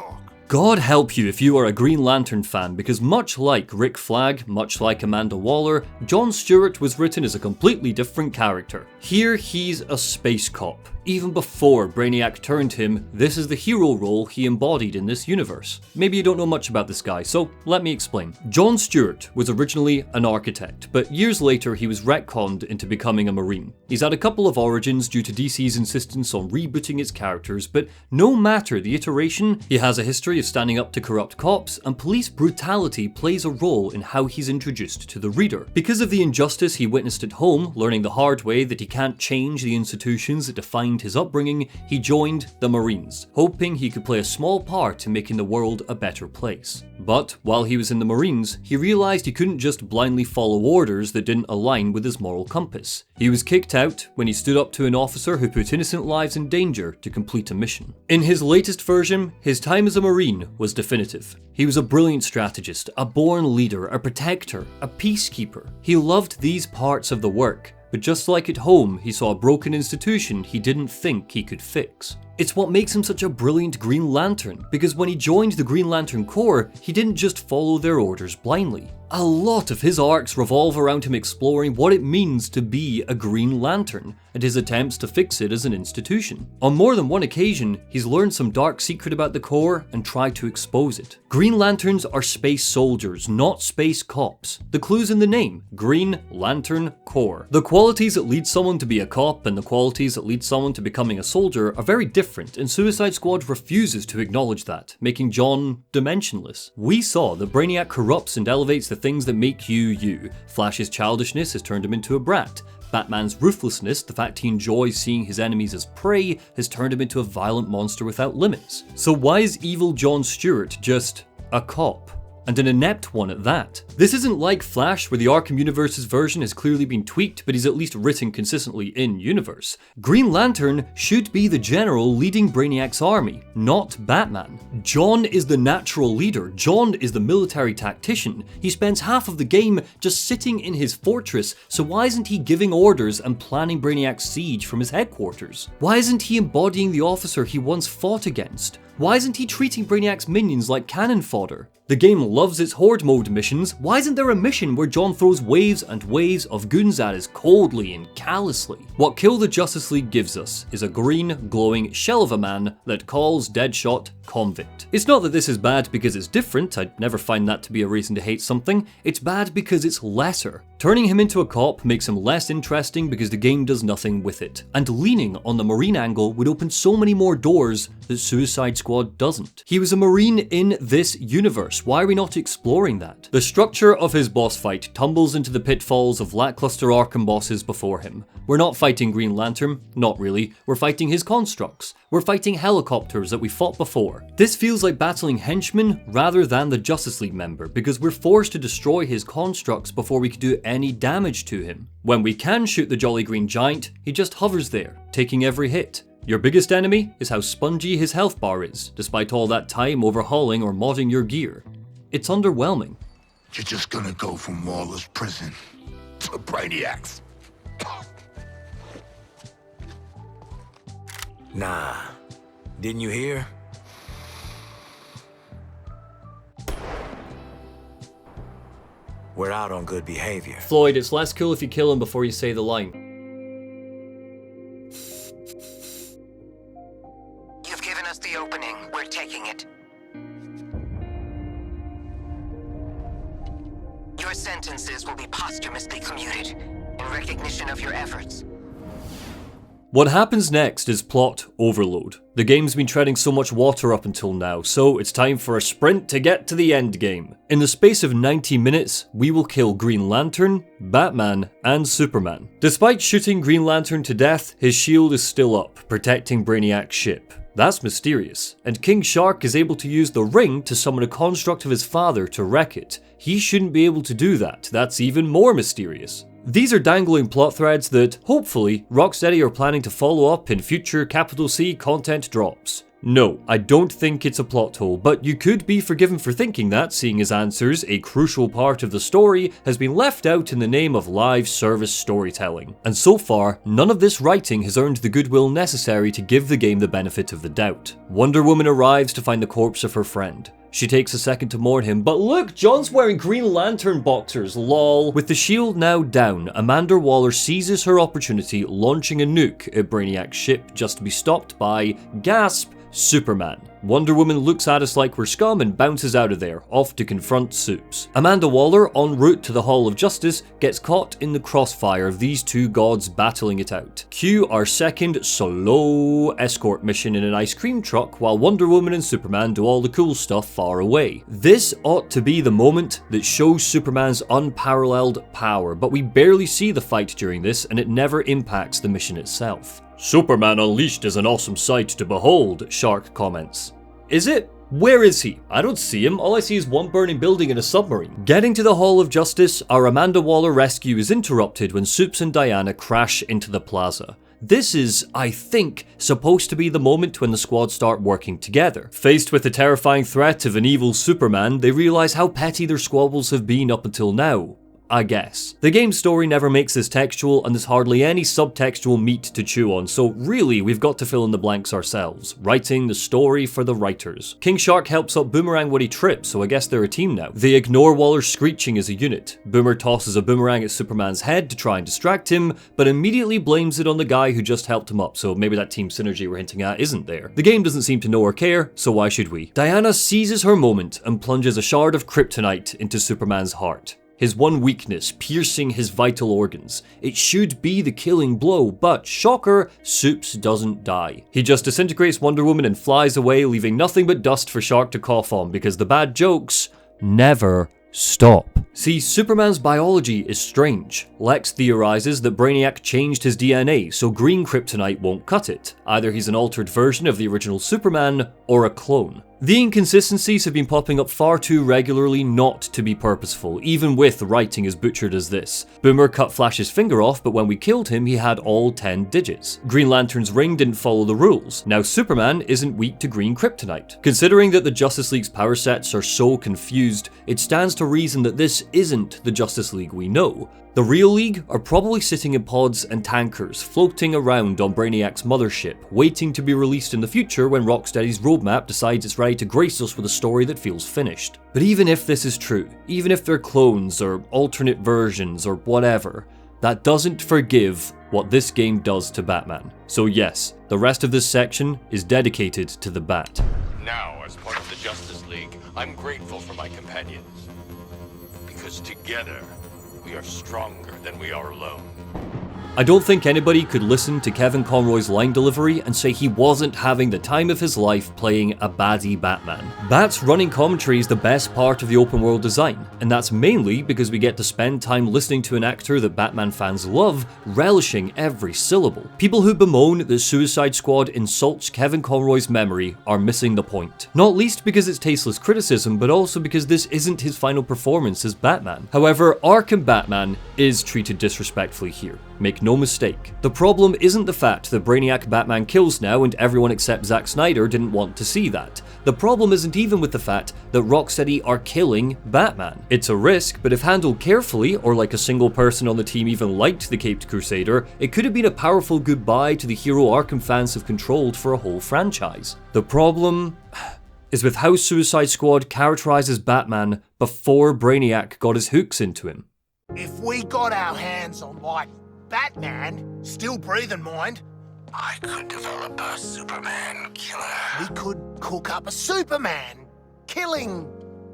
S1: God help you if you are a Green Lantern fan, because much like Rick Flag, much like Amanda Waller, Jon Stewart was written as a completely different character. Here he's a space cop. Even before Brainiac turned him, this is the hero role he embodied in this universe. Maybe you don't know much about this guy, so let me explain. John Stewart was originally an architect, but years later he was retconned into becoming a Marine. He's had a couple of origins due to DC's insistence on rebooting its characters, but no matter the iteration, he has a history of standing up to corrupt cops, and police brutality plays a role in how he's introduced to the reader. Because of the injustice he witnessed at home, learning the hard way that he can't change the institutions that defined his upbringing, he joined the Marines, hoping he could play a small part in making the world a better place. But while he was in the Marines, he realized he couldn't just blindly follow orders that didn't align with his moral compass. He was kicked out when he stood up to an officer who put innocent lives in danger to complete a mission. In his latest version, his time as a Marine was definitive. He was a brilliant strategist, a born leader, a protector, a peacekeeper. He loved these parts of the work, but just like at home, he saw a broken institution he didn't think he could fix. It's what makes him such a brilliant Green Lantern, because when he joined the Green Lantern Corps, he didn't just follow their orders blindly. A lot of his arcs revolve around him exploring what it means to be a Green Lantern, and his attempts to fix it as an institution. On more than one occasion, he's learned some dark secret about the Corps and tried to expose it. Green Lanterns are space soldiers, not space cops. The clue's in the name, Green Lantern Corps. The qualities that lead someone to be a cop and the qualities that lead someone to becoming a soldier are very different, and Suicide Squad refuses to acknowledge that, making John dimensionless. We saw that Brainiac corrupts and elevates the things that make you you. Flash's childishness has turned him into a brat. Batman's ruthlessness, the fact he enjoys seeing his enemies as prey, has turned him into a violent monster without limits. So why is evil John Stewart just a cop? And an inept one at that. This isn't like Flash, where the Arkham Universe's version has clearly been tweaked, but he's at least written consistently in-universe. Green Lantern should be the general leading Brainiac's army, not Batman. John is the natural leader. John is the military tactician. He spends half of the game just sitting in his fortress, so why isn't he giving orders and planning Brainiac's siege from his headquarters? Why isn't he embodying the officer he once fought against? Why isn't he treating Brainiac's minions like cannon fodder? The game loves its horde mode missions. Why isn't there a mission where John throws waves and waves of goons at us coldly and callously? What Kill the Justice League gives us is a green, glowing shell of a man that calls Deadshot convict. It's not that this is bad because it's different, I'd never find that to be a reason to hate something. It's bad because it's lesser. Turning him into a cop makes him less interesting because the game does nothing with it. And leaning on the Marine angle would open so many more doors that Suicide Squad doesn't. He was a Marine in this universe. Why are we not exploring that? The structure of his boss fight tumbles into the pitfalls of lackluster Arkham bosses before him. We're not fighting Green Lantern, not really. We're fighting his constructs. We're fighting helicopters that we fought before. This feels like battling henchmen rather than the Justice League member, because we're forced to destroy his constructs before we can do any damage to him. When we can shoot the Jolly Green Giant, he just hovers there, taking every hit. Your biggest enemy is how spongy his health bar is, despite all that time overhauling or modding your gear. It's underwhelming.
S2: You're just gonna go from Lawless prison to Brainiacs.
S6: Nah. Didn't you hear? We're out on good behavior.
S1: Floyd, it's less cool if you kill him before you say the line.
S3: You've given us the opening. We're taking it. Your sentences will be posthumously commuted in recognition of your efforts.
S1: What happens next is plot overload. The game's been treading so much water up until now, so it's time for a sprint to get to the end game. In the space of 90 minutes, we will kill Green Lantern, Batman, and Superman. Despite shooting Green Lantern to death, his shield is still up, protecting Brainiac's ship. That's mysterious. And King Shark is able to use the ring to summon a construct of his father to wreck it. He shouldn't be able to do that. That's even more mysterious. These are dangling plot threads that, hopefully, Rocksteady are planning to follow up in future C content drops. No, I don't think it's a plot hole, but you could be forgiven for thinking that, seeing as Answers, a crucial part of the story, has been left out in the name of live service storytelling. And so far, none of this writing has earned the goodwill necessary to give the game the benefit of the doubt. Wonder Woman arrives to find the corpse of her friend. She takes a second to mourn him, but look, John's wearing Green Lantern boxers, lol. With the shield now down, Amanda Waller seizes her opportunity, launching a nuke at Brainiac's ship just to be stopped by, gasp, Superman. Wonder Woman looks at us like we're scum and bounces out of there, off to confront Supes. Amanda Waller, en route to the Hall of Justice, gets caught in the crossfire of these two gods battling it out. Cue our second solo escort mission in an ice cream truck while Wonder Woman and Superman do all the cool stuff far away. This ought to be the moment that shows Superman's unparalleled power, but we barely see the fight during this and it never impacts the mission itself. Superman Unleashed is an awesome sight to behold, Shark comments. Is it? Where is he? I don't see him, all I see is one burning building and a submarine. Getting to the Hall of Justice, our Amanda Waller rescue is interrupted when Supes and Diana crash into the plaza. This is, I think, supposed to be the moment when the squad start working together. Faced with the terrifying threat of an evil Superman, they realise how petty their squabbles have been up until now. I guess. The game's story never makes this textual, and there's hardly any subtextual meat to chew on, so really we've got to fill in the blanks ourselves, writing the story for the writers. King Shark helps up Boomerang when he trips, so I guess they're a team now. They ignore Waller's screeching as a unit. Boomer tosses a boomerang at Superman's head to try and distract him, but immediately blames it on the guy who just helped him up, so maybe that team synergy we're hinting at isn't there. The game doesn't seem to know or care, so why should we? Diana seizes her moment and plunges a shard of kryptonite into Superman's heart. His one weakness, piercing his vital organs. It should be the killing blow, but shocker, Supes doesn't die. He just disintegrates Wonder Woman and flies away, leaving nothing but dust for Shark to cough on because the bad jokes never stop. See, Superman's biology is strange. Lex theorizes that Brainiac changed his DNA, so green kryptonite won't cut it. Either he's an altered version of the original Superman, or a clone. The inconsistencies have been popping up far too regularly not to be purposeful, even with writing as butchered as this. Boomer cut Flash's finger off, but when we killed him, he had all 10 digits. Green Lantern's ring didn't follow the rules. Now Superman isn't weak to green kryptonite. Considering that the Justice League's power sets are so confused, it stands to reason that this isn't the Justice League we know. The real League are probably sitting in pods and tankers, floating around on Brainiac's mothership, waiting to be released in the future when Rocksteady's roadmap decides it's ready to grace us with a story that feels finished. But even if this is true, even if they're clones or alternate versions or whatever, that doesn't forgive what this game does to Batman. So yes, the rest of this section is dedicated to the Bat.
S8: Now, as part of the Justice League, I'm grateful for my companions. Because together, we are stronger than we are alone.
S1: I don't think anybody could listen to Kevin Conroy's line delivery and say he wasn't having the time of his life playing a baddie Batman. Bat's running commentary is the best part of the open world design, and that's mainly because we get to spend time listening to an actor that Batman fans love, relishing every syllable. People who bemoan that Suicide Squad insults Kevin Conroy's memory are missing the point. Not least because it's tasteless criticism, but also because this isn't his final performance as Batman. However, Arkham Batman is treated disrespectfully here. Make no mistake. The problem isn't the fact that Brainiac Batman kills now and everyone except Zack Snyder didn't want to see that. The problem isn't even with the fact that Rocksteady are killing Batman. It's a risk, but if handled carefully, or like a single person on the team even liked the Caped Crusader, it could have been a powerful goodbye to the hero Arkham fans have controlled for a whole franchise. The problem is with how Suicide Squad characterizes Batman before Brainiac got his hooks into him.
S15: If we got our hands on, like, Batman, still breathing, mind,
S10: I could develop a Superman killer.
S15: We could cook up a Superman killing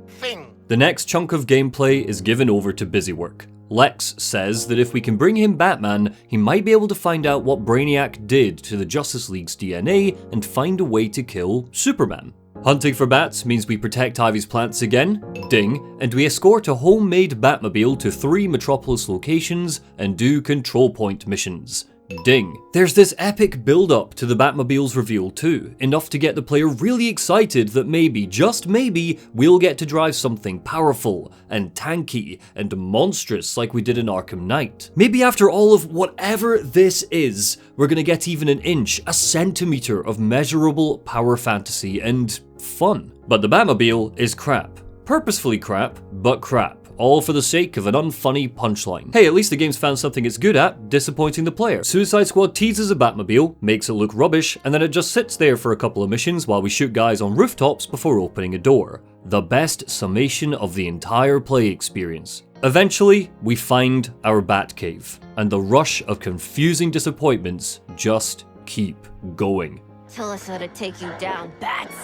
S15: thing.
S1: The next chunk of gameplay is given over to busywork. Lex says that if we can bring him Batman, he might be able to find out what Brainiac did to the Justice League's DNA and find a way to kill Superman. Hunting for bats means we protect Ivy's plants again, ding, and we escort a homemade Batmobile to 3 Metropolis locations and do control point missions. Ding. There's this epic build-up to the Batmobile's reveal too, enough to get the player really excited that maybe, just maybe, we'll get to drive something powerful and tanky and monstrous like we did in Arkham Knight. Maybe after all of whatever this is, we're gonna get even an inch, a centimeter of measurable power fantasy and fun. But the Batmobile is crap. Purposefully crap, but crap. All for the sake of an unfunny punchline. Hey, at least the game's found something it's good at, disappointing the player. Suicide Squad teases a Batmobile, makes it look rubbish, and then it just sits there for a couple of missions while we shoot guys on rooftops before opening a door. the best summation of the entire play experience. Eventually, we find our Batcave, and the rush of confusing disappointments just keep going.
S4: Tell us how to take you down, bats.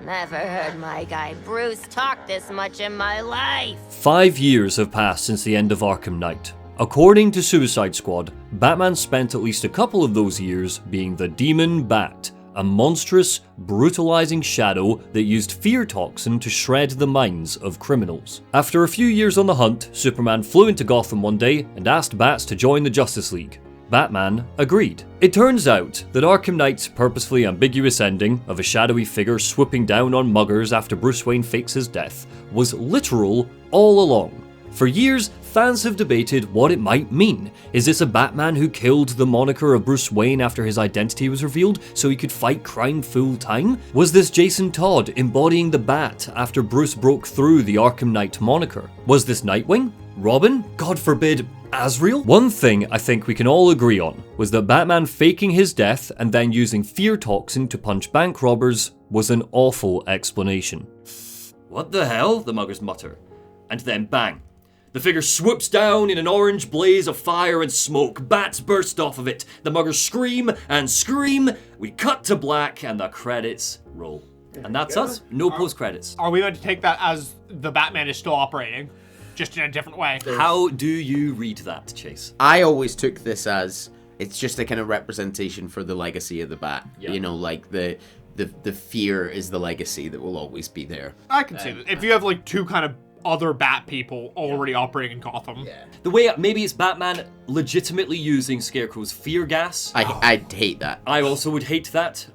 S4: Never heard my guy Bruce talk this much in my life.
S1: 5 years have passed since the end of Arkham Knight. According to Suicide Squad, Batman spent at least a couple of those years being the Demon Bat, a monstrous, brutalizing shadow that used fear toxin to shred the minds of criminals. After a few years on the hunt, Superman flew into Gotham one day and asked Bats to join the Justice League. Batman agreed. It turns out that Arkham Knight's purposefully ambiguous ending of a shadowy figure swooping down on muggers after Bruce Wayne fakes his death was literal all along. For years, fans have debated what it might mean. Is this a Batman who killed the moniker of Bruce Wayne after his identity was revealed so he could fight crime full time? Was this Jason Todd embodying the Bat after Bruce broke through the Arkham Knight moniker? Was this Nightwing? Robin? God forbid, Azrael? One thing I think we can all agree on was that Batman faking his death and then using fear toxin to punch bank robbers was an awful explanation. What the hell? The muggers mutter. And then bang. The figure swoops down in an orange blaze of fire and smoke. Bats burst off of it. The muggers scream and scream. We cut to black and the credits roll. And that's us. No post-credits.
S7: Are we going to take that as the Batman is still operating, just in a different way?
S1: How do you read that, Chase?
S22: I always took this as it's just a kind of representation for the legacy of the Bat.
S1: Yeah.
S22: You know, like the fear is the legacy that will always be there.
S7: I can see that. If you have like two kind of other Bat people already operating in Gotham.
S22: Yeah.
S1: The way, maybe it's Batman legitimately using Scarecrow's fear gas.
S22: I'd hate that.
S1: I also would hate that.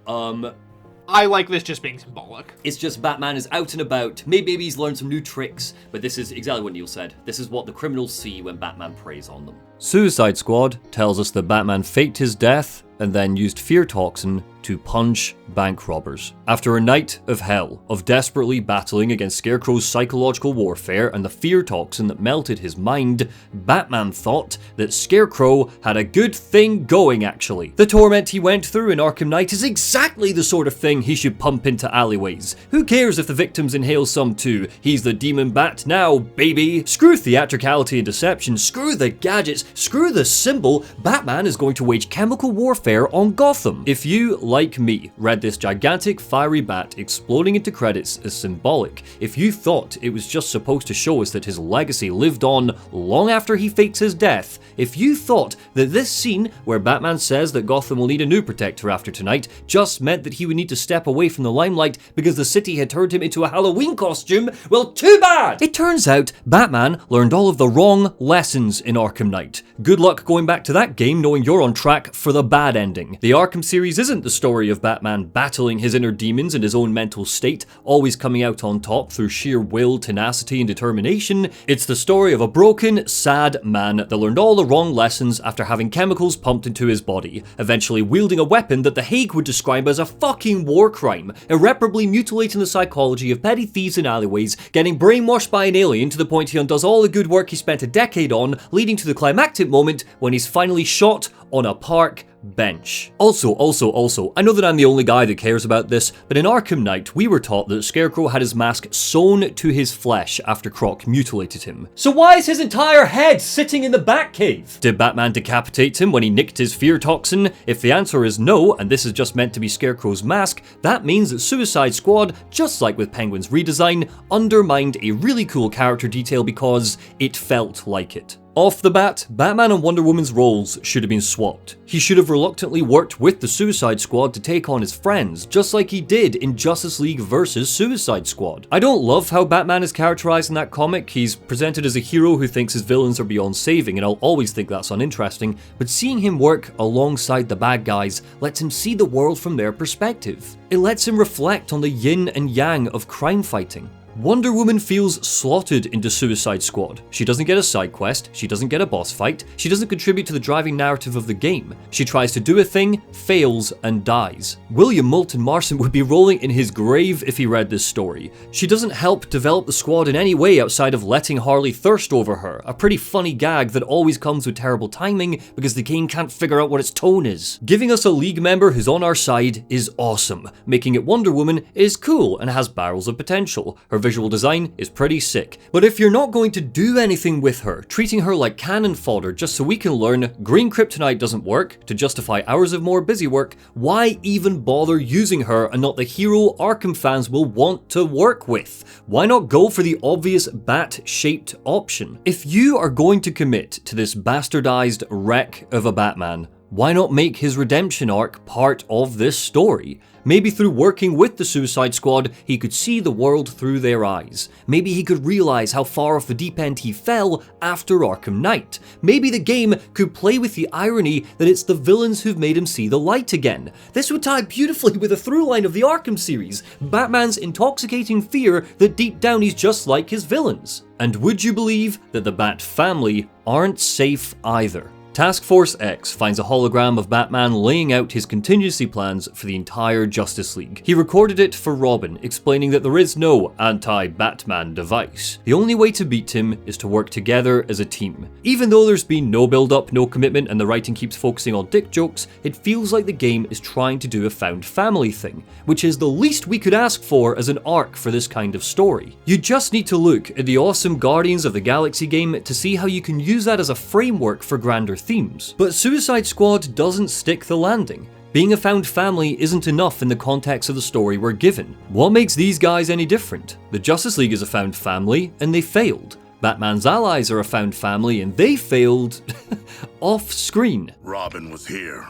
S7: I like this just being symbolic.
S1: It's just Batman is out and about. Maybe he's learned some new tricks, but this is exactly what Neil said. This is what the criminals see when Batman preys on them. Suicide Squad tells us that Batman faked his death and then used fear toxin to punch bank robbers. After a night of hell, of desperately battling against Scarecrow's psychological warfare and the fear toxin that melted his mind, Batman thought that Scarecrow had a good thing going actually. The torment he went through in Arkham Knight is exactly the sort of thing he should pump into alleyways. Who cares if the victims inhale some too? He's the Demon Bat now, baby! Screw theatricality and deception, screw the gadgets, screw the symbol, Batman is going to wage chemical warfare on Gotham. If you, like me, read this gigantic fiery bat exploding into credits as symbolic, if you thought it was just supposed to show us that his legacy lived on long after he fakes his death, if you thought that this scene where Batman says that Gotham will need a new protector after tonight just meant that he would need to step away from the limelight because the city had turned him into a Halloween costume, well, too bad! It turns out Batman learned all of the wrong lessons in Arkham Knight. Good luck going back to that game knowing you're on track for the bad ending. The Arkham series isn't the story of Batman battling his inner demons and his own mental state, always coming out on top through sheer will, tenacity, and determination. It's the story of a broken, sad man that learned all the wrong lessons after having chemicals pumped into his body, eventually wielding a weapon that The Hague would describe as a fucking war crime, irreparably mutilating the psychology of petty thieves in alleyways, getting brainwashed by an alien to the point he undoes all the good work he spent a decade on, leading to the climactic moment when he's finally shot on a park bench. Also, I know that I'm the only guy that cares about this, but in Arkham Knight, we were taught that Scarecrow had his mask sewn to his flesh after Croc mutilated him. So why is his entire head sitting in the Batcave? Did Batman decapitate him when he nicked his fear toxin? If the answer is no, and this is just meant to be Scarecrow's mask, that means that Suicide Squad, just like with Penguin's redesign, undermined a really cool character detail because it felt like it. Off the bat, Batman and Wonder Woman's roles should have been swapped. He should have reluctantly worked with the Suicide Squad to take on his friends, just like he did in Justice League vs. Suicide Squad. I don't love how Batman is characterized in that comic. He's presented as a hero who thinks his villains are beyond saving, and I'll always think that's uninteresting, but seeing him work alongside the bad guys lets him see the world from their perspective. It lets him reflect on the yin and yang of crime fighting. Wonder Woman feels slotted into Suicide Squad. She doesn't get a side quest, she doesn't get a boss fight, she doesn't contribute to the driving narrative of the game. She tries to do a thing, fails, and dies. William Moulton Marston would be rolling in his grave if he read this story. She doesn't help develop the squad in any way outside of letting Harley thirst over her, a pretty funny gag that always comes with terrible timing because the game can't figure out what its tone is. Giving us a League member who's on our side is awesome. Making it Wonder Woman is cool and has barrels of potential. Her visual design is pretty sick. But if you're not going to do anything with her, treating her like cannon fodder just so we can learn green kryptonite doesn't work to justify hours of more busy work, why even bother using her and not the hero Arkham fans will want to work with? Why not go for the obvious bat-shaped option? If you are going to commit to this bastardized wreck of a Batman, why not make his redemption arc part of this story? Maybe through working with the Suicide Squad, he could see the world through their eyes. Maybe he could realize how far off the deep end he fell after Arkham Knight. Maybe the game could play with the irony that it's the villains who've made him see the light again. This would tie beautifully with the through line of the Arkham series, Batman's intoxicating fear that deep down he's just like his villains. And would you believe that the Bat family aren't safe either? Task Force X finds a hologram of Batman laying out his contingency plans for the entire Justice League. He recorded it for Robin, explaining that there is no anti-Batman device. The only way to beat him is to work together as a team. Even though there's been no build-up, no commitment, and the writing keeps focusing on dick jokes, it feels like the game is trying to do a found family thing, which is the least we could ask for as an arc for this kind of story. You just need to look at the awesome Guardians of the Galaxy game to see how you can use that as a framework for grander themes. But Suicide Squad doesn't stick the landing. Being a found family isn't enough in the context of the story we're given. What makes these guys any different? The Justice League is a found family, and they failed. Batman's allies are a found family, and they failed off-screen.
S2: Robin was here.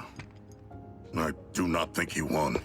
S2: I do not think he won.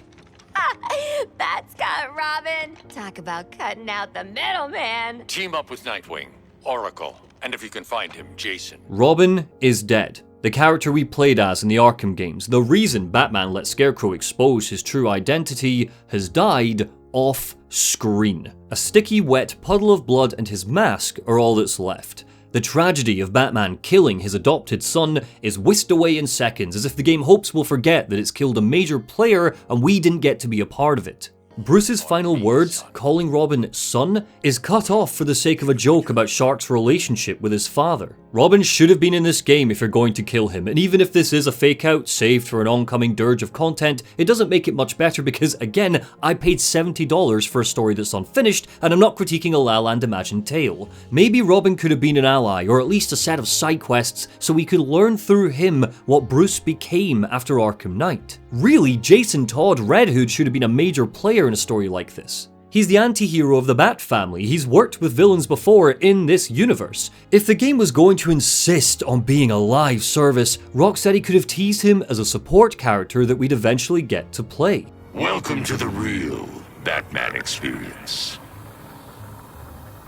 S4: Bat's got Robin. Talk about cutting out the middleman.
S8: Team up with Nightwing, Oracle, and if you can find him, Jason.
S1: Robin is dead. The character we played as in the Arkham games, the reason Batman let Scarecrow expose his true identity, has died off-screen. A sticky, wet puddle of blood and his mask are all that's left. The tragedy of Batman killing his adopted son is whisked away in seconds, as if the game hopes we'll forget that it's killed a major player and we didn't get to be a part of it. Bruce's final words, calling Robin son, is cut off for the sake of a joke about Shark's relationship with his father. Robin should have been in this game if you're going to kill him, and even if this is a fake out saved for an oncoming dirge of content, it doesn't make it much better because, again, I paid $70 for a story that's unfinished, and I'm not critiquing a La Land imagined tale. Maybe Robin could have been an ally, or at least a set of side quests, so we could learn through him what Bruce became after Arkham Knight. Really, Jason Todd Red Hood should have been a major player in a story like this. He's the anti-hero of the Bat family, he's worked with villains before in this universe. If the game was going to insist on being a live service, Rocksteady could have teased him as a support character that we'd eventually get to play.
S10: Welcome to the real Batman experience.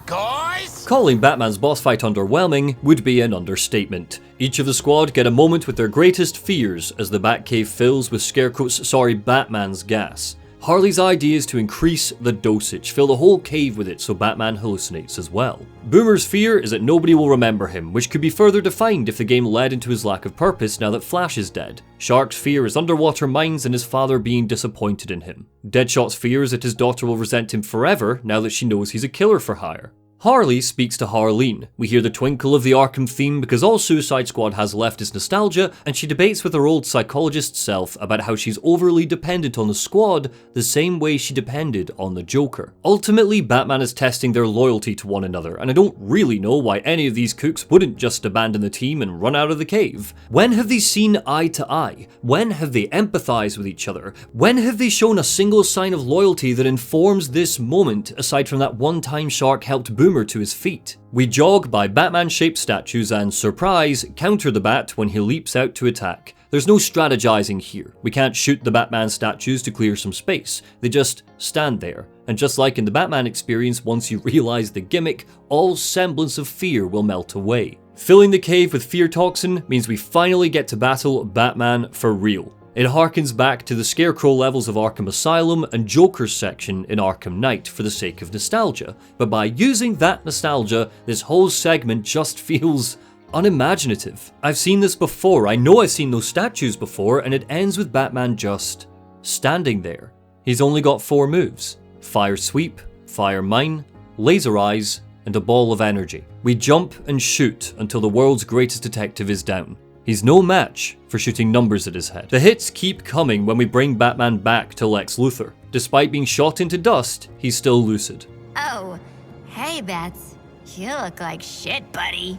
S15: Guys?
S1: Calling Batman's boss fight underwhelming would be an understatement. Each of the squad get a moment with their greatest fears as the Batcave fills with Batman's gas. Harley's idea is to increase the dosage, fill the whole cave with it so Batman hallucinates as well. Boomer's fear is that nobody will remember him, which could be further defined if the game led into his lack of purpose now that Flash is dead. Shark's fear is underwater mines and his father being disappointed in him. Deadshot's fear is that his daughter will resent him forever now that she knows he's a killer for hire. Harley speaks to Harleen. We hear the twinkle of the Arkham theme because all Suicide Squad has left is nostalgia, and she debates with her old psychologist self about how she's overly dependent on the squad the same way she depended on the Joker. Ultimately, Batman is testing their loyalty to one another, and I don't really know why any of these cooks wouldn't just abandon the team and run out of the cave. When have they seen eye to eye? When have they empathized with each other? When have they shown a single sign of loyalty that informs this moment, aside from that one time Shark helped Boomer to his feet? We jog by Batman-shaped statues and, surprise, counter the Bat when he leaps out to attack. There's no strategizing here. We can't shoot the Batman statues to clear some space. They just stand there. And just like in the Batman experience, once you realize the gimmick, all semblance of fear will melt away. Filling the cave with fear toxin means we finally get to battle Batman for real. It harkens back to the Scarecrow levels of Arkham Asylum and Joker's section in Arkham Knight for the sake of nostalgia, but by using that nostalgia, this whole segment just feels unimaginative. I've seen this before, I know I've seen those statues before, and it ends with Batman just standing there. He's only got 4 moves: Fire Sweep, Fire Mine, Laser Eyes, and a ball of energy. We jump and shoot until the world's greatest detective is down. He's no match for shooting numbers at his head. The hits keep coming when we bring Batman back to Lex Luthor. Despite being shot into dust, he's still lucid.
S4: Oh, hey, Bats. You look like shit, buddy.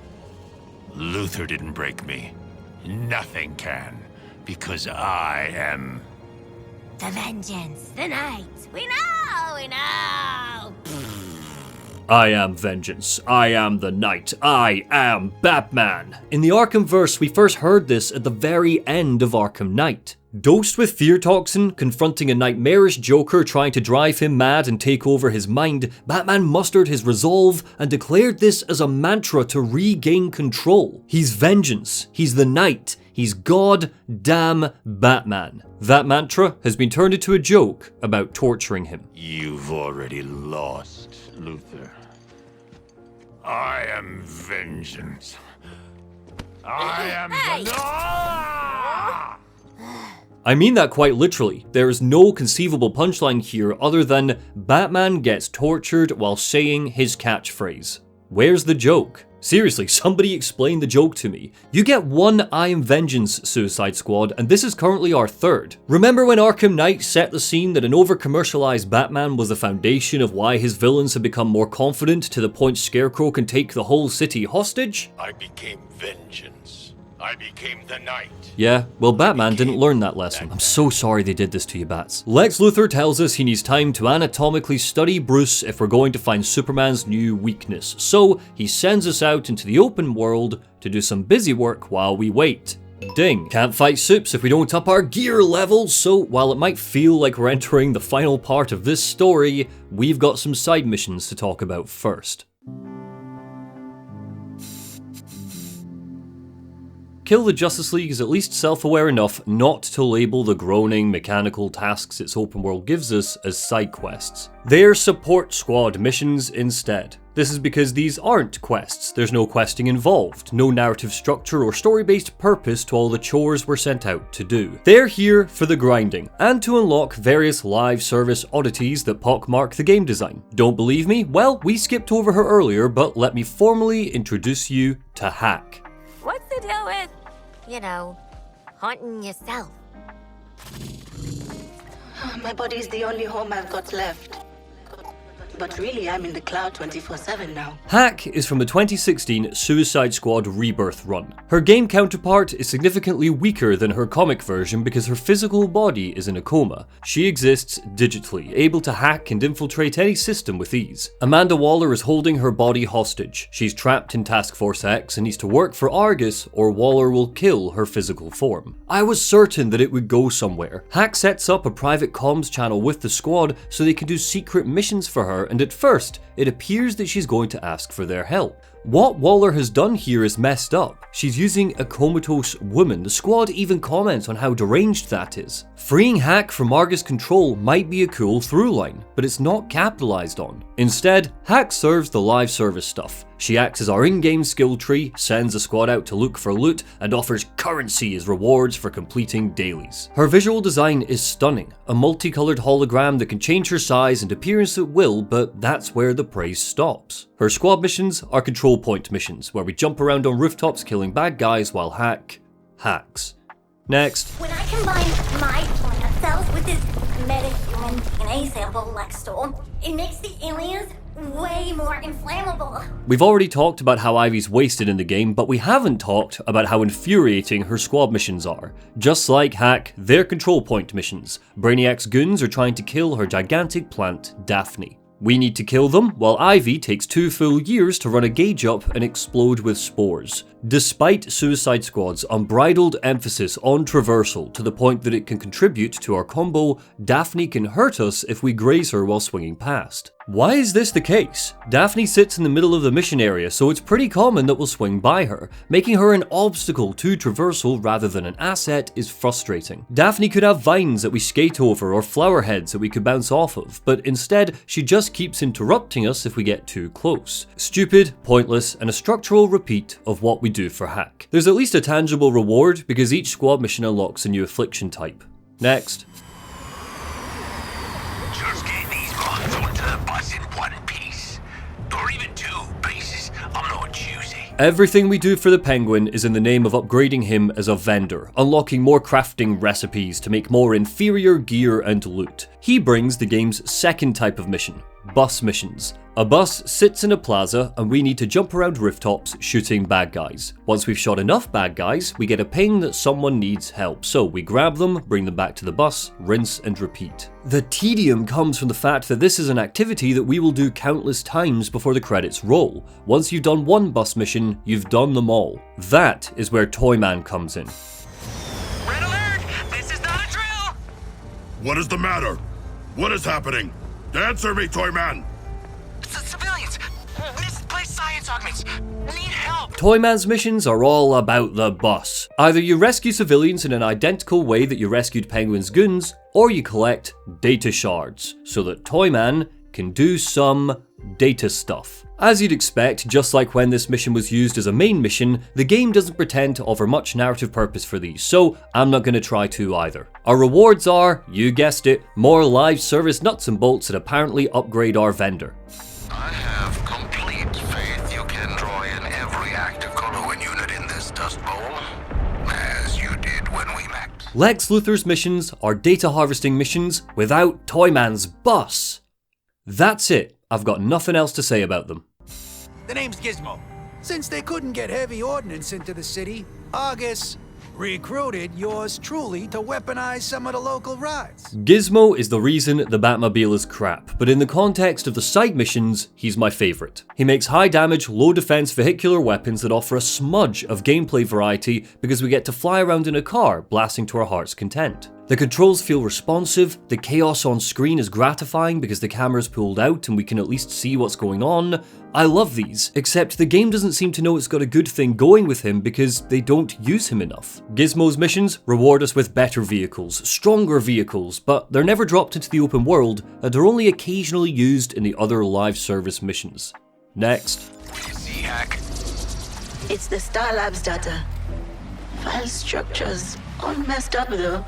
S10: Luthor didn't break me. Nothing can, because I am...
S4: The Vengeance, the Night. We know!
S1: I am vengeance. I am the Knight. I am Batman. In the Arkhamverse, we first heard this at the very end of Arkham Knight. Dosed with fear toxin, confronting a nightmarish Joker trying to drive him mad and take over his mind, Batman mustered his resolve and declared this as a mantra to regain control. He's vengeance. He's the Knight. He's goddamn Batman. That mantra has been turned into a joke about torturing him.
S10: You've already lost, Luthor. I am vengeance. I am
S1: I mean that quite literally. There is no conceivable punchline here other than Batman gets tortured while saying his catchphrase. Where's the joke? Seriously, somebody explain the joke to me. You get 1 I Am Vengeance Suicide Squad, and this is currently our 3rd. Remember when Arkham Knight set the scene that an over-commercialized Batman was the foundation of why his villains had become more confident to the point Scarecrow can take the whole city hostage?
S8: I became vengeance. I became the Knight.
S1: Yeah, well, Batman didn't learn that lesson. I'm so sorry they did this to you, Bats. Lex Luthor tells us he needs time to anatomically study Bruce if we're going to find Superman's new weakness, so he sends us out into the open world to do some busy work while we wait. Ding. Can't fight Supes if we don't up our gear levels, so while it might feel like we're entering the final part of this story, we've got some side missions to talk about first. Kill the Justice League is at least self-aware enough not to label the groaning, mechanical tasks its open world gives us as side quests. They're support squad missions instead. This is because these aren't quests, there's no questing involved, no narrative structure or story-based purpose to all the chores we're sent out to do. They're here for the grinding, and to unlock various live service oddities that pockmark the game design. Don't believe me? Well, we skipped over her earlier, but let me formally introduce you to Hack.
S4: What's the deal with, you know, haunting yourself?
S14: My body's the only home I've got left. But really, I'm in the cloud 24/7 now.
S1: Hack is from the 2016 Suicide Squad Rebirth run. Her game counterpart is significantly weaker than her comic version because her physical body is in a coma. She exists digitally, able to hack and infiltrate any system with ease. Amanda Waller is holding her body hostage. She's trapped in Task Force X and needs to work for Argus or Waller will kill her physical form. I was certain that it would go somewhere. Hack sets up a private comms channel with the squad so they can do secret missions for her, and at first, it appears that she's going to ask for their help. What Waller has done here is messed up. She's using a comatose woman. The squad even comments on how deranged that is. Freeing Hack from Argus control might be a cool through line, but it's not capitalized on. Instead, Hack serves the live service stuff. She acts as our in-game skill tree, sends the squad out to look for loot, and offers currency as rewards for completing dailies. Her visual design is stunning, a multicolored hologram that can change her size and appearance at will, but that's where the praise stops. Her squad missions are control point missions, where we jump around on rooftops killing bad guys while Hack hacks. Next.
S5: When I combine my plant cells with this metahuman DNA sample Lex stole, it makes the aliens way more inflammable.
S1: We've already talked about how Ivy's wasted in the game, but we haven't talked about how infuriating her squad missions are. Just like Hack, they're control point missions. Brainiac's goons are trying to kill her gigantic plant, Daphne. We need to kill them, while Ivy takes 2 full years to run a gauge up and explode with spores. Despite Suicide Squad's unbridled emphasis on traversal to the point that it can contribute to our combo, Daphne can hurt us if we graze her while swinging past. Why is this the case? Daphne sits in the middle of the mission area, so it's pretty common that we'll swing by her. Making her an obstacle to traversal rather than an asset is frustrating. Daphne could have vines that we skate over or flower heads that we could bounce off of, but instead she just keeps interrupting us if we get too close. Stupid, pointless, and a structural repeat of what we do for hack. There's at least a tangible reward because each squad mission unlocks a new affliction type. Next.
S10: Just get these guns onto the bus in one piece. Or even two pieces. I'm not choosy.
S1: Everything we do for the Penguin is in the name of upgrading him as a vendor, unlocking more crafting recipes to make more inferior gear and loot. He brings the game's second type of mission, bus missions. A bus sits in a plaza and we need to jump around rooftops shooting bad guys. Once we've shot enough bad guys, we get a ping that someone needs help, so we grab them, bring them back to the bus, rinse and repeat. The tedium comes from the fact that this is an activity that we will do countless times before the credits roll. Once you've done one bus mission, you've done them all. That is where Toyman comes in.
S10: Red alert! This is not a drill!
S2: What is the matter? What is happening? Answer me, Toyman!
S10: Civilians! Misplaced science augments! Need help!
S1: Toyman's missions are all about the bus. Either you rescue civilians in an identical way that you rescued Penguin's goons, or you collect data shards, so that Toyman can do some data stuff. As you'd expect, just like when this mission was used as a main mission, the game doesn't pretend to offer much narrative purpose for these, so I'm not going to try to either. Our rewards are, you guessed it, more live service nuts and bolts that apparently upgrade our vendor.
S10: I have complete faith you can draw in every active Coloan unit in this dust bowl, as you did when we met.
S1: Lex Luthor's missions are data harvesting missions without Toyman's bus. That's it. I've got nothing else to say about them.
S9: The name's Gizmo. Since they couldn't get heavy ordnance into the city, August recruited yours truly to weaponize some of the local rides.
S1: Gizmo is the reason the Batmobile is crap, but in the context of the side missions, he's my favourite. He makes high damage, low defense vehicular weapons that offer a smudge of gameplay variety because we get to fly around in a car, blasting to our heart's content. The controls feel responsive, the chaos on screen is gratifying because the camera's pulled out and we can at least see what's going on. I love these, except the game doesn't seem to know it's got a good thing going with him because they don't use him enough. Gizmo's missions reward us with better vehicles, stronger vehicles, but they're never dropped into the open world and are only occasionally used in the other live service missions. Next.
S14: It's the Star Labs data. File structures all messed up though,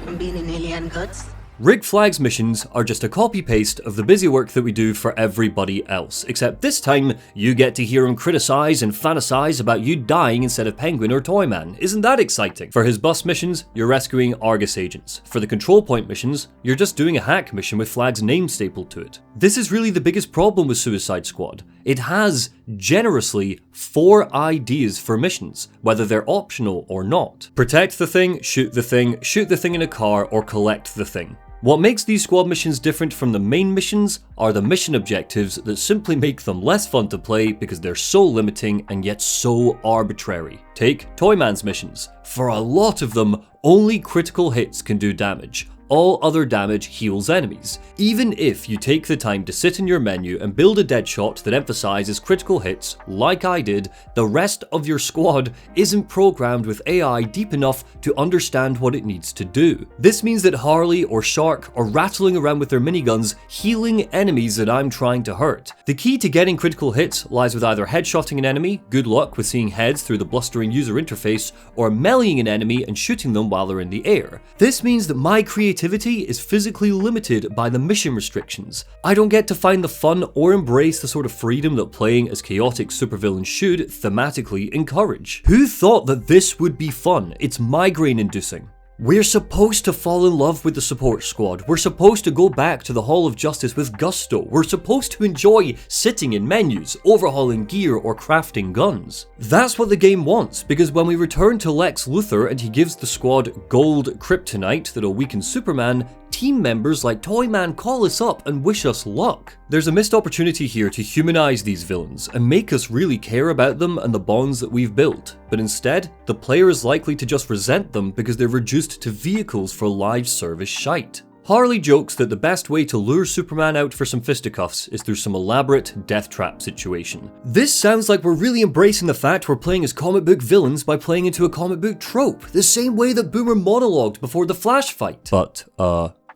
S14: from being in alien guts.
S1: Rick Flag's missions are just a copy-paste of the busy work that we do for everybody else, except this time you get to hear him criticize and fantasize about you dying instead of Penguin or Toyman. Isn't that exciting? For his bus missions, you're rescuing Argus agents. For the control point missions, you're just doing a hack mission with Flag's name stapled to it. This is really the biggest problem with Suicide Squad. It has, generously, 4 ideas for missions, whether they're optional or not. Protect the thing, shoot the thing in a car, or collect the thing. What makes these squad missions different from the main missions are the mission objectives that simply make them less fun to play because they're so limiting and yet so arbitrary. Take Toyman's missions. For a lot of them, only critical hits can do damage. All other damage heals enemies. Even if you take the time to sit in your menu and build a deadshot that emphasizes critical hits, like I did, the rest of your squad isn't programmed with AI deep enough to understand what it needs to do. This means that Harley or Shark are rattling around with their miniguns, healing enemies that I'm trying to hurt. The key to getting critical hits lies with either headshotting an enemy, good luck with seeing heads through the blustering user interface, or meleeing an enemy and shooting them while they're in the air. This means that my creativity is physically limited by the mission restrictions. I don't get to find the fun or embrace the sort of freedom that playing as chaotic supervillains should thematically encourage. Who thought that this would be fun? It's migraine-inducing. We're supposed to fall in love with the support squad. We're supposed to go back to the Hall of Justice with gusto. We're supposed to enjoy sitting in menus, overhauling gear, or crafting guns. That's what the game wants, because when we return to Lex Luthor and he gives the squad gold kryptonite that'll weaken Superman, team members like Toyman call us up and wish us luck. There's a missed opportunity here to humanize these villains and make us really care about them and the bonds that we've built. But instead, the player is likely to just resent them because they're reduced to vehicles for live service shite. Harley jokes that the best way to lure Superman out for some fisticuffs is through some elaborate death trap situation. This sounds like we're really embracing the fact we're playing as comic book villains by playing into a comic book trope, the same way that Boomer monologued before the Flash fight. But,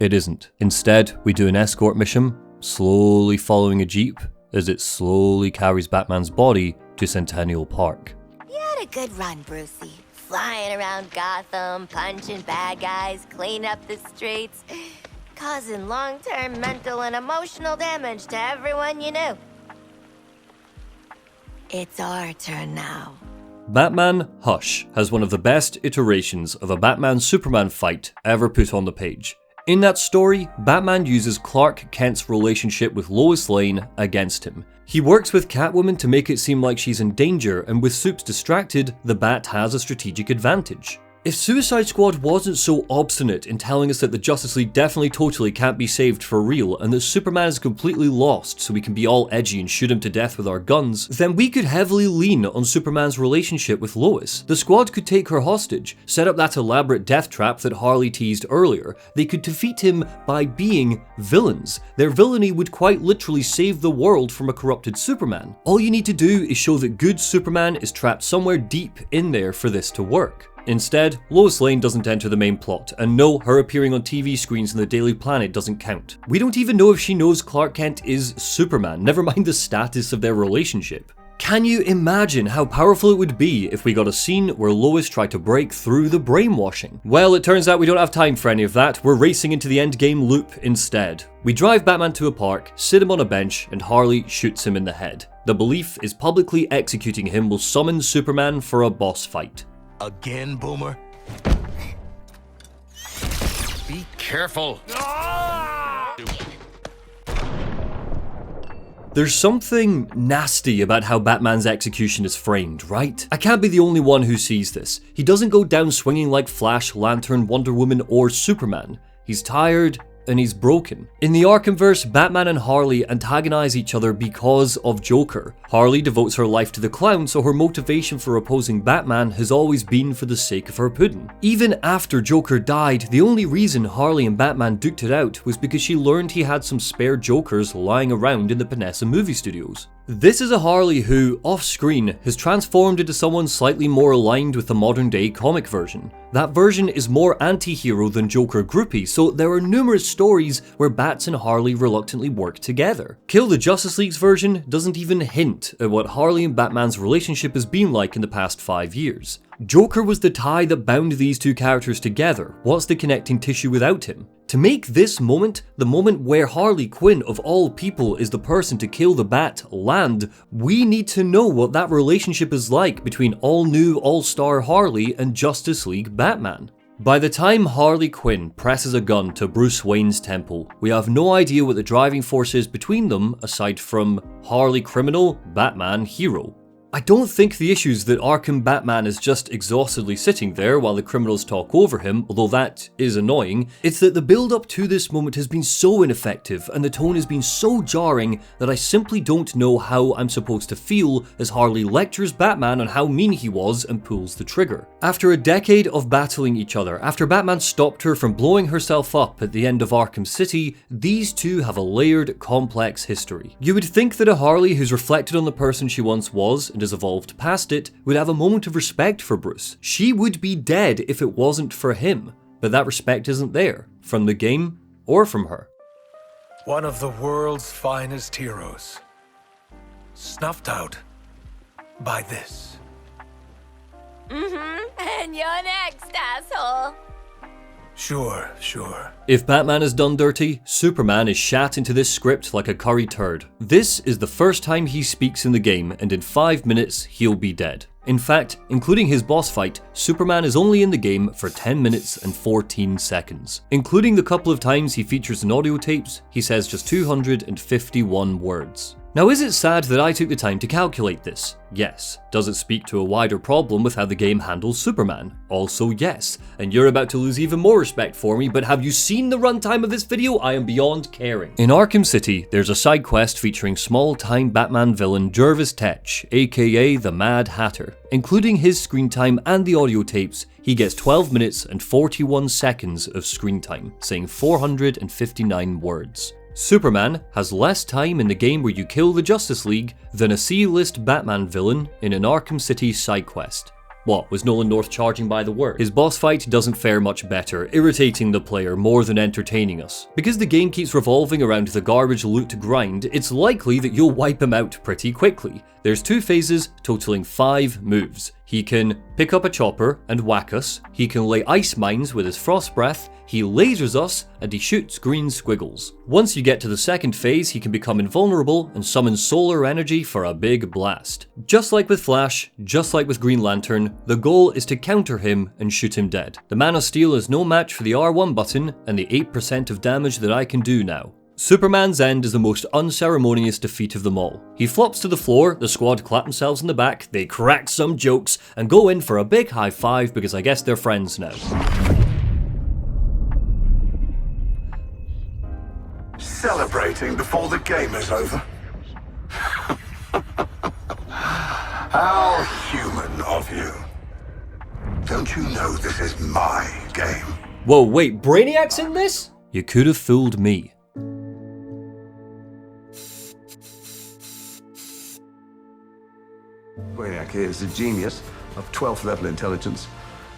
S1: it isn't. Instead, we do an escort mission, slowly following a Jeep as it slowly carries Batman's body to Centennial Park.
S4: You had a good run, Brucey. Flying around Gotham, punching bad guys, cleaning up the streets, causing long-term mental and emotional damage to everyone you knew. It's our turn now.
S1: Batman Hush has one of the best iterations of a Batman-Superman fight ever put on the page. In that story, Batman uses Clark Kent's relationship with Lois Lane against him. He works with Catwoman to make it seem like she's in danger, and with Supes distracted, the Bat has a strategic advantage. If Suicide Squad wasn't so obstinate in telling us that the Justice League definitely totally can't be saved for real, and that Superman is completely lost so we can be all edgy and shoot him to death with our guns, then we could heavily lean on Superman's relationship with Lois. The Squad could take her hostage, set up that elaborate death trap that Harley teased earlier. They could defeat him by being villains. Their villainy would quite literally save the world from a corrupted Superman. All you need to do is show that good Superman is trapped somewhere deep in there for this to work. Instead, Lois Lane doesn't enter the main plot, and no, her appearing on TV screens in the Daily Planet doesn't count. We don't even know if she knows Clark Kent is Superman, never mind the status of their relationship. Can you imagine how powerful it would be if we got a scene where Lois tried to break through the brainwashing? Well, it turns out we don't have time for any of that. We're racing into the endgame loop instead. We drive Batman to a park, sit him on a bench, and Harley shoots him in the head. The belief is publicly executing him will summon Superman for a boss fight.
S10: Again, Boomer?
S18: Be careful.
S1: There's something nasty about how Batman's execution is framed, right? I can't be the only one who sees this. He doesn't go down swinging like Flash, Lantern, Wonder Woman, or Superman. He's tired, and he's broken. In the Arkhamverse, Batman and Harley antagonize each other because of Joker. Harley devotes her life to the clown, so her motivation for opposing Batman has always been for the sake of her pudding. Even after Joker died, the only reason Harley and Batman duked it out was because she learned he had some spare Jokers lying around in the Panessa movie studios. This is a Harley who, off-screen, has transformed into someone slightly more aligned with the modern-day comic version. That version is more anti-hero than Joker groupie, so there are numerous stories where Bats and Harley reluctantly work together. Kill the Justice League's version doesn't even hint at what Harley and Batman's relationship has been like in the past 5 years. Joker was the tie that bound these two characters together. What's the connecting tissue without him? To make this moment, the moment where Harley Quinn of all people is the person to kill the Bat, land, we need to know what that relationship is like between all-new all-star Harley and Justice League Batman. By the time Harley Quinn presses a gun to Bruce Wayne's temple, we have no idea what the driving force is between them aside from Harley criminal, Batman hero. I don't think the issue is that Arkham Batman is just exhaustedly sitting there while the criminals talk over him, although that is annoying. It's that the build-up to this moment has been so ineffective and the tone has been so jarring that I simply don't know how I'm supposed to feel as Harley lectures Batman on how mean he was and pulls the trigger. After a decade of battling each other, after Batman stopped her from blowing herself up at the end of Arkham City, these two have a layered, complex history. You would think that a Harley who's reflected on the person she once was and has evolved past it would have a moment of respect for Bruce. She would be dead if it wasn't for him, but that respect isn't there, from the game or from her.
S11: One of the world's finest heroes, snuffed out by this.
S4: And you're next, asshole.
S11: Sure.
S1: If Batman is done dirty, Superman is shat into this script like a curry turd. This is the first time he speaks in the game, and in 5 minutes, he'll be dead. In fact, including his boss fight, Superman is only in the game for 10 minutes and 14 seconds. Including the couple of times he features in audio tapes, he says just 251 words. Now, is it sad that I took the time to calculate this? Yes. Does it speak to a wider problem with how the game handles Superman? Also yes. And you're about to lose even more respect for me, but have you seen the runtime of this video? I am beyond caring. In Arkham City, there's a side quest featuring small-time Batman villain Jervis Tetch, aka the Mad Hatter. Including his screen time and the audio tapes, he gets 12 minutes and 41 seconds of screen time, saying 459 words. Superman has less time in the game where you kill the Justice League than a C-list Batman villain in an Arkham City side quest. What, was Nolan North charging by the word? His boss fight doesn't fare much better, irritating the player more than entertaining us. Because the game keeps revolving around the garbage loot grind, it's likely that you'll wipe him out pretty quickly. There's 2 phases totaling 5 moves. He can pick up a chopper and whack us, he can lay ice mines with his frost breath, he lasers us, and he shoots green squiggles. Once you get to the second phase, he can become invulnerable and summon solar energy for a big blast. Just like with Flash, just like with Green Lantern, the goal is to counter him and shoot him dead. The Man of Steel is no match for the R1 button and the 8% of damage that I can do now. Superman's end is the most unceremonious defeat of them all. He flops to the floor, the squad clap themselves in the back, they crack some jokes, and go in for a big high five because I guess they're friends now.
S2: Celebrating before the game is over? How human of you. Don't you know this is my game?
S1: Whoa, wait, Brainiac's in this? You could have fooled me.
S12: Brainiac is a genius of 12th level intelligence,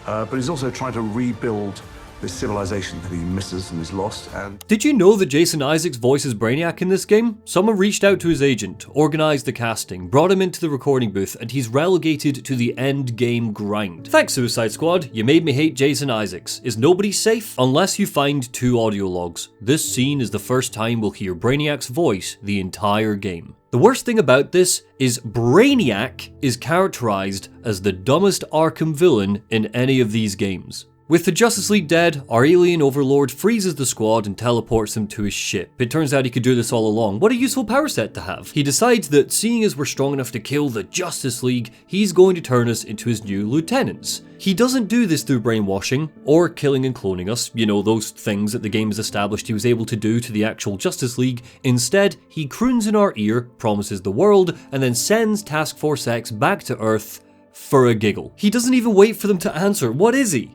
S12: but he's also trying to rebuild this civilization that he misses and is lost. And
S1: did you know that Jason Isaacs voices Brainiac in this game? Someone reached out to his agent, organised the casting, brought him into the recording booth, and he's relegated to the end game grind. Thanks, Suicide Squad, you made me hate Jason Isaacs. Is nobody safe? Unless you find 2 audio logs. This scene is the first time we'll hear Brainiac's voice the entire game. The worst thing about this is Brainiac is characterized as the dumbest Arkham villain in any of these games. With the Justice League dead, our alien overlord freezes the squad and teleports them to his ship. It turns out he could do this all along. What a useful power set to have. He decides that seeing as we're strong enough to kill the Justice League, he's going to turn us into his new lieutenants. He doesn't do this through brainwashing, or killing and cloning us, you know, those things that the game has established he was able to do to the actual Justice League. Instead, he croons in our ear, promises the world, and then sends Task Force X back to Earth for a giggle. He doesn't even wait for them to answer. What is he?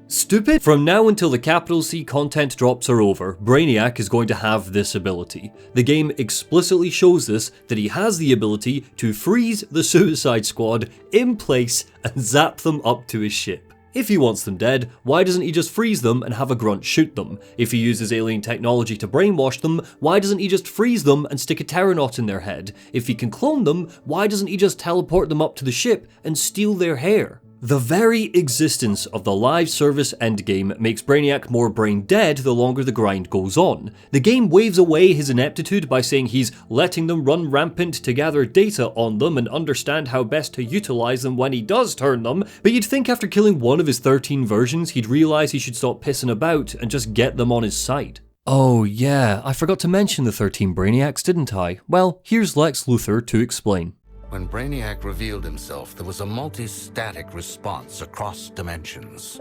S1: Stupid? From now until the capital C content drops are over, Brainiac is going to have this ability. The game explicitly shows us that he has the ability to freeze the Suicide Squad in place and zap them up to his ship. If he wants them dead, why doesn't he just freeze them and have a grunt shoot them? If he uses alien technology to brainwash them, why doesn't he just freeze them and stick a Terranaut in their head? If he can clone them, why doesn't he just teleport them up to the ship and steal their hair? The very existence of the live service endgame makes Brainiac more brain dead the longer the grind goes on. The game waves away his ineptitude by saying he's letting them run rampant to gather data on them and understand how best to utilize them when he does turn them, but you'd think after killing one of his 13 versions he'd realise he should stop pissing about and just get them on his side. Oh yeah, I forgot to mention the 13 Brainiacs, didn't I? Well, here's Lex Luthor to explain.
S18: When Brainiac revealed himself, there was a multi-static response across dimensions.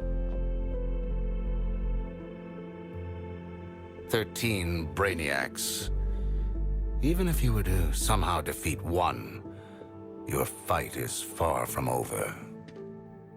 S18: 13 Brainiacs. Even if you were to somehow defeat one, your fight is far from over.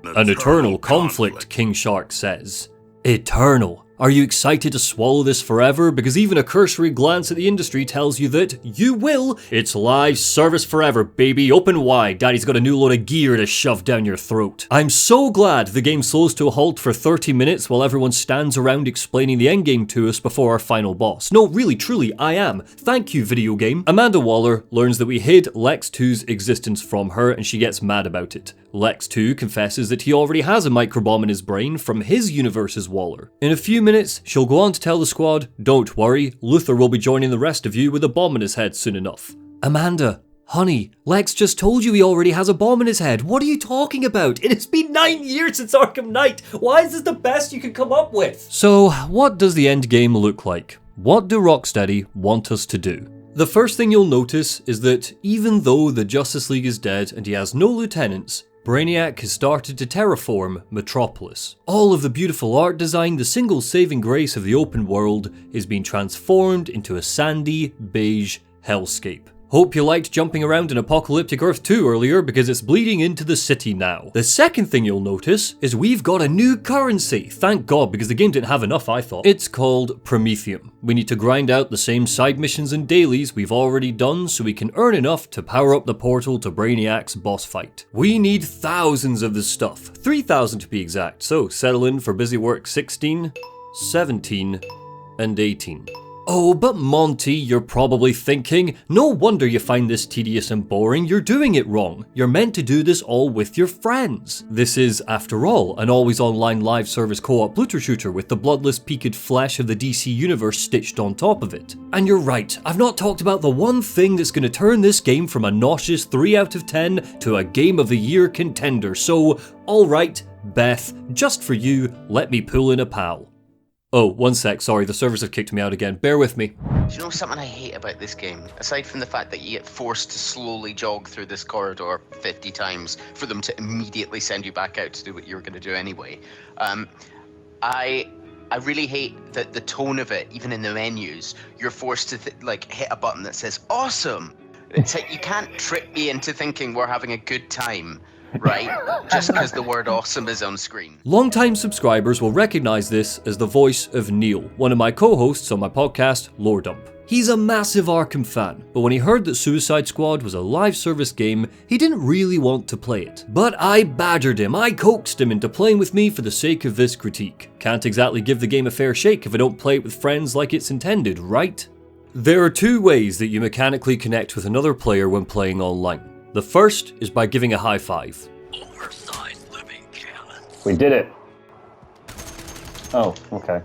S1: An eternal conflict, King Shark says. Eternal. Are you excited to swallow this forever? Because even a cursory glance at the industry tells you that you will. It's live service forever, baby. Open wide. Daddy's got a new load of gear to shove down your throat. I'm so glad the game slows to a halt for 30 minutes while everyone stands around explaining the endgame to us before our final boss. No, really, truly, I am. Thank you, video game. Amanda Waller learns that we hid Lex 2's existence from her and she gets mad about it. Lex 2 confesses that he already has a microbomb in his brain from his universe's Waller. In a few minutes, she'll go on to tell the squad, don't worry, Luthor will be joining the rest of you with a bomb in his head soon enough. Amanda, honey, Lex just told you he already has a bomb in his head. What are you talking about? It has been 9 years since Arkham Knight. Why is this the best you can come up with? So, what does the end game look like? What do Rocksteady want us to do? The first thing you'll notice is that even though the Justice League is dead and he has no lieutenants, Brainiac has started to terraform Metropolis. All of the beautiful art design, the single saving grace of the open world, is being transformed into a sandy, beige hellscape. Hope you liked jumping around in Apocalyptic Earth 2 earlier, because it's bleeding into the city now. The second thing you'll notice is we've got a new currency. Thank God, because the game didn't have enough, I thought. It's called Promethium. We need to grind out the same side missions and dailies we've already done so we can earn enough to power up the portal to Brainiac's boss fight. We need thousands of this stuff, 3,000 to be exact, so settle in for busy work 16, 17, and 18. Oh, but Monty, you're probably thinking, no wonder you find this tedious and boring, you're doing it wrong. You're meant to do this all with your friends. This is, after all, an always online live service co-op looter shooter with the bloodless peaked flesh of the DC universe stitched on top of it. And you're right, I've not talked about the one thing that's going to turn this game from a nauseous 3 out of 10 to a Game of the Year contender, so, alright, Beth, just for you, let me pull in a pal. Oh, one sec, sorry, the servers have kicked me out again. Bear with me.
S13: Do you know something I hate about this game? Aside from the fact that you get forced to slowly jog through this corridor 50 times for them to immediately send you back out to do what you were going to do anyway. I really hate that the tone of it, even in the menus, you're forced to hit a button that says awesome. It's like you can't trick me into thinking we're having a good time. Right? Just because the word awesome is on screen.
S1: Long-time subscribers will recognise this as the voice of Neil, one of my co-hosts on my podcast, Lore Dump. He's a massive Arkham fan, but when he heard that Suicide Squad was a live service game, he didn't really want to play it. But I badgered him, I coaxed him into playing with me for the sake of this critique. Can't exactly give the game a fair shake if I don't play it with friends like it's intended, right? There are two ways that you mechanically connect with another player when playing online. The first is by giving a high five.
S19: We did it. Oh, okay.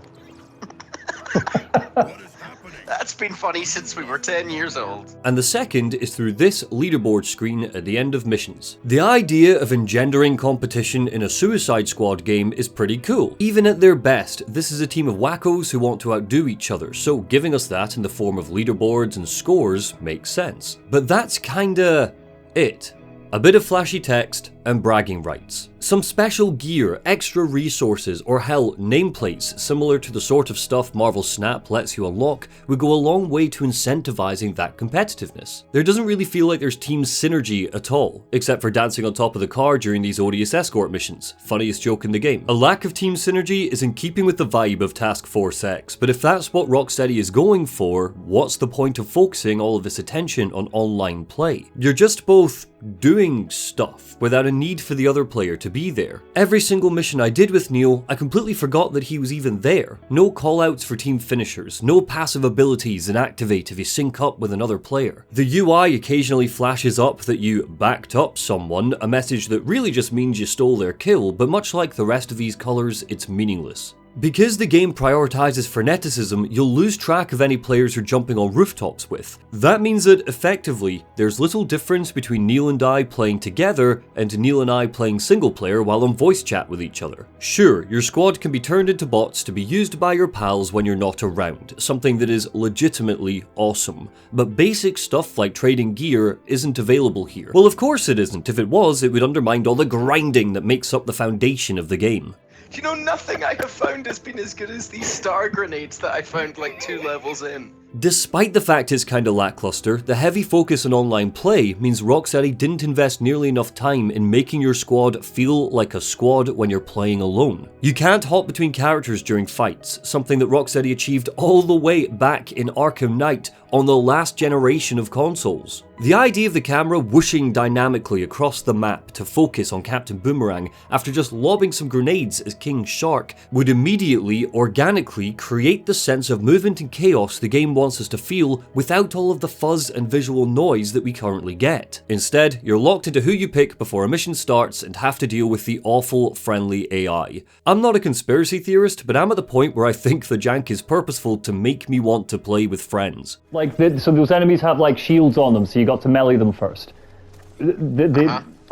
S13: That's been funny since we were 10 years old.
S1: And the second is through this leaderboard screen at the end of missions. The idea of engendering competition in a Suicide Squad game is pretty cool. Even at their best, this is a team of wackos who want to outdo each other, so giving us that in the form of leaderboards and scores makes sense. But that's kinda it. A bit of flashy text and bragging rights. Some special gear, extra resources, or hell, nameplates similar to the sort of stuff Marvel Snap lets you unlock would go a long way to incentivizing that competitiveness. There doesn't really feel like there's team synergy at all, except for dancing on top of the car during these odious escort missions. Funniest joke in the game. A lack of team synergy is in keeping with the vibe of Task Force X, but if that's what Rocksteady is going for, what's the point of focusing all of this attention on online play? You're just both doing stuff without a need for the other player to be there. Every single mission I did with Neil, I completely forgot that he was even there. No callouts for team finishers, no passive abilities that activate if you sync up with another player. The UI occasionally flashes up that you backed up someone, a message that really just means you stole their kill, but much like the rest of these colours, it's meaningless. Because the game prioritizes freneticism, you'll lose track of any players you're jumping on rooftops with. That means that, effectively, there's little difference between Neil and I playing together and Neil and I playing single player while on voice chat with each other. Sure, your squad can be turned into bots to be used by your pals when you're not around, something that is legitimately awesome. But basic stuff like trading gear isn't available here. Well, of course it isn't. If it was, it would undermine all the grinding that makes up the foundation of the game.
S13: You know, nothing I have found has been as good as these star grenades that I found like 2 levels in.
S1: Despite the fact it's kinda lackluster, the heavy focus on online play means Rocksteady didn't invest nearly enough time in making your squad feel like a squad when you're playing alone. You can't hop between characters during fights, something that Rocksteady achieved all the way back in Arkham Knight on the last generation of consoles. The idea of the camera whooshing dynamically across the map to focus on Captain Boomerang after just lobbing some grenades as King Shark would immediately, organically create the sense of movement and chaos the game wants us to feel without all of the fuzz and visual noise that we currently get. Instead, you're locked into who you pick before a mission starts and have to deal with the awful friendly AI. I'm not a conspiracy theorist, but I'm at the point where I think the jank is purposeful to make me want to play with friends.
S17: So those enemies have like shields on them, so you got to melee them first.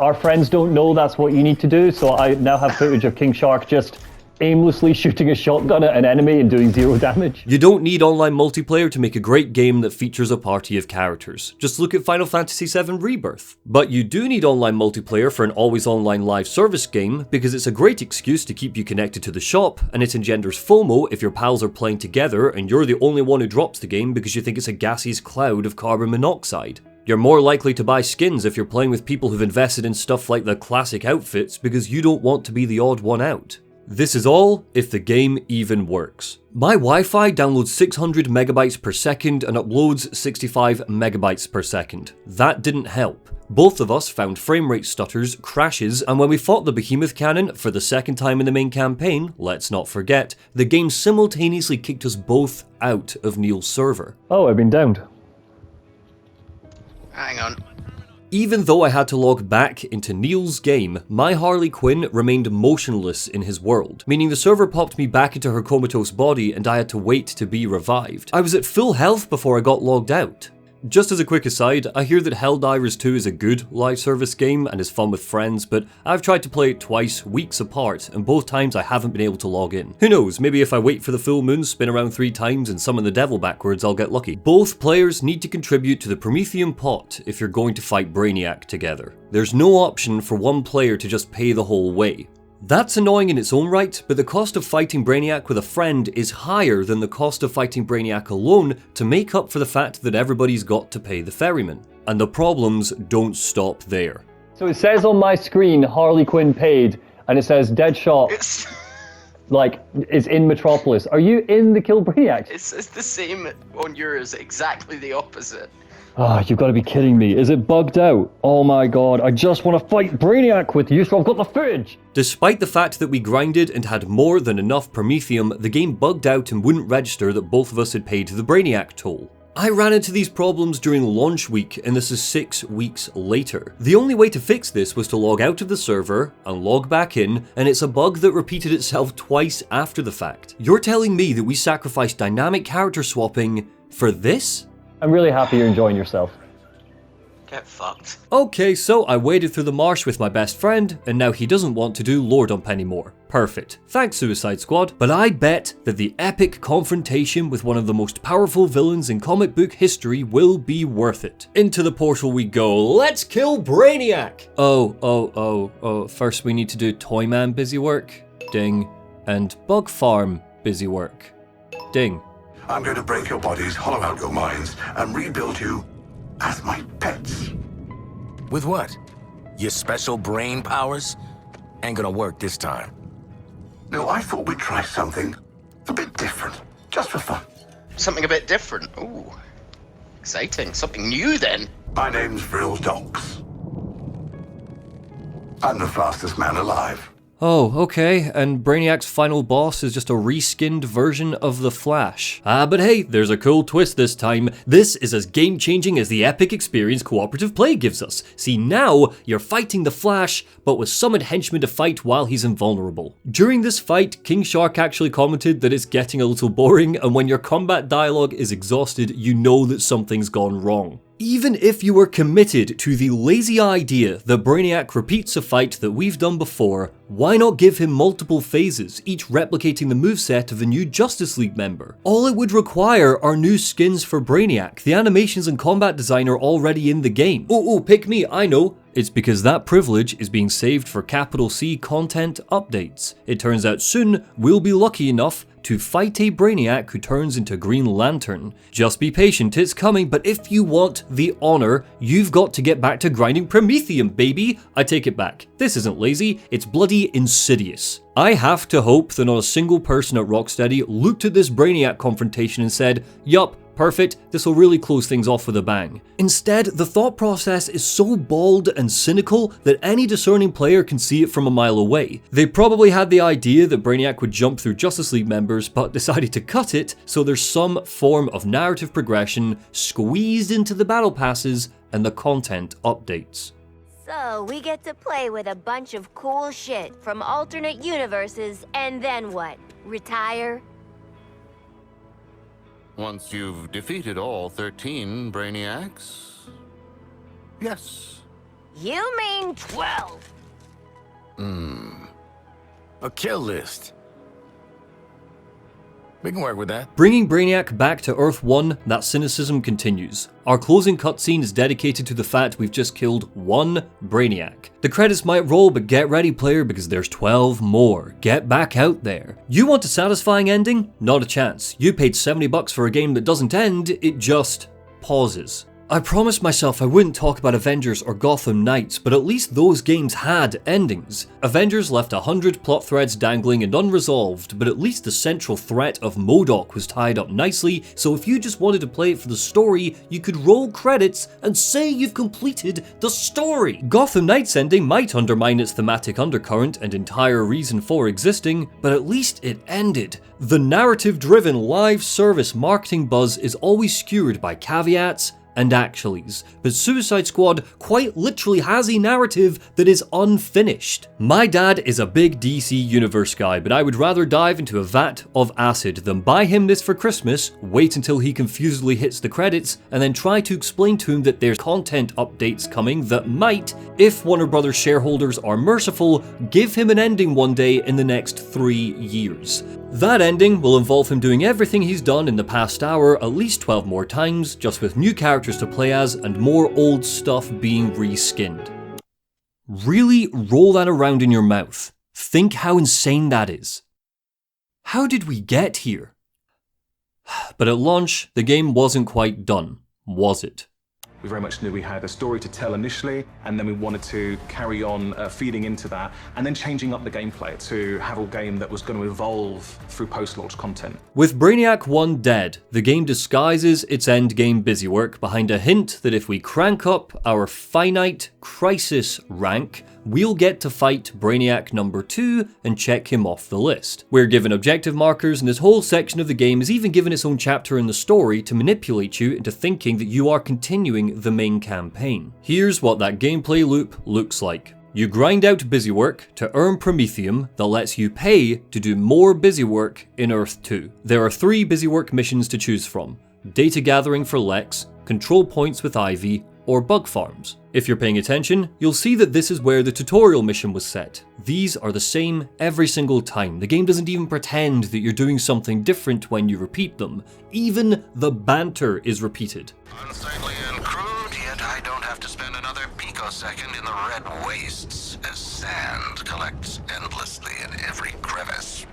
S17: Our friends don't know that's what you need to do, so I now have footage of King Shark just aimlessly shooting a shotgun at an enemy and doing 0 damage.
S1: You don't need online multiplayer to make a great game that features a party of characters. Just look at Final Fantasy VII Rebirth. But you do need online multiplayer for an always online live service game because it's a great excuse to keep you connected to the shop, and it engenders FOMO if your pals are playing together and you're the only one who drops the game because you think it's a gaseous cloud of carbon monoxide. You're more likely to buy skins if you're playing with people who've invested in stuff like the classic outfits because you don't want to be the odd one out. This is all if the game even works. My Wi-Fi downloads 600 megabytes per second and uploads 65 megabytes per second. That didn't help. Both of us found frame rate stutters, crashes, and when we fought the Behemoth Cannon for the second time in the main campaign, let's not forget, the game simultaneously kicked us both out of Neil's server.
S17: Oh, I've been downed.
S13: Hang on.
S1: Even though I had to log back into Neil's game, my Harley Quinn remained motionless in his world, meaning the server popped me back into her comatose body and I had to wait to be revived. I was at full health before I got logged out. Just as a quick aside, I hear that Helldivers 2 is a good live service game and is fun with friends, but I've tried to play it twice, weeks apart, and both times I haven't been able to log in. Who knows, maybe if I wait for the full moon, spin around 3 times and summon the devil backwards, I'll get lucky. Both players need to contribute to the Promethean pot if you're going to fight Brainiac together. There's no option for one player to just pay the whole way. That's annoying in its own right, but the cost of fighting Brainiac with a friend is higher than the cost of fighting Brainiac alone to make up for the fact that everybody's got to pay the ferryman. And the problems don't stop there.
S17: So it says on my screen, Harley Quinn paid, and it says Deadshot, like, is in Metropolis. Are you in the Kill Brainiac?
S13: It's the same on yours, exactly the opposite.
S17: Ah, you've got to be kidding me. Is it bugged out? Oh my god, I just want to fight Brainiac with you, so I've got the footage!
S1: Despite the fact that we grinded and had more than enough Promethium, the game bugged out and wouldn't register that both of us had paid the Brainiac toll. I ran into these problems during launch week, and this is 6 weeks later. The only way to fix this was to log out of the server and log back in, and it's a bug that repeated itself twice after the fact. You're telling me that we sacrificed dynamic character swapping for this?
S17: I'm really happy you're enjoying yourself.
S13: Get fucked.
S1: Okay, so I waded through the marsh with my best friend, and now he doesn't want to do Lore Dump anymore. Perfect. Thanks, Suicide Squad. But I bet that the epic confrontation with one of the most powerful villains in comic book history will be worth it. Into the portal we go. Let's kill Brainiac! Oh, first we need to do Toyman busy work. Ding. And Bug Farm busy work. Ding.
S2: I'm going to break your bodies, hollow out your minds, and rebuild you as my pets.
S6: With what? Your special brain powers? Ain't gonna work this time.
S2: No, I thought we'd try something a bit different, just for fun.
S13: Something a bit different. Ooh. Exciting. Something new then.
S2: My name's Vril Dogs. I'm the fastest man alive.
S1: Oh, okay, and Brainiac's final boss is just a reskinned version of the Flash. But hey, there's a cool twist this time. This is as game-changing as the epic experience cooperative play gives us. See, now, you're fighting the Flash, but with summoned henchmen to fight while he's invulnerable. During this fight, King Shark actually commented that it's getting a little boring, and when your combat dialogue is exhausted, you know that something's gone wrong. Even if you were committed to the lazy idea that Brainiac repeats a fight that we've done before, why not give him multiple phases, each replicating the moveset of a new Justice League member? All it would require are new skins for Brainiac. The animations and combat design are already in the game. Oh, pick me, I know. It's because that privilege is being saved for capital C content updates. It turns out soon we'll be lucky enough to fight a Brainiac who turns into Green Lantern. Just be patient, it's coming, but if you want the honor, you've got to get back to grinding Promethium, baby! I take it back. This isn't lazy, it's bloody insidious. I have to hope that not a single person at Rocksteady looked at this Brainiac confrontation and said, yup, perfect, this will really close things off with a bang. Instead, the thought process is so bald and cynical that any discerning player can see it from a mile away. They probably had the idea that Brainiac would jump through Justice League members, but decided to cut it so there's some form of narrative progression squeezed into the battle passes and the content updates.
S4: So, we get to play with a bunch of cool shit from alternate universes, and then what? Retire?
S18: Once you've defeated all 13 Brainiacs? Yes.
S4: You mean 12?
S6: A kill list.
S18: We can work with that.
S1: Bringing Brainiac back to Earth 1, that cynicism continues. Our closing cutscene is dedicated to the fact we've just killed one Brainiac. The credits might roll, but get ready, player, because there's 12 more. Get back out there. You want a satisfying ending? Not a chance. You paid $70 for a game that doesn't end, it just pauses. I promised myself I wouldn't talk about Avengers or Gotham Knights, but at least those games had endings. Avengers left 100 plot threads dangling and unresolved, but at least the central threat of MODOK was tied up nicely, so if you just wanted to play it for the story, you could roll credits and say you've completed the story. Gotham Knights' ending might undermine its thematic undercurrent and entire reason for existing, but at least it ended. The narrative-driven live service marketing buzz is always skewered by caveats and actuallys, but Suicide Squad quite literally has a narrative that is unfinished. My dad is a big DC Universe guy, but I would rather dive into a vat of acid than buy him this for Christmas, wait until he confusedly hits the credits, and then try to explain to him that there's content updates coming that might, if Warner Brothers shareholders are merciful, give him an ending one day in the next 3 years. That ending will involve him doing everything he's done in the past hour at least 12 more times, just with new characters to play as and more old stuff being reskinned. Really roll that around in your mouth. Think how insane that is. How did we get here? But at launch, the game wasn't quite done, was it?
S19: We very much knew we had a story to tell initially, and then we wanted to carry on feeding into that, and then changing up the gameplay to have a game that was going to evolve through post-launch content.
S1: With Brainiac 1 dead, the game disguises its endgame busywork behind a hint that if we crank up our finite crisis rank, we'll get to fight Brainiac number 2 and check him off the list. We're given objective markers, and this whole section of the game is even given its own chapter in the story to manipulate you into thinking that you are continuing the main campaign. Here's what that gameplay loop looks like. You grind out busywork to earn Promethium that lets you pay to do more busywork in Earth 2. There are 3 busywork missions to choose from: data gathering for Lex, control points with Ivy, or bug farms. If you're paying attention, you'll see that this is where the tutorial mission was set. These are the same every single time. The game doesn't even pretend that you're doing something different when you repeat them. Even the banter is repeated.
S10: Unsightly and crude, yet I don't have to spend another picosecond in the red wastes as sand collects endlessly in every crevice.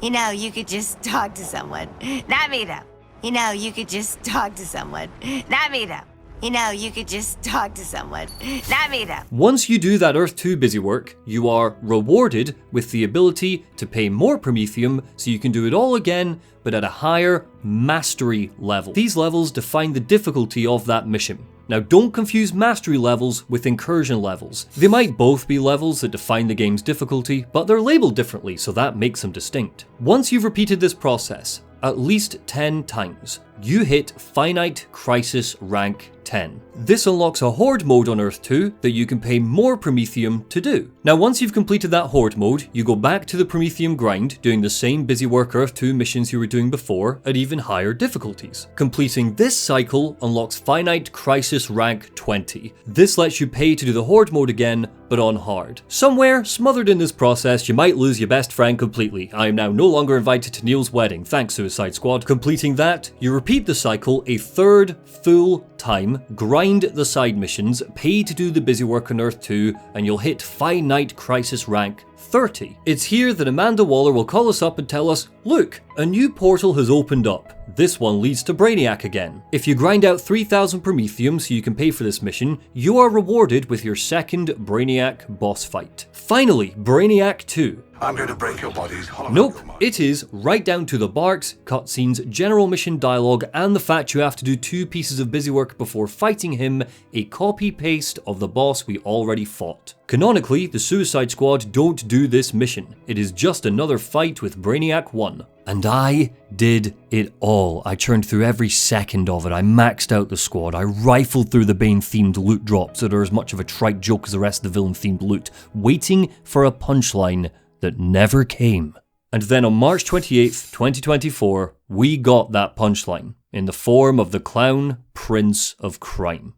S4: You know, you could just talk to someone. Not me, though. You know, you could just talk to someone. Not me, though. You know, you could just talk to someone. Not me, though.
S1: Once you do that Earth 2 busywork, you are rewarded with the ability to pay more Promethium so you can do it all again, but at a higher mastery level. These levels define the difficulty of that mission. Now, don't confuse mastery levels with incursion levels. They might both be levels that define the game's difficulty, but they're labeled differently, so that makes them distinct. Once you've repeated this process at least 10 times, you hit Finite Crisis Rank 10. This unlocks a Horde mode on Earth 2 that you can pay more Promethium to do. Now, once you've completed that Horde mode, you go back to the Promethium grind, doing the same busywork Earth 2 missions you were doing before at even higher difficulties. Completing this cycle unlocks Finite Crisis Rank 20. This lets you pay to do the Horde mode again, but on hard. Somewhere, smothered in this process, you might lose your best friend completely. I am now no longer invited to Neil's wedding, thanks Suicide Squad. Completing that, you repeat the cycle a third full time, grind the side missions, pay to do the busywork on Earth 2, and you'll hit Finite Crisis Rank 30. It's here that Amanda Waller will call us up and tell us, look, a new portal has opened up. This one leads to Brainiac again. If you grind out 3,000 Promethium so you can pay for this mission, you are rewarded with your second Brainiac boss fight. Finally, Brainiac 2.
S12: I'm going to break your bodies.
S1: Nope, it is right down to the barks, cutscenes, general mission dialogue, and the fact you have to do 2 pieces of busywork before fighting him, a copy-paste of the boss we already fought. Canonically, the Suicide Squad don't do this mission. It is just another fight with Brainiac 1. And I did it all. I churned through every second of it. I maxed out the squad. I rifled through the Bane-themed loot drops that are as much of a trite joke as the rest of the villain-themed loot, waiting for a punchline that never came. And then on March 28th, 2024, we got that punchline in the form of the Clown Prince of Crime.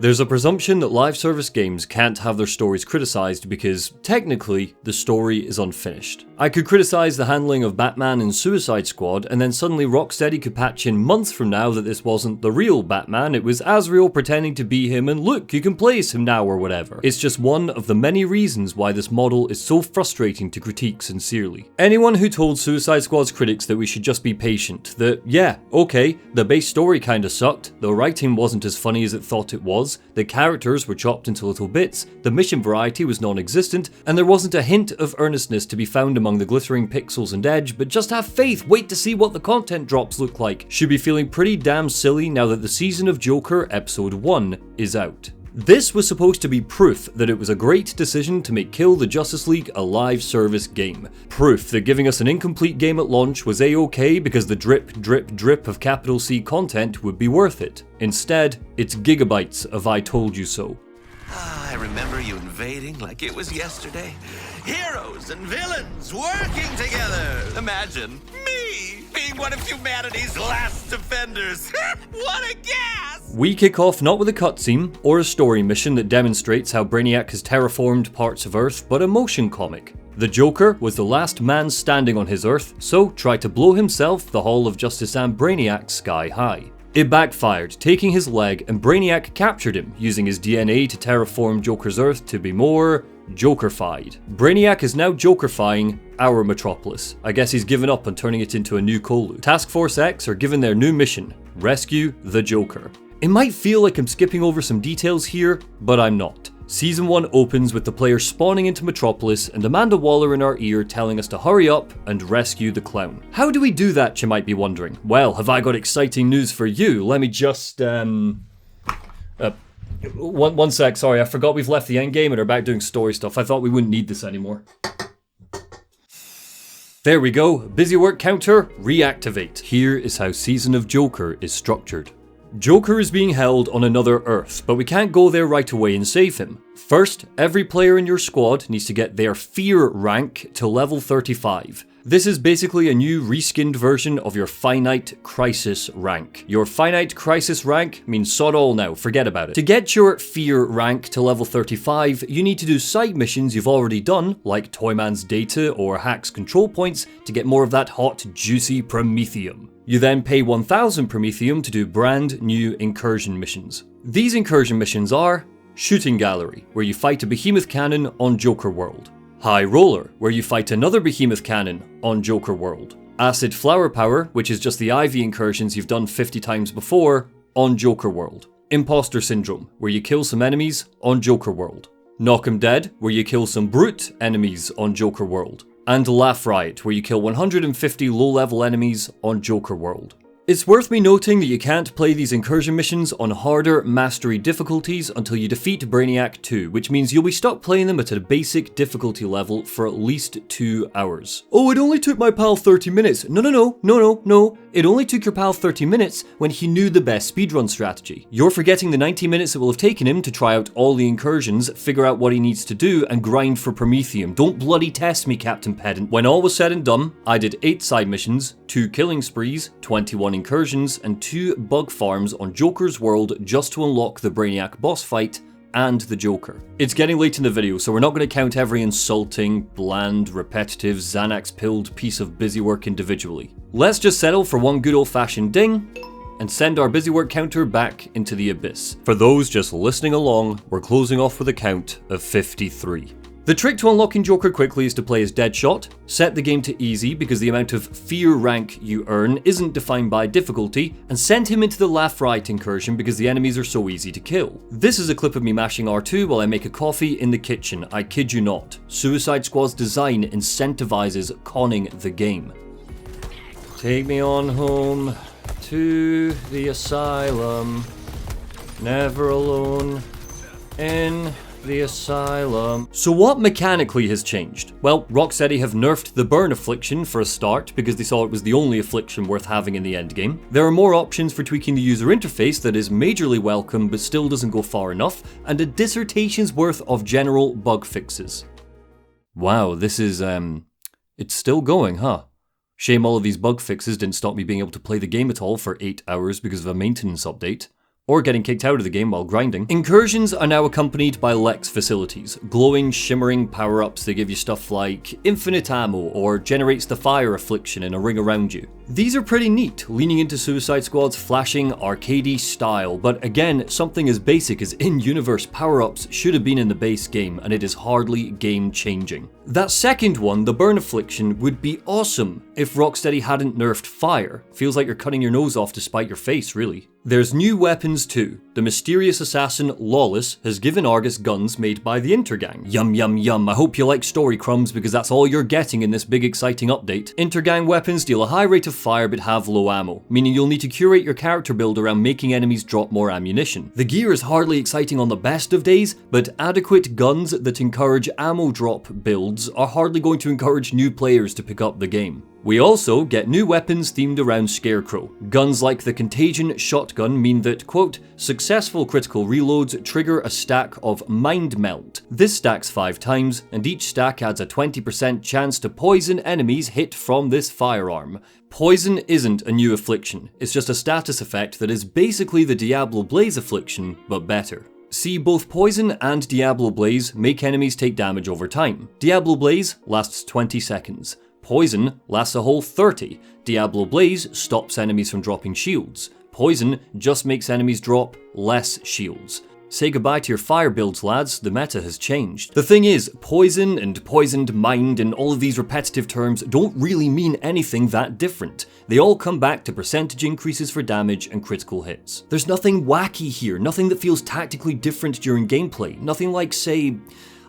S1: There's a presumption that live service games can't have their stories criticised because, technically, the story is unfinished. I could criticise the handling of Batman in Suicide Squad, and then suddenly Rocksteady could patch in months from now that this wasn't the real Batman, it was Azrael pretending to be him, and look, you can play as him now or whatever. It's just one of the many reasons why this model is so frustrating to critique sincerely. Anyone who told Suicide Squad's critics that we should just be patient, that, yeah, okay, the base story kinda sucked, the writing wasn't as funny as it thought it was, the characters were chopped into little bits, the mission variety was non-existent, and there wasn't a hint of earnestness to be found among the glittering pixels and edge, but just have faith, wait to see what the content drops look like, should be feeling pretty damn silly now that the season of Joker Episode 1 is out. This was supposed to be proof that it was a great decision to make Kill the Justice League a live service game. Proof that giving us an incomplete game at launch was a-okay because the drip, drip, drip of capital C content would be worth it. Instead, it's gigabytes of I told you so.
S10: I remember you invading like it was yesterday. Heroes and villains working together. Imagine me being one of humanity's last defenders. What a gas!
S1: We kick off not with a cutscene or a story mission that demonstrates how Brainiac has terraformed parts of Earth, but a motion comic. The Joker was the last man standing on his Earth, so tried to blow himself, the Hall of Justice and Brainiac sky high. It backfired, taking his leg, and Brainiac captured him, using his DNA to terraform Joker's Earth to be more Jokerfied. Brainiac is now Jokerfying our Metropolis. I guess he's given up on turning it into a new Colu. Task Force X are given their new mission: rescue the Joker. It might feel like I'm skipping over some details here, but I'm not. Season 1 opens with the player spawning into Metropolis and Amanda Waller in our ear telling us to hurry up and rescue the clown. How do we do that, you might be wondering? Well, have I got exciting news for you? Let me just, one sec, sorry, I forgot we've left the endgame and are back doing story stuff. I thought we wouldn't need this anymore. There we go, busy work counter, reactivate. Here is how Season of Joker is structured. Joker is being held on another Earth, but we can't go there right away and save him. First, every player in your squad needs to get their Fear rank to level 35. This is basically a new reskinned version of your Finite Crisis rank. Your Finite Crisis rank means sod all now, forget about it. To get your Fear rank to level 35, you need to do side missions you've already done, like Toyman's Data or Hack's Control Points, to get more of that hot, juicy Promethium. You then pay 1000 Promethium to do brand new incursion missions. These incursion missions are Shooting Gallery, where you fight a behemoth cannon on Joker World. High Roller, where you fight another behemoth cannon on Joker World. Acid Flower Power, which is just the Ivy incursions you've done 50 times before, on Joker World. Imposter Syndrome, where you kill some enemies on Joker World. Knock 'em Dead, where you kill some brute enemies on Joker World. And Laugh Riot, where you kill 150 low-level enemies on Joker World. It's worth me noting that you can't play these incursion missions on harder mastery difficulties until you defeat Brainiac 2, which means you'll be stuck playing them at a basic difficulty level for at least 2 hours. Oh, it only took my pal 30 minutes. No. It only took your pal 30 minutes when he knew the best speedrun strategy. You're forgetting the 90 minutes it will have taken him to try out all the incursions, figure out what he needs to do, and grind for Promethium. Don't bloody test me, Captain Pedant. When all was said and done, I did 8 side missions, 2 killing sprees, 21 incursions, and 2 bug farms on Joker's World just to unlock the Brainiac boss fight and the Joker. It's getting late in the video, so we're not going to count every insulting, bland, repetitive, Xanax-pilled piece of busy work individually. Let's just settle for one good old-fashioned ding, and send our busy work counter back into the abyss. For those just listening along, we're closing off with a count of 53. The trick to unlocking Joker quickly is to play as Deadshot, set the game to easy because the amount of fear rank you earn isn't defined by difficulty, and send him into the Laugh Riot incursion because the enemies are so easy to kill. This is a clip of me mashing R2 while I make a coffee in the kitchen, I kid you not. Suicide Squad's design incentivizes conning the game. Take me on home to the asylum, never alone in the asylum. So what mechanically has changed? Well, Rocksteady have nerfed the burn affliction for a start because they saw it was the only affliction worth having in the endgame. There are more options for tweaking the user interface that is majorly welcome but still doesn't go far enough, and a dissertation's worth of general bug fixes. Wow, this is, it's still going, huh? Shame all of these bug fixes didn't stop me being able to play the game at all for 8 hours because of a maintenance update. or getting kicked out of the game while grinding. Incursions are now accompanied by Lex facilities, glowing, shimmering power-ups that give you stuff like infinite ammo or generates the fire affliction in a ring around you. These are pretty neat, leaning into Suicide Squad's flashing, arcadey style, but again, something as basic as in-universe power-ups should have been in the base game, and it is hardly game-changing. That second one, the burn affliction, would be awesome if Rocksteady hadn't nerfed fire. Feels like you're cutting your nose off to spite your face, really. There's new weapons too. The mysterious assassin Lawless has given Argus guns made by the Intergang. Yum yum yum, I hope you like story crumbs because that's all you're getting in this big exciting update. Intergang weapons deal a high rate of fire but have low ammo, meaning you'll need to curate your character build around making enemies drop more ammunition. The gear is hardly exciting on the best of days, but adequate guns that encourage ammo drop builds are hardly going to encourage new players to pick up the game. We also get new weapons themed around Scarecrow. Guns like the Contagion shotgun mean that, quote, successful critical reloads trigger a stack of Mind Melt. This stacks 5 times, and each stack adds a 20% chance to poison enemies hit from this firearm. Poison isn't a new affliction, it's just a status effect that is basically the Diablo Blaze affliction, but better. See, both Poison and Diablo Blaze make enemies take damage over time. Diablo Blaze lasts 20 seconds. Poison lasts a whole 30. Diablo Blaze stops enemies from dropping shields. Poison just makes enemies drop less shields. Say goodbye to your fire builds, lads, the meta has changed. The thing is, poison and poisoned mind and all of these repetitive terms don't really mean anything that different. They all come back to percentage increases for damage and critical hits. There's nothing wacky here, nothing that feels tactically different during gameplay, nothing like, say,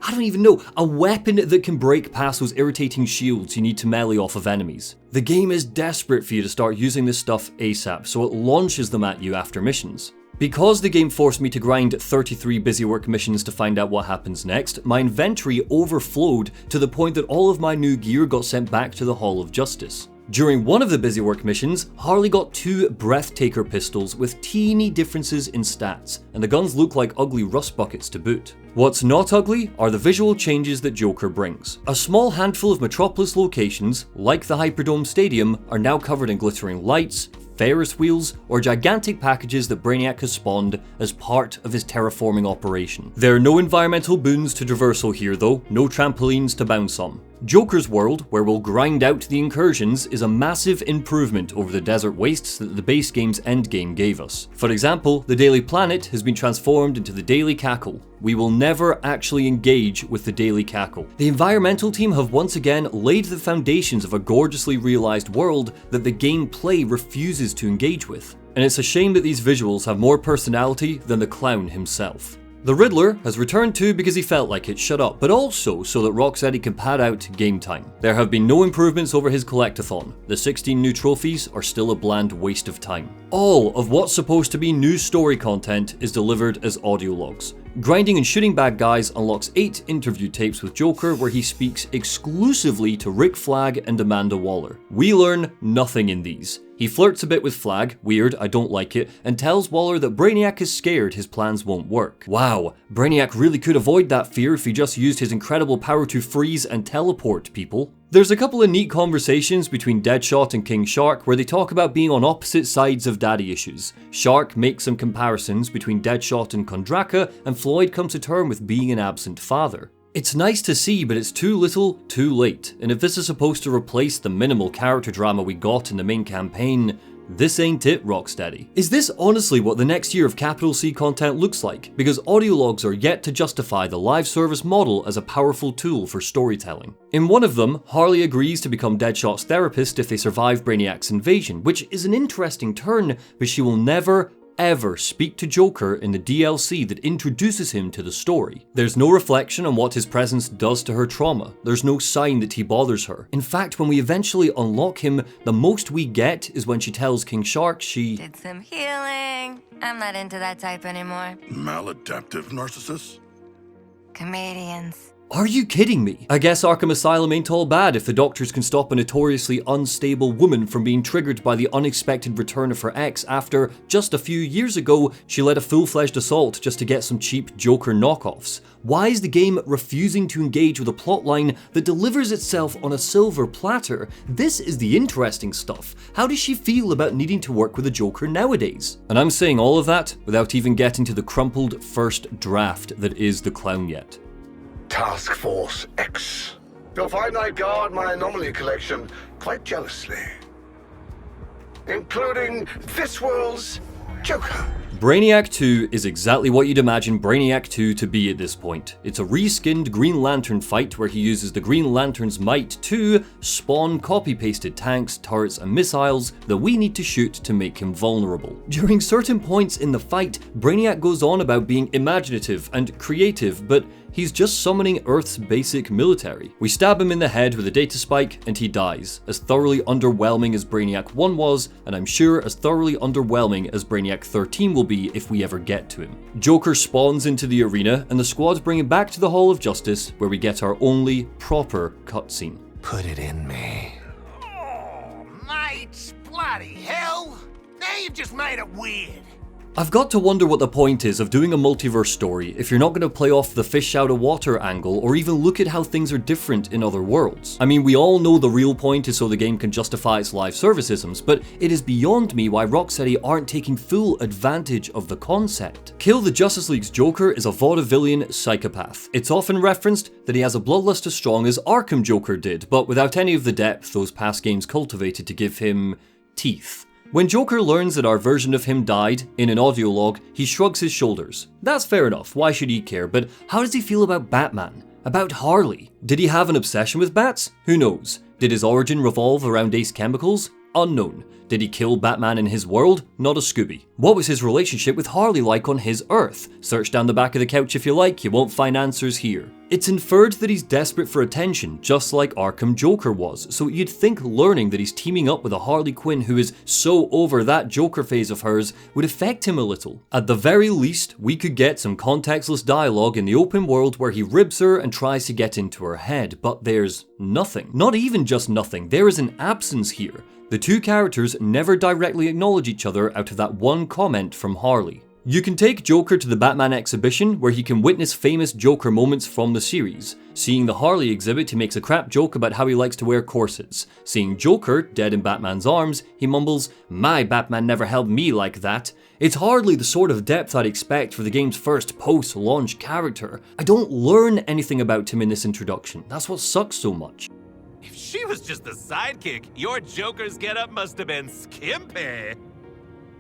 S1: I don't even know, a weapon that can break past those irritating shields you need to melee off of enemies. The game is desperate for you to start using this stuff ASAP, so it launches them at you after missions. Because the game forced me to grind 33 busywork missions to find out what happens next, my inventory overflowed to the point that all of my new gear got sent back to the Hall of Justice. During one of the busywork missions, Harley got 2 Breathtaker pistols with teeny differences in stats, and the guns look like ugly rust buckets to boot. What's not ugly are the visual changes that Joker brings. A small handful of Metropolis locations, like the Hyperdome Stadium, are now covered in glittering lights, Ferris wheels, or gigantic packages that Brainiac has spawned as part of his terraforming operation. There are no environmental boons to traversal here though, no trampolines to bounce on. Joker's world, where we'll grind out the incursions, is a massive improvement over the desert wastes that the base game's endgame gave us. For example, the Daily Planet has been transformed into the Daily Cackle. We will never actually engage with the Daily Cackle. The environmental team have once again laid the foundations of a gorgeously realized world that the gameplay refuses to engage with. And it's a shame that these visuals have more personality than the clown himself. The Riddler has returned too because he felt like it, shut up, but also so that Rocksteady can pad out game time. There have been no improvements over his collectathon. The 16 new trophies are still a bland waste of time. All of what's supposed to be new story content is delivered as audio logs. Grinding and shooting bad guys unlocks 8 interview tapes with Joker where he speaks exclusively to Rick Flag and Amanda Waller. We learn nothing in these. He flirts a bit with Flag, weird, I don't like it, and tells Waller that Brainiac is scared his plans won't work. Wow, Brainiac really could avoid that fear if he just used his incredible power to freeze and teleport people. There's a couple of neat conversations between Deadshot and King Shark where they talk about being on opposite sides of daddy issues. Shark makes some comparisons between Deadshot and Kondraka, and Floyd comes to terms with being an absent father. It's nice to see, but it's too little, too late, and if this is supposed to replace the minimal character drama we got in the main campaign, this ain't it, Rocksteady. Is this honestly what the next year of capital C content looks like? Because audio logs are yet to justify the live service model as a powerful tool for storytelling. In one of them, Harley agrees to become Deadshot's therapist if they survive Brainiac's invasion, which is an interesting turn, but she will never, ever speak to Joker in the DLC that introduces him to the story. There's no reflection on what his presence does to her trauma. There's no sign that he bothers her. In fact, when we eventually unlock him, the most we get is when she tells King Shark she
S4: did some healing. I'm not into that type anymore.
S2: Maladaptive narcissists?
S4: Comedians.
S1: Are you kidding me? I guess Arkham Asylum ain't all bad if the doctors can stop a notoriously unstable woman from being triggered by the unexpected return of her ex after, just a few years ago, she led a full-fledged assault just to get some cheap Joker knockoffs. Why is the game refusing to engage with a plotline that delivers itself on a silver platter? This is the interesting stuff. How does she feel about needing to work with a Joker nowadays? And I'm saying all of that without even getting to the crumpled first draft that is the clown yet.
S12: Task Force X. You'll find I guard my anomaly collection quite jealously. Including this world's Joker.
S1: Brainiac 2 is exactly what you'd imagine Brainiac 2 to be at this point. It's a reskinned Green Lantern fight where he uses the Green Lantern's might to spawn copy-pasted tanks, turrets and missiles that we need to shoot to make him vulnerable. During certain points in the fight, Brainiac goes on about being imaginative and creative, but he's just summoning Earth's basic military. We stab him in the head with a data spike and he dies, as thoroughly underwhelming as Brainiac 1 was, and I'm sure as thoroughly underwhelming as Brainiac 13 will be if we ever get to him. Joker spawns into the arena and the squad bring him back to the Hall of Justice, where we get our only proper cutscene.
S10: Put it in me.
S15: Oh, mate, bloody hell. Now you've just made it weird.
S1: I've got to wonder what the point is of doing a multiverse story if you're not going to play off the fish out of water angle or even look at how things are different in other worlds. I mean, we all know the real point is so the game can justify its live service-isms, but it is beyond me why Rocksteady aren't taking full advantage of the concept. Kill the Justice League's Joker is a vaudevillian psychopath. It's often referenced that he has a bloodlust as strong as Arkham Joker did, but without any of the depth those past games cultivated to give him teeth. When Joker learns that our version of him died in an audio log, he shrugs his shoulders. That's fair enough, why should he care? But how does he feel about Batman? About Harley? Did he have an obsession with bats? Who knows? Did his origin revolve around Ace Chemicals? Unknown. Did he kill Batman in his world? Not a Scooby. What was his relationship with Harley like on his Earth? Search down the back of the couch if you like, you won't find answers here. It's inferred that he's desperate for attention, just like Arkham Joker was, so you'd think learning that he's teaming up with a Harley Quinn who is so over that Joker phase of hers would affect him a little. At the very least, we could get some contextless dialogue in the open world where he ribs her and tries to get into her head, but there's nothing. Not even just nothing, there is an absence here. The two characters never directly acknowledge each other out of that one comment from Harley. You can take Joker to the Batman exhibition where he can witness famous Joker moments from the series. Seeing the Harley exhibit, he makes a crap joke about how he likes to wear corsets. Seeing Joker dead in Batman's arms, he mumbles, "My Batman never held me like that." It's hardly the sort of depth I'd expect for the game's first post-launch character. I don't learn anything about him in this introduction. That's what sucks so much.
S16: If she was just a sidekick, your Joker's getup must have been skimpy.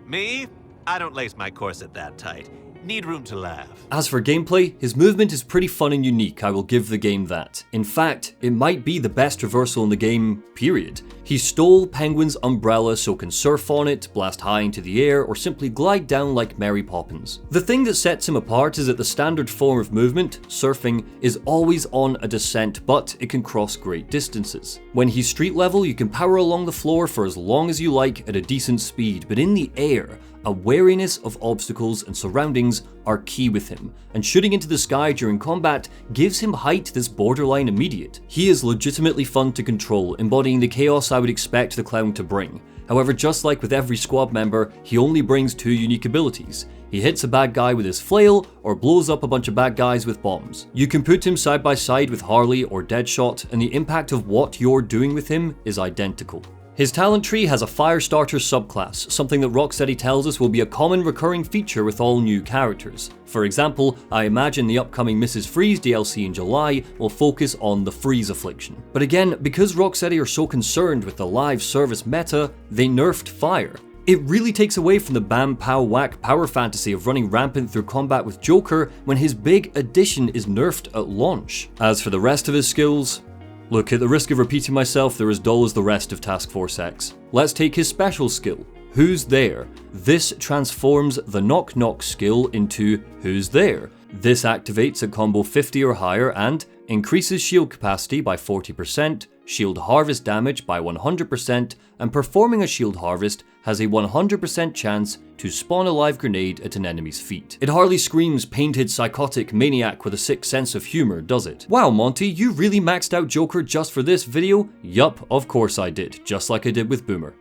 S16: Me? I don't lace my corset that tight. Need room to laugh.
S1: As for gameplay, his movement is pretty fun and unique, I will give the game that. In fact, it might be the best reversal in the game, period. He stole Penguin's umbrella so can surf on it, blast high into the air, or simply glide down like Mary Poppins. The thing that sets him apart is that the standard form of movement, surfing, is always on a descent, but it can cross great distances. When he's street level, you can power along the floor for as long as you like at a decent speed, but in the air, a wariness of obstacles and surroundings are key with him, and shooting into the sky during combat gives him height that's borderline immediate. He is legitimately fun to control, embodying the chaos I would expect the clown to bring. However, just like with every squad member, he only brings two unique abilities. He hits a bad guy with his flail, or blows up a bunch of bad guys with bombs. You can put him side by side with Harley or Deadshot, and the impact of what you're doing with him is identical. His talent tree has a Firestarter subclass, something that Rocksteady tells us will be a common recurring feature with all new characters. For example, I imagine the upcoming Mrs. Freeze DLC in July will focus on the Freeze affliction. But again, because Rocksteady are so concerned with the live service meta, they nerfed Fire. It really takes away from the bam pow whack power fantasy of running rampant through combat with Joker when his big addition is nerfed at launch. As for the rest of his skills, look, at the risk of repeating myself, they're as dull as the rest of Task Force X. Let's take his special skill, Who's There. This transforms the Knock Knock skill into Who's There. This activates at combo 50 or higher and increases shield capacity by 40%, shield harvest damage by 100%, and performing a shield harvest has a 100% chance to spawn a live grenade at an enemy's feet. It hardly screams painted psychotic maniac with a sick sense of humor, does it? Wow, Monty, you really maxed out Joker just for this video? Yup, of course I did, just like I did with Boomer.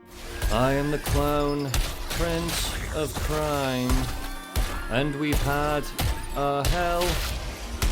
S1: I am the clown, prince of crime, and we've had a hell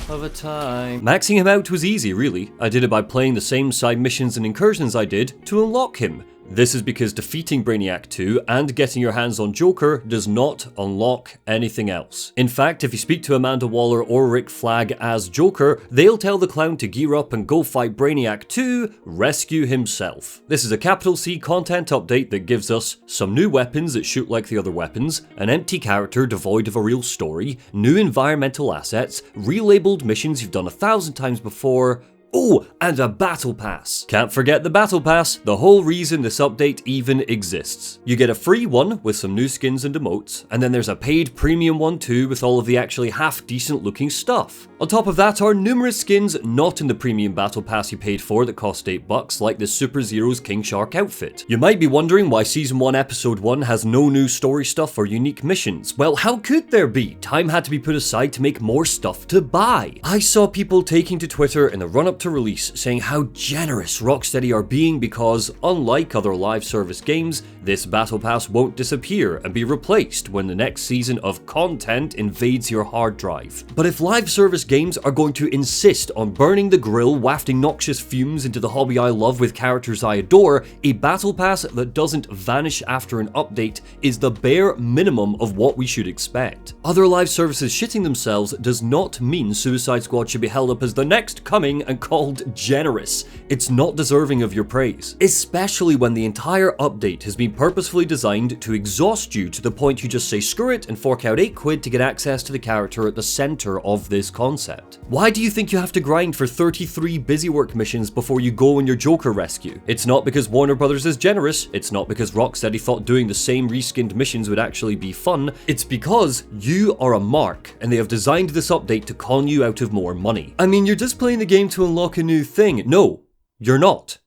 S1: of a time. Maxing him out was easy, really. I did it by playing the same side missions and incursions I did to unlock him. This is because defeating Brainiac 2 and getting your hands on Joker does not unlock anything else. In fact, if you speak to Amanda Waller or Rick Flag as Joker, they'll tell the clown to gear up and go fight Brainiac 2, rescue himself. This is a capital C content update that gives us some new weapons that shoot like the other weapons, an empty character devoid of a real story, new environmental assets, relabeled missions you've done 1,000 times before, oh, and a battle pass. Can't forget the battle pass, the whole reason this update even exists. You get a free one with some new skins and emotes, and then there's a paid premium one too with all of the actually half decent looking stuff. On top of that are numerous skins not in the premium battle pass you paid for that cost $8, like the Super Zero's King Shark outfit. You might be wondering why Season 1 Episode 1 has no new story stuff or unique missions. Well, how could there be? Time had to be put aside to make more stuff to buy. I saw people taking to Twitter in the run-up to release saying how generous Rocksteady are being because, unlike other live service games, this battle pass won't disappear and be replaced when the next season of content invades your hard drive. But if live service games are going to insist on burning the grill, wafting noxious fumes into the hobby I love with characters I adore, a battle pass that doesn't vanish after an update is the bare minimum of what we should expect. Other live services shitting themselves does not mean Suicide Squad should be held up as the next coming and called generous. It's not deserving of your praise, especially when the entire update has been purposefully designed to exhaust you to the point you just say screw it and fork out £8 to get access to the character at the center of this concept. Why do you think you have to grind for 33 busywork missions before you go on your Joker rescue? It's not because Warner Brothers is generous, it's not because Rocksteady thought doing the same reskinned missions would actually be fun, it's because you are a mark and they have designed this update to con you out of more money. I mean, you're just playing the game to unlock a new thing. No, you're not.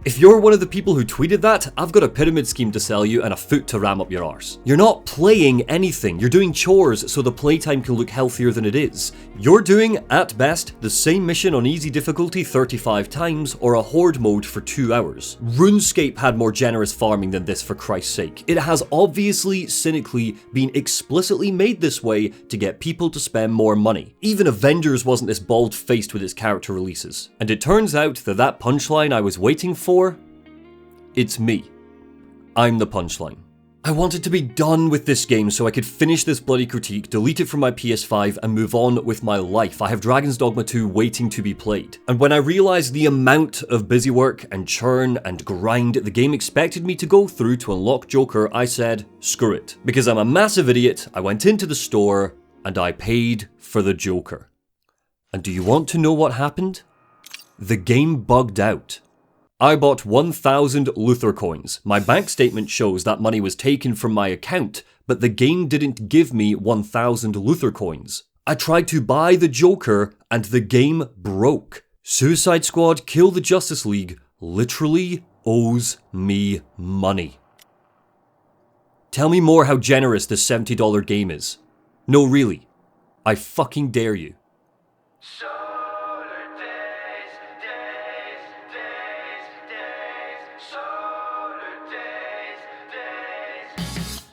S1: If you're one of the people who tweeted that, I've got a pyramid scheme to sell you and a foot to ram up your arse. You're not playing anything, you're doing chores so the playtime can look healthier than it is. You're doing, at best, the same mission on easy difficulty 35 times or a horde mode for 2 hours. RuneScape had more generous farming than this, for Christ's sake. It has obviously, cynically, been explicitly made this way to get people to spend more money. Even Avengers wasn't this bald-faced with its character releases. And it turns out that punchline I was waiting for, it's me. I'm the punchline. I wanted to be done with this game so I could finish this bloody critique, delete it from my PS5 and move on with my life. I have Dragon's Dogma 2 waiting to be played. And when I realised the amount of busy work and churn and grind the game expected me to go through to unlock Joker, I said, screw it. Because I'm a massive idiot, I went into the store and I paid for the Joker. And do you want to know what happened? The game bugged out. I bought 1,000 Luther coins. My bank statement shows that money was taken from my account, but the game didn't give me 1,000 Luther coins. I tried to buy the Joker, and the game broke. Suicide Squad Kill the Justice League literally owes me money. Tell me more how generous this $70 game is. No, really. I fucking dare you.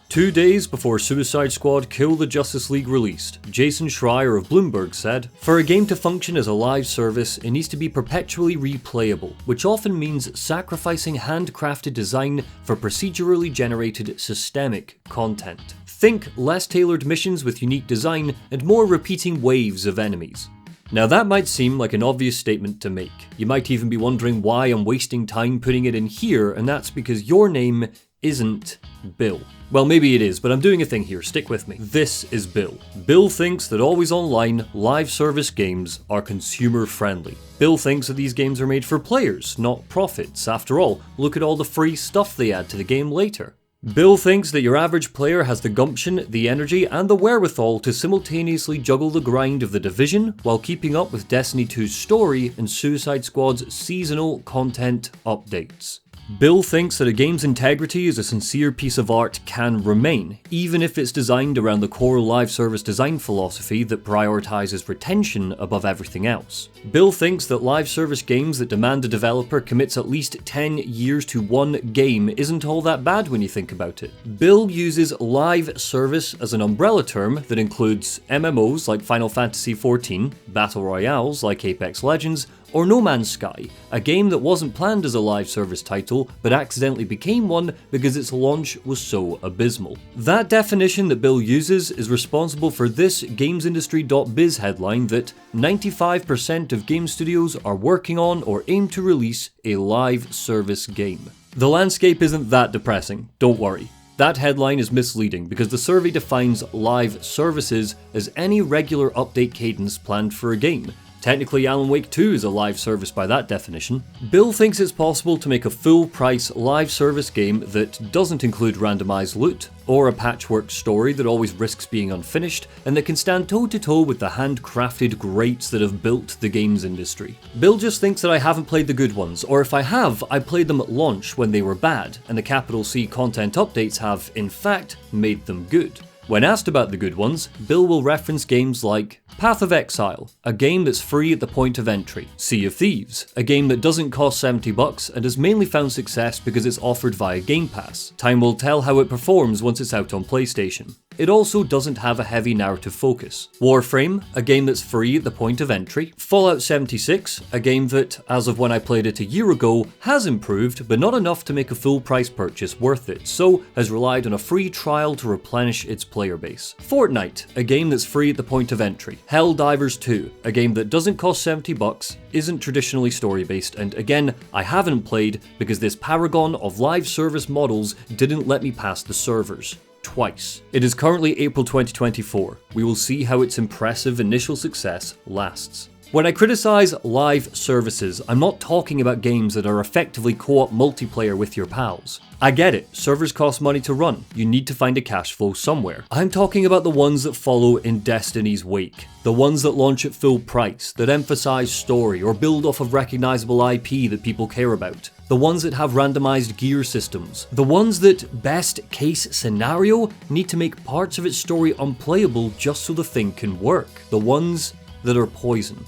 S1: 2 days before Suicide Squad Kill the Justice League released, Jason Schreier of Bloomberg said, "For a game to function as a live service, it needs to be perpetually replayable, which often means sacrificing handcrafted design for procedurally generated systemic content. Think less tailored missions with unique design and more repeating waves of enemies." Now that might seem like an obvious statement to make. You might even be wondering why I'm wasting time putting it in here, and that's because your name isn't Bill. Well, maybe it is, but I'm doing a thing here, stick with me. This is Bill. Bill thinks that always online, live service games are consumer friendly. Bill thinks that these games are made for players, not profits. After all, look at all the free stuff they add to the game later. Bill thinks that your average player has the gumption, the energy, and the wherewithal to simultaneously juggle the grind of The Division while keeping up with Destiny 2's story and Suicide Squad's seasonal content updates. Bill thinks that a game's integrity as a sincere piece of art can remain, even if it's designed around the core live service design philosophy that prioritizes retention above everything else. Bill thinks that live service games that demand a developer commits at least 10 years to one game isn't all that bad when you think about it. Bill uses live service as an umbrella term that includes MMOs like Final Fantasy XIV, Battle Royales like Apex Legends, or No Man's Sky, a game that wasn't planned as a live service title, but accidentally became one because its launch was so abysmal. That definition that Bill uses is responsible for this GamesIndustry.biz headline that 95% of game studios are working on or aim to release a live service game. The landscape isn't that depressing, don't worry. That headline is misleading because the survey defines live services as any regular update cadence planned for a game. Technically, Alan Wake 2 is a live service by that definition. Bill thinks it's possible to make a full-price live service game that doesn't include randomized loot, or a patchwork story that always risks being unfinished, and that can stand toe-to-toe with the handcrafted greats that have built the games industry. Bill just thinks that I haven't played the good ones, or if I have, I played them at launch when they were bad, and the capital C content updates have, in fact, made them good. When asked about the good ones, Bill will reference games like Path of Exile, a game that's free at the point of entry, Sea of Thieves, a game that doesn't cost $70 and has mainly found success because it's offered via Game Pass. Time will tell how it performs once it's out on PlayStation. It also doesn't have a heavy narrative focus. Warframe, a game that's free at the point of entry. Fallout 76, a game that, as of when I played it a year ago, has improved, but not enough to make a full price purchase worth it, so has relied on a free trial to replenish its player base. Fortnite, a game that's free at the point of entry. Helldivers 2, a game that doesn't cost $70, isn't traditionally story-based, and again, I haven't played because this paragon of live service models didn't let me pass the servers. Twice. It is currently April 2024. We will see how its impressive initial success lasts. When I criticize live services, I'm not talking about games that are effectively co-op multiplayer with your pals. I get it, servers cost money to run, you need to find a cash flow somewhere. I'm talking about the ones that follow in Destiny's wake. The ones that launch at full price, that emphasize story or build off of recognizable IP that people care about. The ones that have randomized gear systems. The ones that, best case scenario, need to make parts of its story unplayable just so the thing can work. The ones that are poison.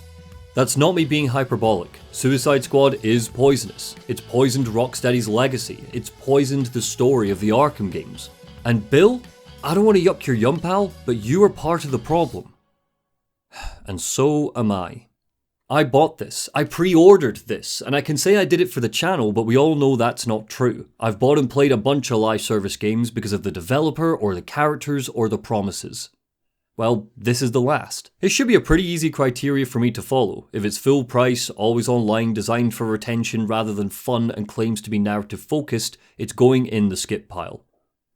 S1: That's not me being hyperbolic. Suicide Squad is poisonous. It's poisoned Rocksteady's legacy. It's poisoned the story of the Arkham games. And Bill, I don't want to yuck your yum pal, but you are part of the problem. And so am I. I bought this, I pre-ordered this, and I can say I did it for the channel, but we all know that's not true. I've bought and played a bunch of live service games because of the developer, or the characters, or the promises. Well, this is the last. It should be a pretty easy criteria for me to follow. If it's full price, always online, designed for retention rather than fun, and claims to be narrative focused, it's going in the skip pile.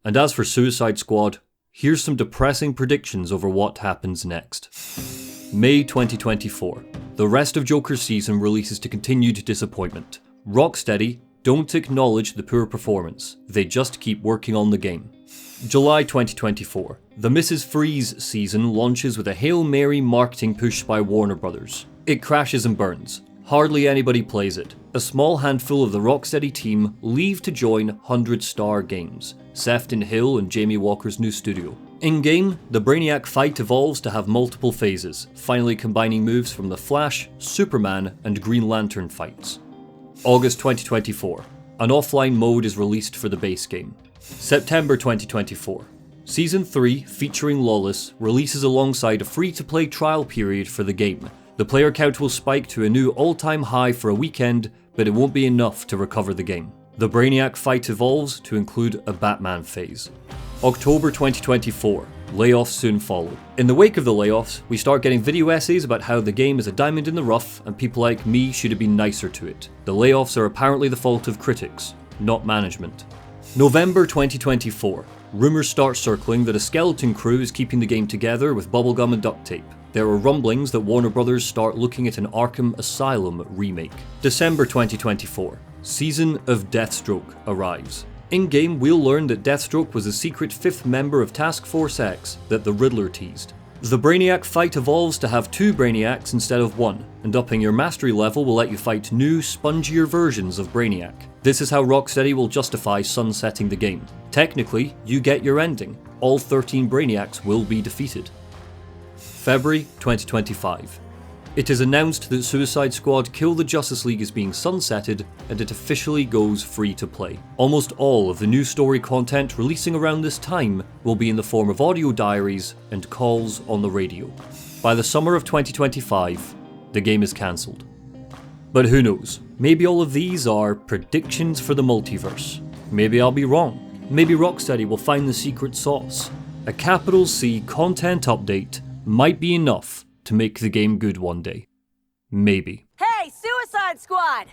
S1: And as for Suicide Squad, here's some depressing predictions over what happens next. May 2024. The rest of Joker's season releases to continued disappointment. Rocksteady don't acknowledge the poor performance, they just keep working on the game. July 2024. The Mrs. Freeze season launches with a Hail Mary marketing push by Warner Brothers. It crashes and burns. Hardly anybody plays it. A small handful of the Rocksteady team leave to join 100 Star Games, Sefton Hill and Jamie Walker's new studio. In-game, the Brainiac fight evolves to have multiple phases, finally combining moves from the Flash, Superman, and Green Lantern fights. August 2024. An offline mode is released for the base game. September 2024. Season 3, featuring Lawless, releases alongside a free-to-play trial period for the game. The player count will spike to a new all-time high for a weekend, but it won't be enough to recover the game. The Brainiac fight evolves to include a Batman phase. October 2024. Layoffs soon follow. In the wake of the layoffs, we start getting video essays about how the game is a diamond in the rough and people like me should have been nicer to it. The layoffs are apparently the fault of critics, not management. November 2024. Rumours start circling that a skeleton crew is keeping the game together with bubblegum and duct tape. There are rumblings that Warner Brothers start looking at an Arkham Asylum remake. December 2024. Season of Deathstroke arrives. In-game, we'll learn that Deathstroke was a secret 5th member of Task Force X that the Riddler teased. The Brainiac fight evolves to have 2 Brainiacs instead of 1, and upping your mastery level will let you fight new, spongier versions of Brainiac. This is how Rocksteady will justify sunsetting the game. Technically, you get your ending. All 13 Brainiacs will be defeated. February 2025. It is announced that Suicide Squad Kill the Justice League is being sunsetted, and it officially goes free to play. Almost all of the new story content releasing around this time will be in the form of audio diaries and calls on the radio. By the summer of 2025, the game is cancelled. But who knows? Maybe all of these are predictions for the multiverse. Maybe I'll be wrong. Maybe Rocksteady will find the secret sauce. A capital C content update might be enough to make the game good one day. Maybe.
S20: Hey, Suicide Squad!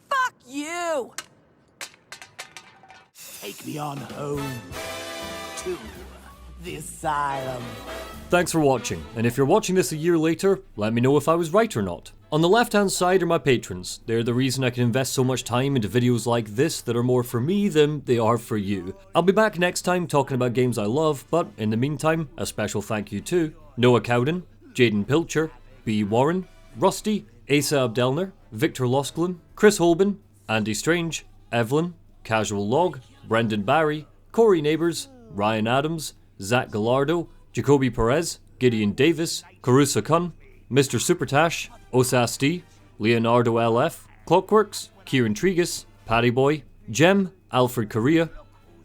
S20: Fuck you!
S15: Take me on home to the asylum.
S1: Thanks for watching, and if you're watching this a year later, let me know if I was right or not. On the left hand side are my patrons. They're the reason I can invest so much time into videos like this that are more for me than they are for you. I'll be back next time talking about games I love, but in the meantime, a special thank you to Noah Cowden, Jaden Pilcher, B. Warren, Rusty, Asa Abdelner, Victor Losglin, Chris Holben, Andy Strange, Evelyn, Casual Log, Brendan Barry, Corey Neighbours, Ryan Adams, Zach Gallardo, Jacoby Perez, Gideon Davis, Carusa Kun, Mr. Supertash, Osas D, Leonardo LF, Clockworks, Kieran Tregus, Paddy Boy, Jem, Alfred Correa,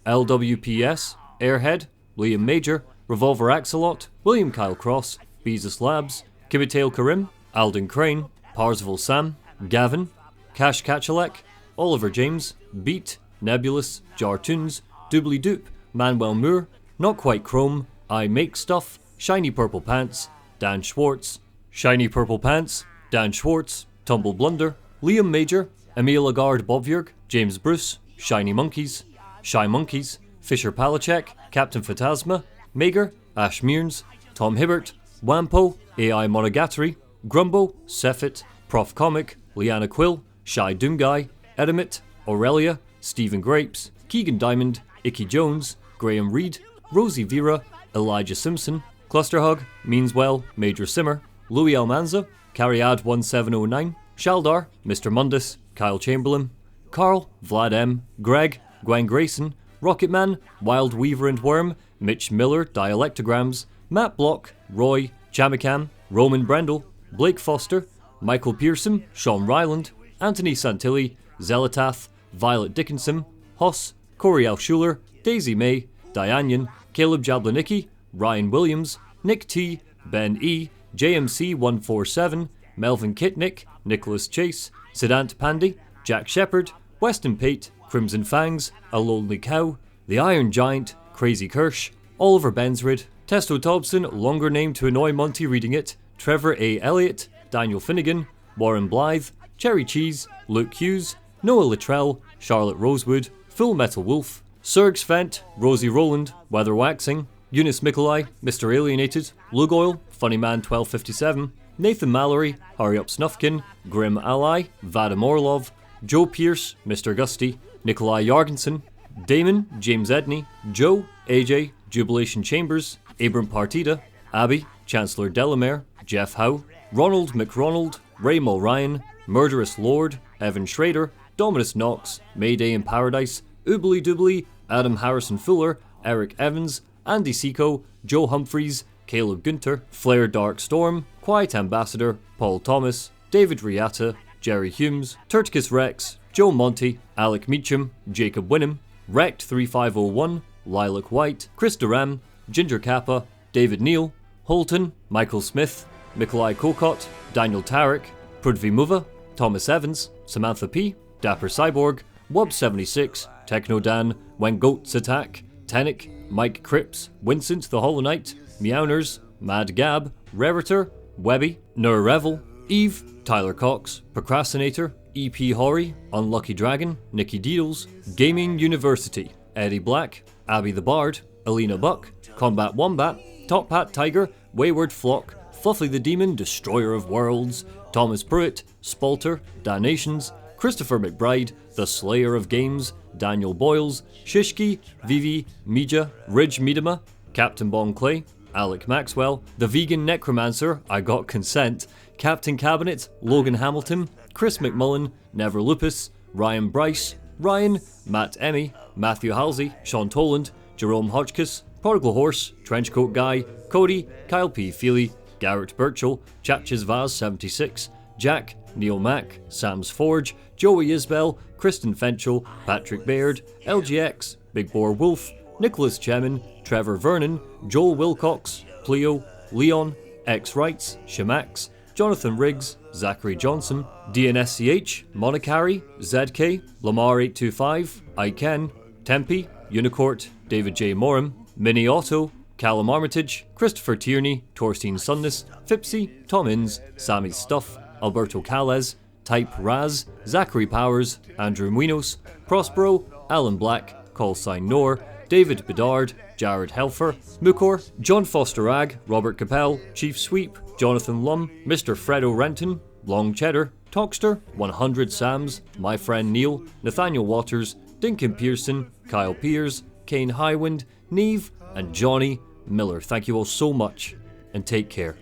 S1: LWPS, Airhead, Liam Major, Revolver Axolot, William Kyle Cross, Beezus Labs, Kibitail Karim, Alden Crane, Parzival Sam, Gavin, Cash Kachalek, Oliver James, Beat, Nebulous, Jartoons, Doobly Doop, Manuel Moore, Not Quite Chrome, I Make Stuff, Shiny Purple Pants, Dan Schwartz, Shiny Purple Pants, Dan Schwartz, Tumble Blunder, Liam Major, Emil Lagarde Bobvierg, James Bruce, Shiny Monkeys, Shy Monkeys, Fisher Palachek, Captain Phantasma, Mager, Ash Mearns, Tom Hibbert, Wampo, AI Monogatari, Grumbo, Sefit, Prof Comic, Liana Quill, Shy Doomguy, Edimit, Aurelia, Stephen Grapes, Keegan Diamond, Icky Jones, Graham Reed, Rosie Vera, Elijah Simpson, Clusterhug, Meanswell, Major Simmer, Louis Almanza, Cariad1709, Shaldar, Mr. Mundus, Kyle Chamberlain, Carl, Vlad M, Greg, Gwen Grayson, Rocketman, Wild Weaver and Worm, Mitch Miller, Dialectograms, Matt Block, Roy, Chamicam, Roman Brendel, Blake Foster, Michael Pearson, Sean Ryland, Anthony Santilli, Zelatath, Violet Dickinson, Hoss, Coriel Schuler, Daisy May, Dianian, Caleb Jablanicki, Ryan Williams, Nick T, Ben E, JMC147, Melvin Kitnick, Nicholas Chase, Siddhant Pandey, Jack Shepherd, Weston Pate, Crimson Fangs, A Lonely Cow, The Iron Giant, Crazy Kirsch, Oliver Bensrid, Testo Thompson, longer name to annoy Monty reading it, Trevor A. Elliott, Daniel Finnegan, Warren Blythe, Cherry Cheese, Luke Hughes, Noah Luttrell, Charlotte Rosewood, Full Metal Wolf, Sergs Fent, Rosie Rowland, Weather Waxing, Eunice Mikolai, Mr. Alienated, Lugoil, Funnyman1257, Nathan Mallory, Hurry Up Snufkin, Grim Ally, Vadim Orlov, Joe Pierce, Mr. Gusty, Nikolai Jorgensen, Damon, James Edney, Joe, AJ, Jubilation Chambers, Abram Partida, Abby, Chancellor Delamere, Jeff Howe, Ronald McRonald, Ray Mulryan, Murderous Lord, Evan Schrader, Dominus Knox, Mayday in Paradise, Oobly Doobly, Adam Harrison Fuller, Eric Evans, Andy Seco, Joe Humphreys, Caleb Gunter, Flare Dark Storm, Quiet Ambassador, Paul Thomas, David Riata, Jerry Humes, Turticus Rex, Joe Monty, Alec Meacham, Jacob Winham, Wrecked 3501, Lilac White, Chris Duran, Ginger Kappa, David Neal, Holton, Michael Smith, Nikolai Kokot, Daniel Tarek, Prudvi Muva, Thomas Evans, Samantha P, Dapper Cyborg, Wob76, Technodan, When Goats Attack, Tenic, Mike Cripps, Vincent the Hollow Knight, Meowners, Mad Gab, Rariter, Webby, Nur Revel, Eve, Tyler Cox, Procrastinator, EP Horry, Unlucky Dragon, Nikki Deedles, Gaming University, Eddie Black, Abby the Bard, Alina Buck, Combat Wombat, Top Hat Tiger, Wayward Flock, Fluffy the Demon, Destroyer of Worlds, Thomas Pruitt, Spalter, Danations, Christopher McBride, The Slayer of Games, Daniel Boyles, Shishki, Vivi, Mija, Ridge Miedema, Captain Bon Clay, Alec Maxwell, The Vegan Necromancer, I Got Consent, Captain Cabinet, Logan Hamilton, Chris McMullen, Never Lupus, Ryan Bryce, Ryan, Matt Emmy, Matthew Halsey, Sean Toland, Jerome Hotchkiss, Prodigal Horse, Trenchcoat Guy, Cody, Kyle P. Feely, Garrett Birchall, Chapches Vaz 76, Jack, Neil Mack, Sam's Forge, Joey Isbell, Kristen Fenchel, Patrick Baird, LGX, Big Boar Wolf, Nicholas Chemin, Trevor Vernon, Joel Wilcox, Pleo, Leon, X Wrights, Shamax, Jonathan Riggs, Zachary Johnson, DNSCH, Monacari, ZK, Lamar825, Iken, Tempe, Unicourt, David J. Morum, Mini Otto, Callum Armitage, Christopher Tierney, Torstein Sundness, Fipsy, Tom Inns, Sammy Stuff, Alberto Calez, Type Raz, Zachary Powers, Andrew Muinos, Prospero, Alan Black, Callsign Nor, David Bedard, Jared Helfer, Mukor, John Foster Ag, Robert Capel, Chief Sweep, Jonathan Lum, Mr. Fredo Renton, Long Cheddar, Talkster, 100 Sams, My Friend Neil, Nathaniel Waters, Dinkin Pearson, Kyle Piers, Kane Highwind, Neve, and Johnny Miller. Thank you all so much, and take care.